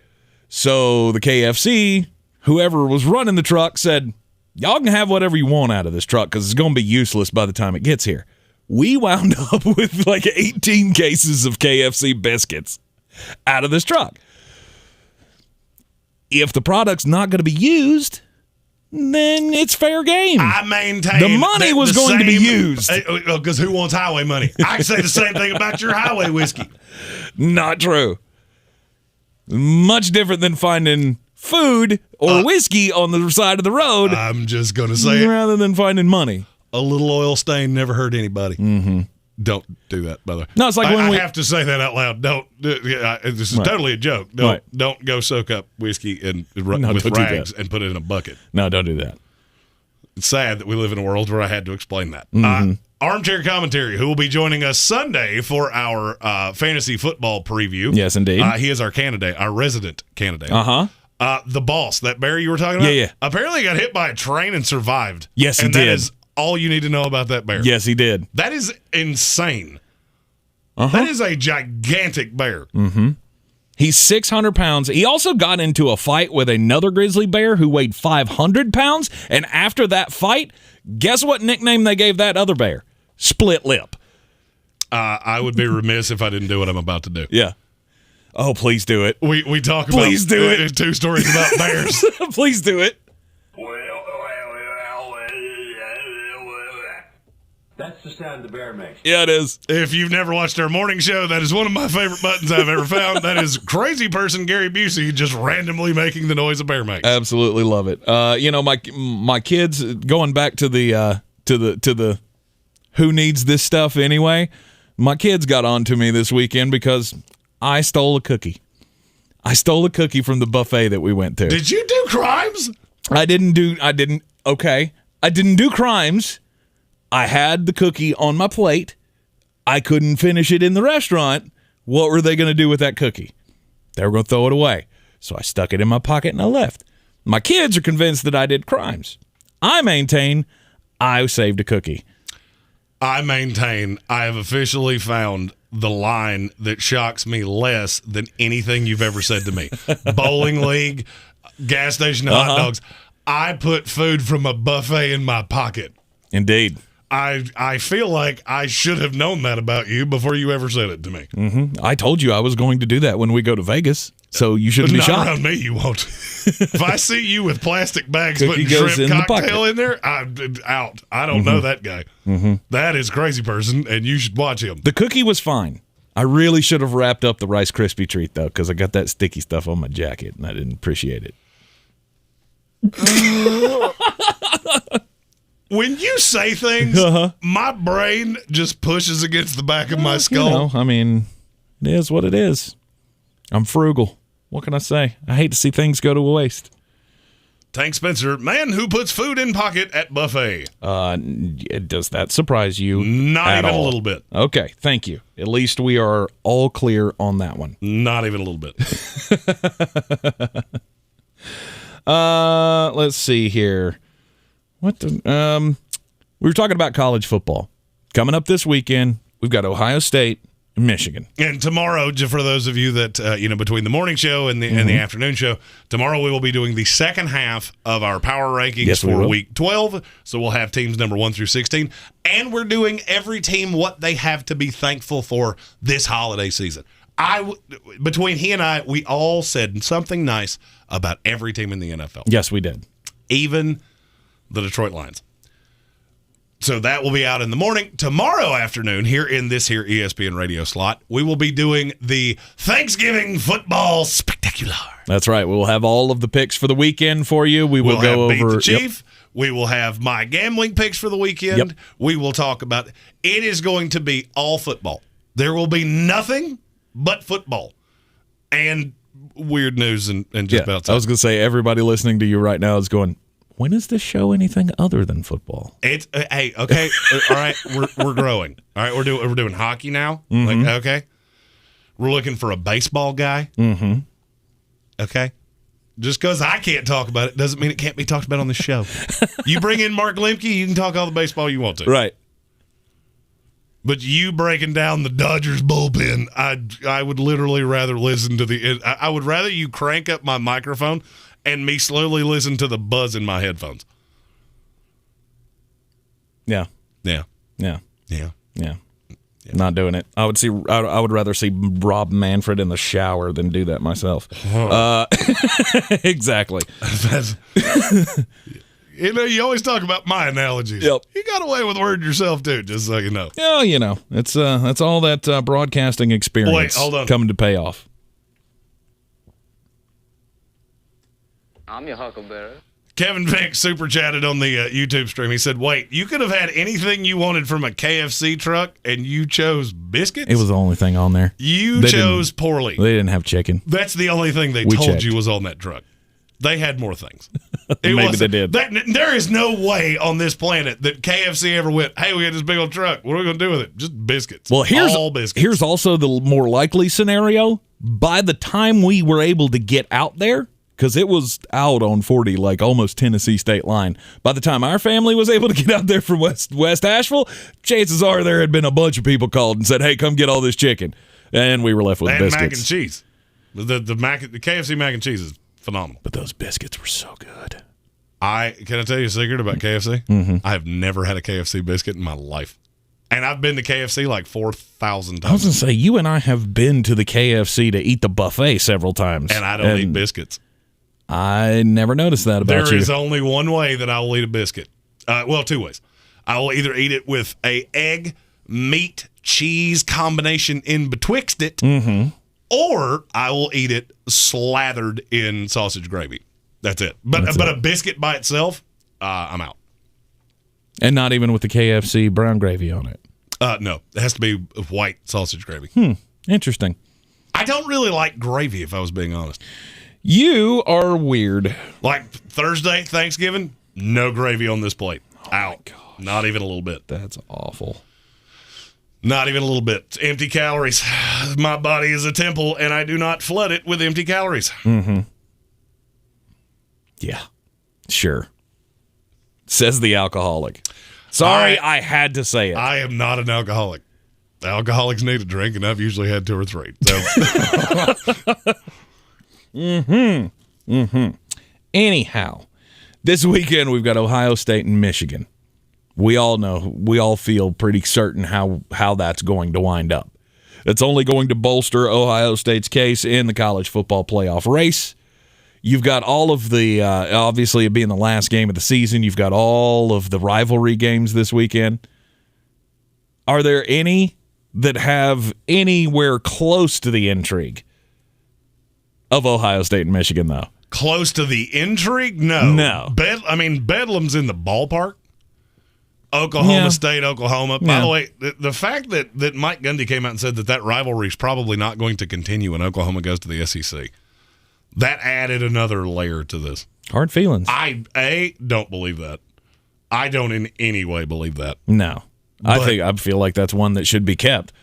So the KFC, whoever was running the truck, said, y'all can have whatever you want out of this truck because it's going to be useless by the time it gets here. We wound up with like 18 cases of KFC biscuits out of this truck. If the product's not going to be used, then it's fair game. I maintain the money was going to be used. Because who wants highway money? I can say the same thing about your highway whiskey. Not true. Much different than finding food or whiskey on the side of the road. I'm just going to say rather than finding money. A little oil stain never hurt anybody. Mm-hmm. Don't do that, by the way. No, it's like when I have to say that out loud. Don't. This is totally a joke. Don't go soak up whiskey with rags and put it in a bucket. No, don't do that. It's sad that we live in a world where I had to explain that. Mm-hmm. Armchair Commentary, who will be joining us Sunday for our fantasy football preview. Yes, indeed. He is our candidate, our resident candidate. Uh-huh. The boss, that bear you were talking about? Yeah. Apparently got hit by a train and survived. Yes, he did. And that is all you need to know about that bear. Yes, he did. That is insane. Uh-huh. That is a gigantic bear. Mm-hmm. He's 600 pounds. He also got into a fight with another grizzly bear who weighed 500 pounds. And after that fight, guess what nickname they gave that other bear? Split lip. I would be remiss if I didn't do what I'm about to do. Yeah. Oh, please do it. We talk please about do it. 2 stories about bears. Please do it. That's the sound the bear makes. Yeah, it is. If you've never watched our morning show, that is one of my favorite buttons I've ever found. That is crazy person Gary Busey just randomly making the noise a bear makes. Absolutely love it. My kids, going back to the who needs this stuff anyway. My kids got on to me this weekend because I stole a cookie. I stole a cookie from the buffet that we went to. Did you do crimes? I didn't do crimes. I had the cookie on my plate. I couldn't finish it in the restaurant. What were they going to do with that cookie? They were going to throw it away. So I stuck it in my pocket and I left. My kids are convinced that I did crimes. I maintain I saved a cookie. I maintain I have officially found the line that shocks me less than anything you've ever said to me. Bowling league, gas station hot dogs. I put food from a buffet in my pocket. Indeed. I feel like I should have known that about you before you ever said it to me. Mm-hmm. I told you I was going to do that when we go to Vegas, so you shouldn't be shocked. Not around me, you won't. If I see you with plastic bags putting shrimp cocktail in there, I'm out. I don't know that guy. Mm-hmm. That is crazy person, and you should watch him. The cookie was fine. I really should have wrapped up the Rice Krispie treat, though, because I got that sticky stuff on my jacket, and I didn't appreciate it. When you say things, my brain just pushes against the back of my skull. It is what it is. I'm frugal. What can I say? I hate to see things go to waste. Tank Spencer, man who puts food in pocket at buffet. Does that surprise you? Not even a little bit. Okay, thank you. At least we are all clear on that one. Not even a little bit. Let's see here. We were talking about college football. Coming up this weekend, we've got Ohio State Michigan. And tomorrow, just for those of you that, between the morning show and the afternoon show, tomorrow we will be doing the second half of our power rankings for week 12. So we'll have teams number 1 through 16. And we're doing every team what they have to be thankful for this holiday season. Between he and I, we all said something nice about every team in the NFL. Yes, we did. Even the Detroit Lions. So that will be out in the morning. Tomorrow afternoon, here in this here ESPN radio slot, we will be doing the Thanksgiving Football Spectacular. That's right. We will have all of the picks for the weekend for you. We will go have over Beat the Chief. Yep. We will have my gambling picks for the weekend. Yep. We will talk about it is going to be all football. There will be nothing but football and weird news and just about. I was going to say, everybody listening to you right now is going, when is this show anything other than football? It's hey, okay, all right. We're growing. All right, we're doing hockey now. Mm-hmm. Like, okay, we're looking for a baseball guy. Mm-hmm. Okay, just because I can't talk about it doesn't mean it can't be talked about on the show. You bring in Mark Lemke, you can talk all the baseball you want to. Right. But you breaking down the Dodgers bullpen, I would literally rather listen to I would rather you crank up my microphone and me slowly listen to the buzz in my headphones. Yeah. Yeah. Yeah. Yeah. Yeah. Not doing it. I would rather see Rob Manfred in the shower than do that myself. Exactly. You always talk about my analogies. Yep. You got away with word yourself too, just so you know. Yeah, it's that's all that broadcasting experience. Wait, hold on. Coming to pay off. I'm your huckleberry. Kevin Vick super chatted on the YouTube stream. He said, wait, you could have had anything you wanted from a KFC truck and you chose biscuits? It was the only thing on there. You chose poorly. They didn't have chicken. That's the only thing they told you was on that truck. They had more things. Maybe they did. There is no way on this planet that KFC ever went, hey, we got this big old truck. What are we going to do with it? Just biscuits. Well, all biscuits. Here's also the more likely scenario. By the time we were able to get out there, because it was out on 40, like almost Tennessee state line. By the time our family was able to get out there from West Asheville, chances are there had been a bunch of people called and said, hey, come get all this chicken. And we were left with biscuits. Mac and cheese. The KFC mac and cheese is phenomenal. But those biscuits were so good. Can I tell you a secret about KFC? Mm-hmm. I have never had a KFC biscuit in my life. And I've been to KFC like 4,000 times. I was going to say, you and I have been to the KFC to eat the buffet several times. And I don't eat biscuits. I never noticed that about you. There is only one way that I will eat a biscuit. Well, two ways. I will either eat it with a egg, meat, cheese combination in betwixt it, or I will eat it slathered in sausage gravy. That's it. But a biscuit by itself, I'm out. And not even with the KFC brown gravy on it? No. It has to be white sausage gravy. Interesting. I don't really like gravy, if I was being honest. You are weird. Like Thursday, Thanksgiving, no gravy on this plate. Out. Not even a little bit. That's awful. Not even a little bit. It's empty calories. My body is a temple, and I do not flood it with empty calories. Mm-hmm. Yeah. Sure. Says the alcoholic. Sorry, I had to say it. I am not an alcoholic. Alcoholics need a drink, and I've usually had 2 or 3. So. Anyhow, this weekend we've got Ohio State and Michigan. We all feel pretty certain how that's going to wind up. It's only going to bolster Ohio State's case in the college football playoff race. You've got all of the, obviously it being the last game of the season, you've got all of the rivalry games this weekend. Are there any that have anywhere close to the intrigue of Ohio State and Michigan, though? Close to the intrigue? No. No. Bedlam's in the ballpark. Oklahoma State, Oklahoma. By the way, the fact that Mike Gundy came out and said that rivalry is probably not going to continue when Oklahoma goes to the SEC, that added another layer to this. Hard feelings. I don't believe that. I don't in any way believe that. No. I feel like that's one that should be kept.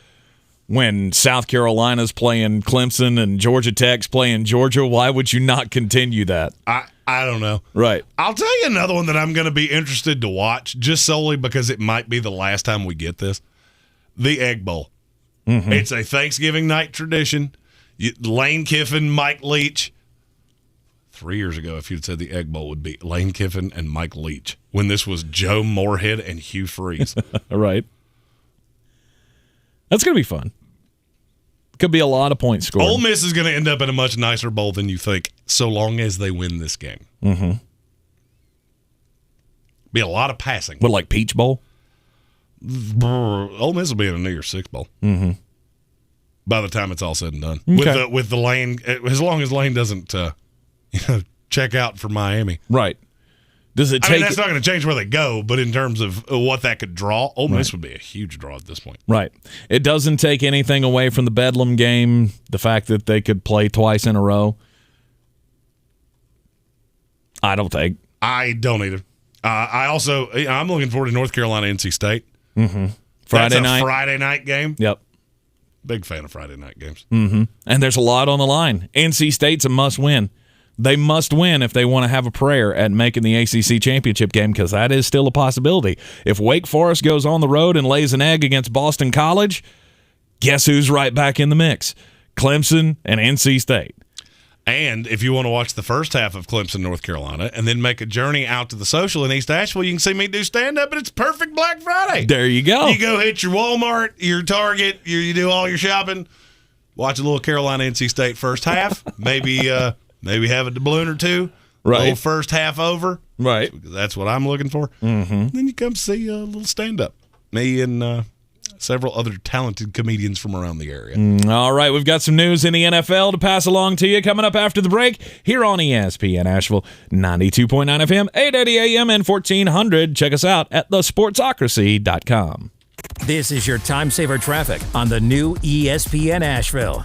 When South Carolina's playing Clemson and Georgia Tech's playing Georgia, why would you not continue that? I don't know. Right. I'll tell you another one that I'm going to be interested to watch, just solely because it might be the last time we get this. The Egg Bowl. Mm-hmm. It's a Thanksgiving night tradition. Lane Kiffin, Mike Leach. 3 years ago, if you'd said the Egg Bowl would be Lane Kiffin and Mike Leach, when this was Joe Moorhead and Hugh Freeze. Right. That's going to be fun. Could be a lot of points scored. Ole Miss is going to end up in a much nicer bowl than you think, so long as they win this game. Mm-hmm. Be a lot of passing. What, like Peach Bowl? Ole Miss will be in a New Year's Six Bowl. Mm-hmm. By the time it's all said and done. Okay. With the Lane, as long as Lane doesn't check out for Miami. Right. Does it I take? mean, that's not going to change where they go, but in terms of what that could draw, Ole Miss would be a huge draw at this point. Right. It doesn't take anything away from the Bedlam game, the fact that they could play twice in a row. I don't think. I don't either. I'm looking forward to North Carolina, NC State. Mm-hmm. Friday night. Friday night game. Yep. Big fan of Friday night games. Mm-hmm. And there's a lot on the line. NC State's a must-win. They must win if they want to have a prayer at making the ACC championship game, because that is still a possibility. If Wake Forest goes on the road and lays an egg against Boston College, guess who's right back in the mix? Clemson and NC State. And if you want to watch the first half of Clemson, North Carolina, and then make a journey out to the Social in East Asheville, you can see me do stand-up, and it's perfect Black Friday. There you go. You go hit your Walmart, your Target, you do all your shopping, watch a little Carolina, NC State first half, maybe have a doubloon or two, right? Little first half over, right? That's what I'm looking for. Mm-hmm. Then you come see a little stand-up. Me and several other talented comedians from around the area. All right, we've got some news in the NFL to pass along to you coming up after the break here on ESPN Asheville, 92.9 FM, 880 AM, and 1400. Check us out at thesportsocracy.com. This is your time saver traffic on the new ESPN Asheville.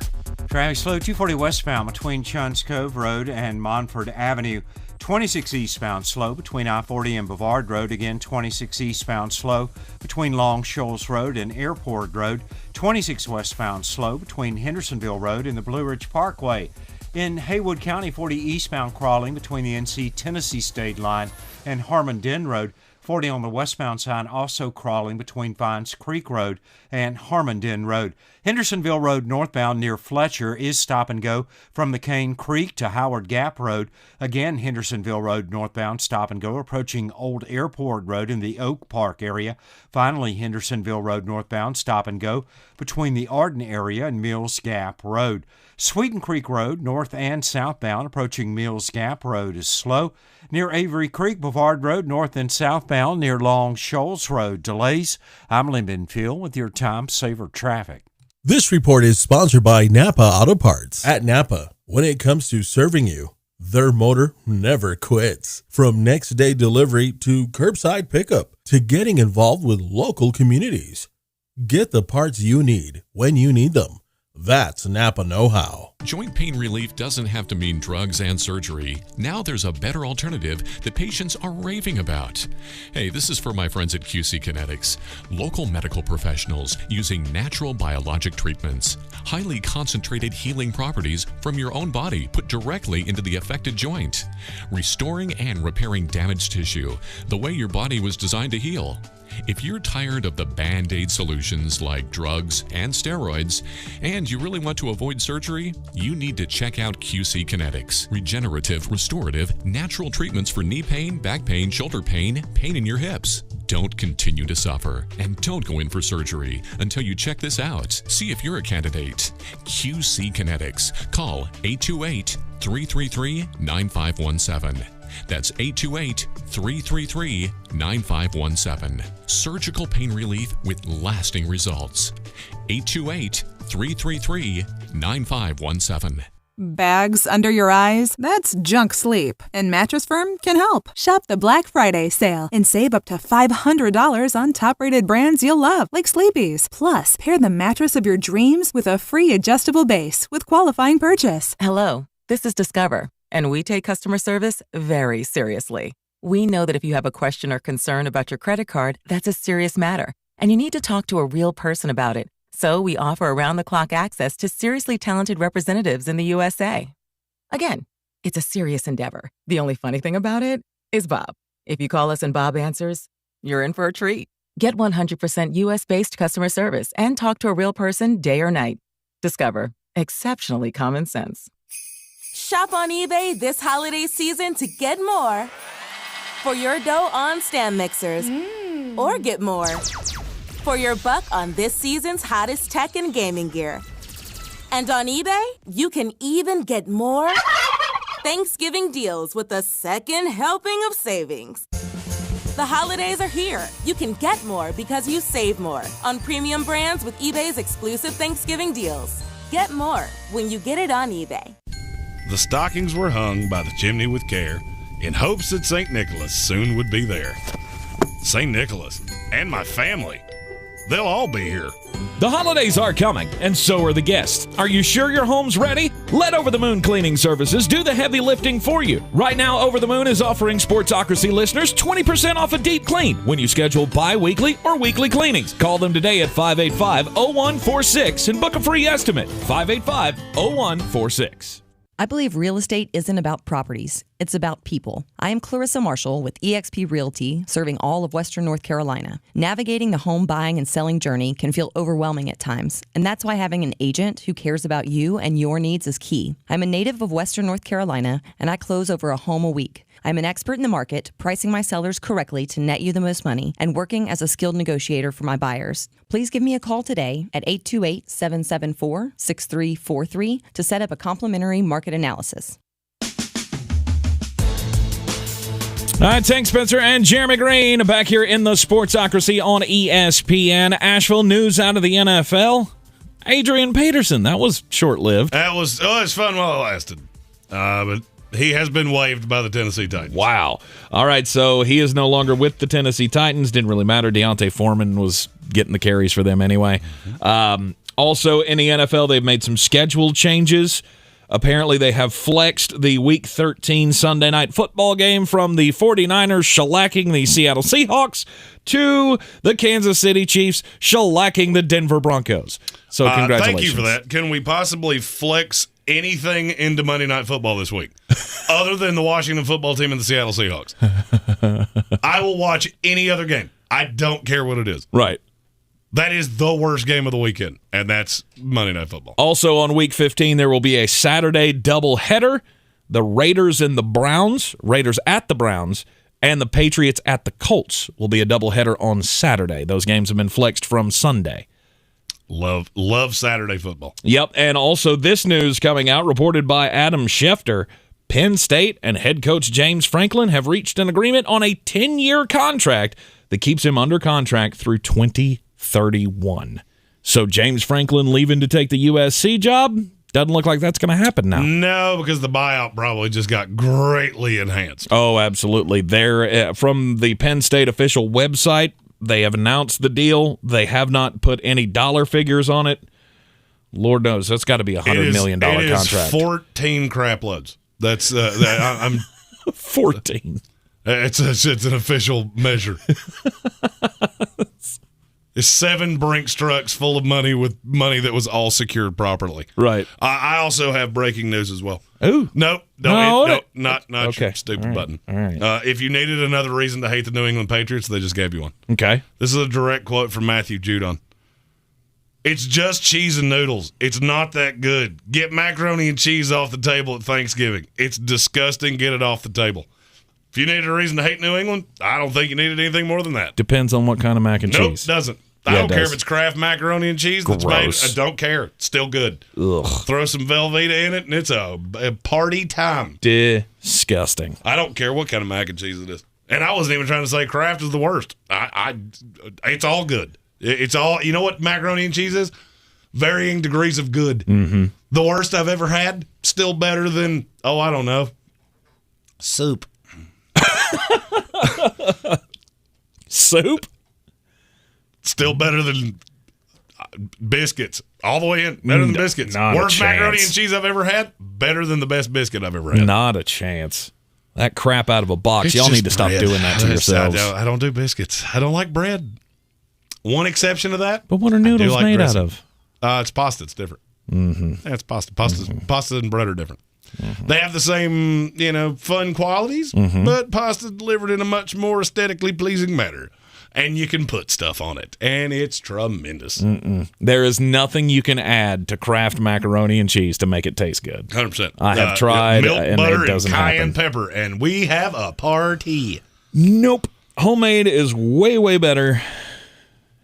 Traffic slow 240 westbound between Chuns Cove Road and Monford Avenue. 26 eastbound slow between I-40 and Bavard Road. Again, 26 eastbound slow between Long Shoals Road and Airport Road. 26 westbound slow between Hendersonville Road and the Blue Ridge Parkway. In Haywood County, 40 eastbound crawling between the NC-Tennessee state line and Harmon-Den Road. 40 on the westbound side also crawling between Vines Creek Road and Harmon-Den Road. Hendersonville Road northbound near Fletcher is stop and go from the Cane Creek to Howard Gap Road. Again, Hendersonville Road northbound stop and go approaching Old Airport Road in the Oak Park area. Finally, Hendersonville Road northbound stop and go between the Arden area and Mills Gap Road. Sweeten Creek Road north and southbound approaching Mills Gap Road is slow. Near Avery Creek, Bavard Road north and southbound near Long Shoals Road delays. I'm Lyndon Phil with your time saver traffic. This report is sponsored by Napa Auto Parts. At Napa, when it comes to serving you, their motor never quits. From next day delivery to curbside pickup to getting involved with local communities. Get the parts you need when you need them. That's Napa know-how. Joint pain relief doesn't have to mean drugs and surgery. Now there's a better alternative that patients are raving about. Hey, this is for my friends at QC Kinetics. Local medical professionals using natural biologic treatments. Highly concentrated healing properties from your own body put directly into the affected joint. Restoring and repairing damaged tissue the way your body was designed to heal. If you're tired of the Band-Aid solutions like drugs and steroids, and you really want to avoid surgery, you need to check out QC Kinetics. Regenerative, restorative, natural treatments for knee pain, back pain, shoulder pain, pain in your hips. Don't continue to suffer, and don't go in for surgery until you check this out. See if you're a candidate. QC Kinetics. Call 828-333-9517. That's 828-333-9517. Surgical pain relief with lasting results. 828-333-9517. Bags under your eyes? That's junk sleep. And Mattress Firm can help. Shop the Black Friday sale and save up to $500 on top-rated brands you'll love, like Sleepy's. Plus, pair the mattress of your dreams with a free adjustable base with qualifying purchase. Hello, this is Discover, and we take customer service very seriously. We know that if you have a question or concern about your credit card, that's a serious matter, and you need to talk to a real person about it. So we offer around-the-clock access to seriously talented representatives in the USA. Again, it's a serious endeavor. The only funny thing about it is Bob. If you call us and Bob answers, you're in for a treat. Get 100% U.S.-based customer service and talk to a real person day or night. Discover exceptionally common sense. Shop on eBay this holiday season to get more for your dough on stand mixers. Or get more for your buck on this season's hottest tech and gaming gear. And on eBay, you can even get more Thanksgiving deals with a second helping of savings. The holidays are here. You can get more because you save more on premium brands with eBay's exclusive Thanksgiving deals. Get more when you get it on eBay. The stockings were hung by the chimney with care in hopes that St. Nicholas soon would be there. St. Nicholas and my family, they'll all be here. The holidays are coming, and so are the guests. Are you sure your home's ready? Let Over the Moon Cleaning Services do the heavy lifting for you. Right now, Over the Moon is offering Sportsocracy listeners 20% off a deep clean when you schedule bi-weekly or weekly cleanings. Call them today at 585-0146 and book a free estimate. 585-0146. I believe real estate isn't about properties. It's about people. I am Clarissa Marshall with eXp Realty, serving all of Western North Carolina. Navigating the home buying and selling journey can feel overwhelming at times, and that's why having an agent who cares about you and your needs is key. I'm a native of Western North Carolina, and I close over a home a week. I'm an expert in the market, pricing my sellers correctly to net you the most money, and working as a skilled negotiator for my buyers. Please give me a call today at 828-774-6343 to set up a complimentary market analysis. All right, Tank Spencer and Jeremy Greene back here in the Sportsocracy on ESPN. Asheville news out of the NFL. Adrian Peterson, that was short-lived. It was fun while it lasted. But he has been waived by the Tennessee Titans. Wow. All right, so he is no longer with the Tennessee Titans. Didn't really matter. Deontay Foreman was getting the carries for them anyway. Also, in the NFL, they've made some schedule changes. Apparently, they have flexed the Week 13 Sunday Night Football game from the 49ers shellacking the Seattle Seahawks to the Kansas City Chiefs shellacking the Denver Broncos. So congratulations. Thank you for that. Can we possibly flex anything into Monday Night Football this week other than the Washington football team and the Seattle Seahawks? I will watch any other game. I don't care what it is. Right. That is the worst game of the weekend, and that's Monday Night Football. Also on Week 15, there will be a Saturday doubleheader. The Raiders and the Browns, Raiders at the Browns, and the Patriots at the Colts will be a doubleheader on Saturday. Those games have been flexed from Sunday. Love Saturday football. Yep, and also this news coming out, reported by Adam Schefter. Penn State and head coach James Franklin have reached an agreement on a 10-year contract that keeps him under contract through 2031. So James Franklin leaving to take the USC job? Doesn't look like that's going to happen now. No, because the buyout probably just got greatly enhanced. Oh, absolutely. They're from the Penn State official website. They have announced the deal. They have not put any dollar figures on it. Lord knows, that's got to be $100 million contract. It is 14 crap loads. That's I'm 14. It's an official measure. It's 7 Brinks trucks full of money with money that was all secured properly. Right. I also have breaking news as well. Ooh. Not okay. your stupid button. All right. If you needed another reason to hate the New England Patriots, they just gave you one. Okay. This is a direct quote from Matthew Judon. It's just cheese and noodles. It's not that good. Get macaroni and cheese off the table at Thanksgiving. It's disgusting. Get it off the table. If you needed a reason to hate New England, I don't think you needed anything more than that. Depends on what kind of mac and cheese. Nope, doesn't. I don't care if it's Kraft macaroni and cheese that's made. Gross. I don't care. It's still good. Ugh. Throw some Velveeta in it, and it's a party time. Disgusting. I don't care what kind of mac and cheese it is. And I wasn't even trying to say Kraft is the worst. It's all good. It's all, you know what macaroni and cheese is? Varying degrees of good. Mm-hmm. The worst I've ever had, still better than, I don't know, soup. Soup? Still better than biscuits. All the way in. Better than biscuits. Worst macaroni and cheese I've ever had, better than the best biscuit I've ever had. Not a chance. That crap out of a box. Y'all need to stop doing that to yourselves. I don't do biscuits. I don't like bread. One exception to that. But what are noodles made out of? It's pasta. It's different. Mm-hmm. It's pasta. Pasta and bread are different. Mm-hmm. They have the same, fun qualities, but pasta delivered in a much more aesthetically pleasing manner. and you can put stuff on it, and it's tremendous. There is nothing you can add to Kraft macaroni and cheese to make it taste good. 100%. I have tried, milk, and butter, it doesn't and cayenne happen. pepper, and we have a party. Nope. Homemade is way, way better,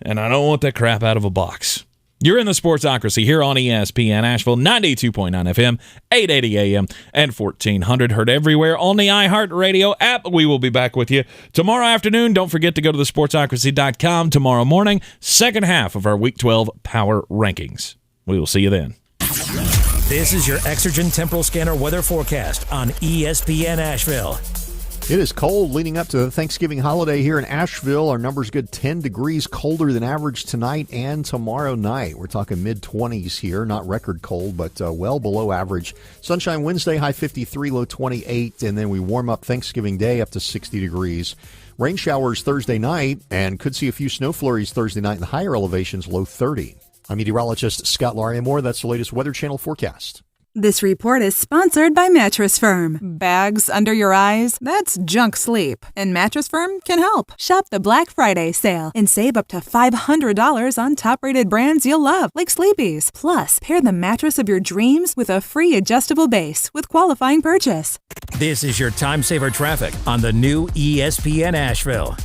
and I don't want that crap out of a box. You're in the Sportsocracy here on ESPN Asheville, 92.9 FM, 880 AM, and 1400. Heard everywhere on the iHeartRadio app. We will be back with you tomorrow afternoon. Don't forget to go to thesportsocracy.com tomorrow morning, second half of our Week 12 Power Rankings. We will see you then. This is your Exergen Temporal Scanner weather forecast on ESPN Asheville. It is cold leading up to the Thanksgiving holiday here in Asheville. Our number's good 10 degrees colder than average tonight and tomorrow night. We're talking mid-20s here, not record cold, but well below average. Sunshine Wednesday, high 53, low 28, and then we warm up Thanksgiving Day up to 60 degrees. Rain showers Thursday night, and could see a few snow flurries Thursday night in the higher elevations, low 30. I'm meteorologist Scott Laria-Moore. That's the latest Weather Channel forecast. This report is sponsored by Mattress Firm. Bags under your eyes? That's junk sleep. And Mattress Firm can help. Shop the Black Friday sale and save up to $500 on top-rated brands you'll love, like Sleepy's. Plus, pair the mattress of your dreams with a free adjustable base with qualifying purchase. This is your time saver traffic on the new ESPN Asheville.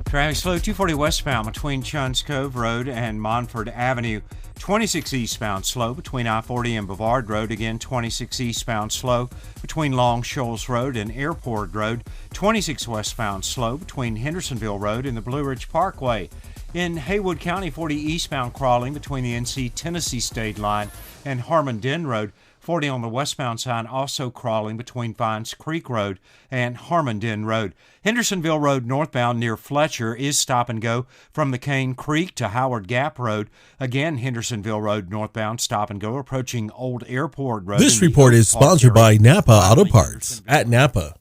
Traffic slow 240 westbound between Chuns Cove Road and Montford Avenue. 26 eastbound slow between I-40 and Bavard Road. Again, 26 eastbound slow between Long Shoals Road and Airport Road. 26 westbound slow between Hendersonville Road and the Blue Ridge Parkway. In Haywood County, 40 eastbound crawling between the NC-Tennessee state line and Harmon-Den Road. 40 on the westbound side also crawling between Vines Creek Road and Harmon-Den Road. Hendersonville Road northbound near Fletcher is stop and go from the Cane Creek to Howard Gap Road. Again, Hendersonville Road northbound stop and go approaching Old Airport Road. This report is sponsored by Napa Auto Parts. At Napa,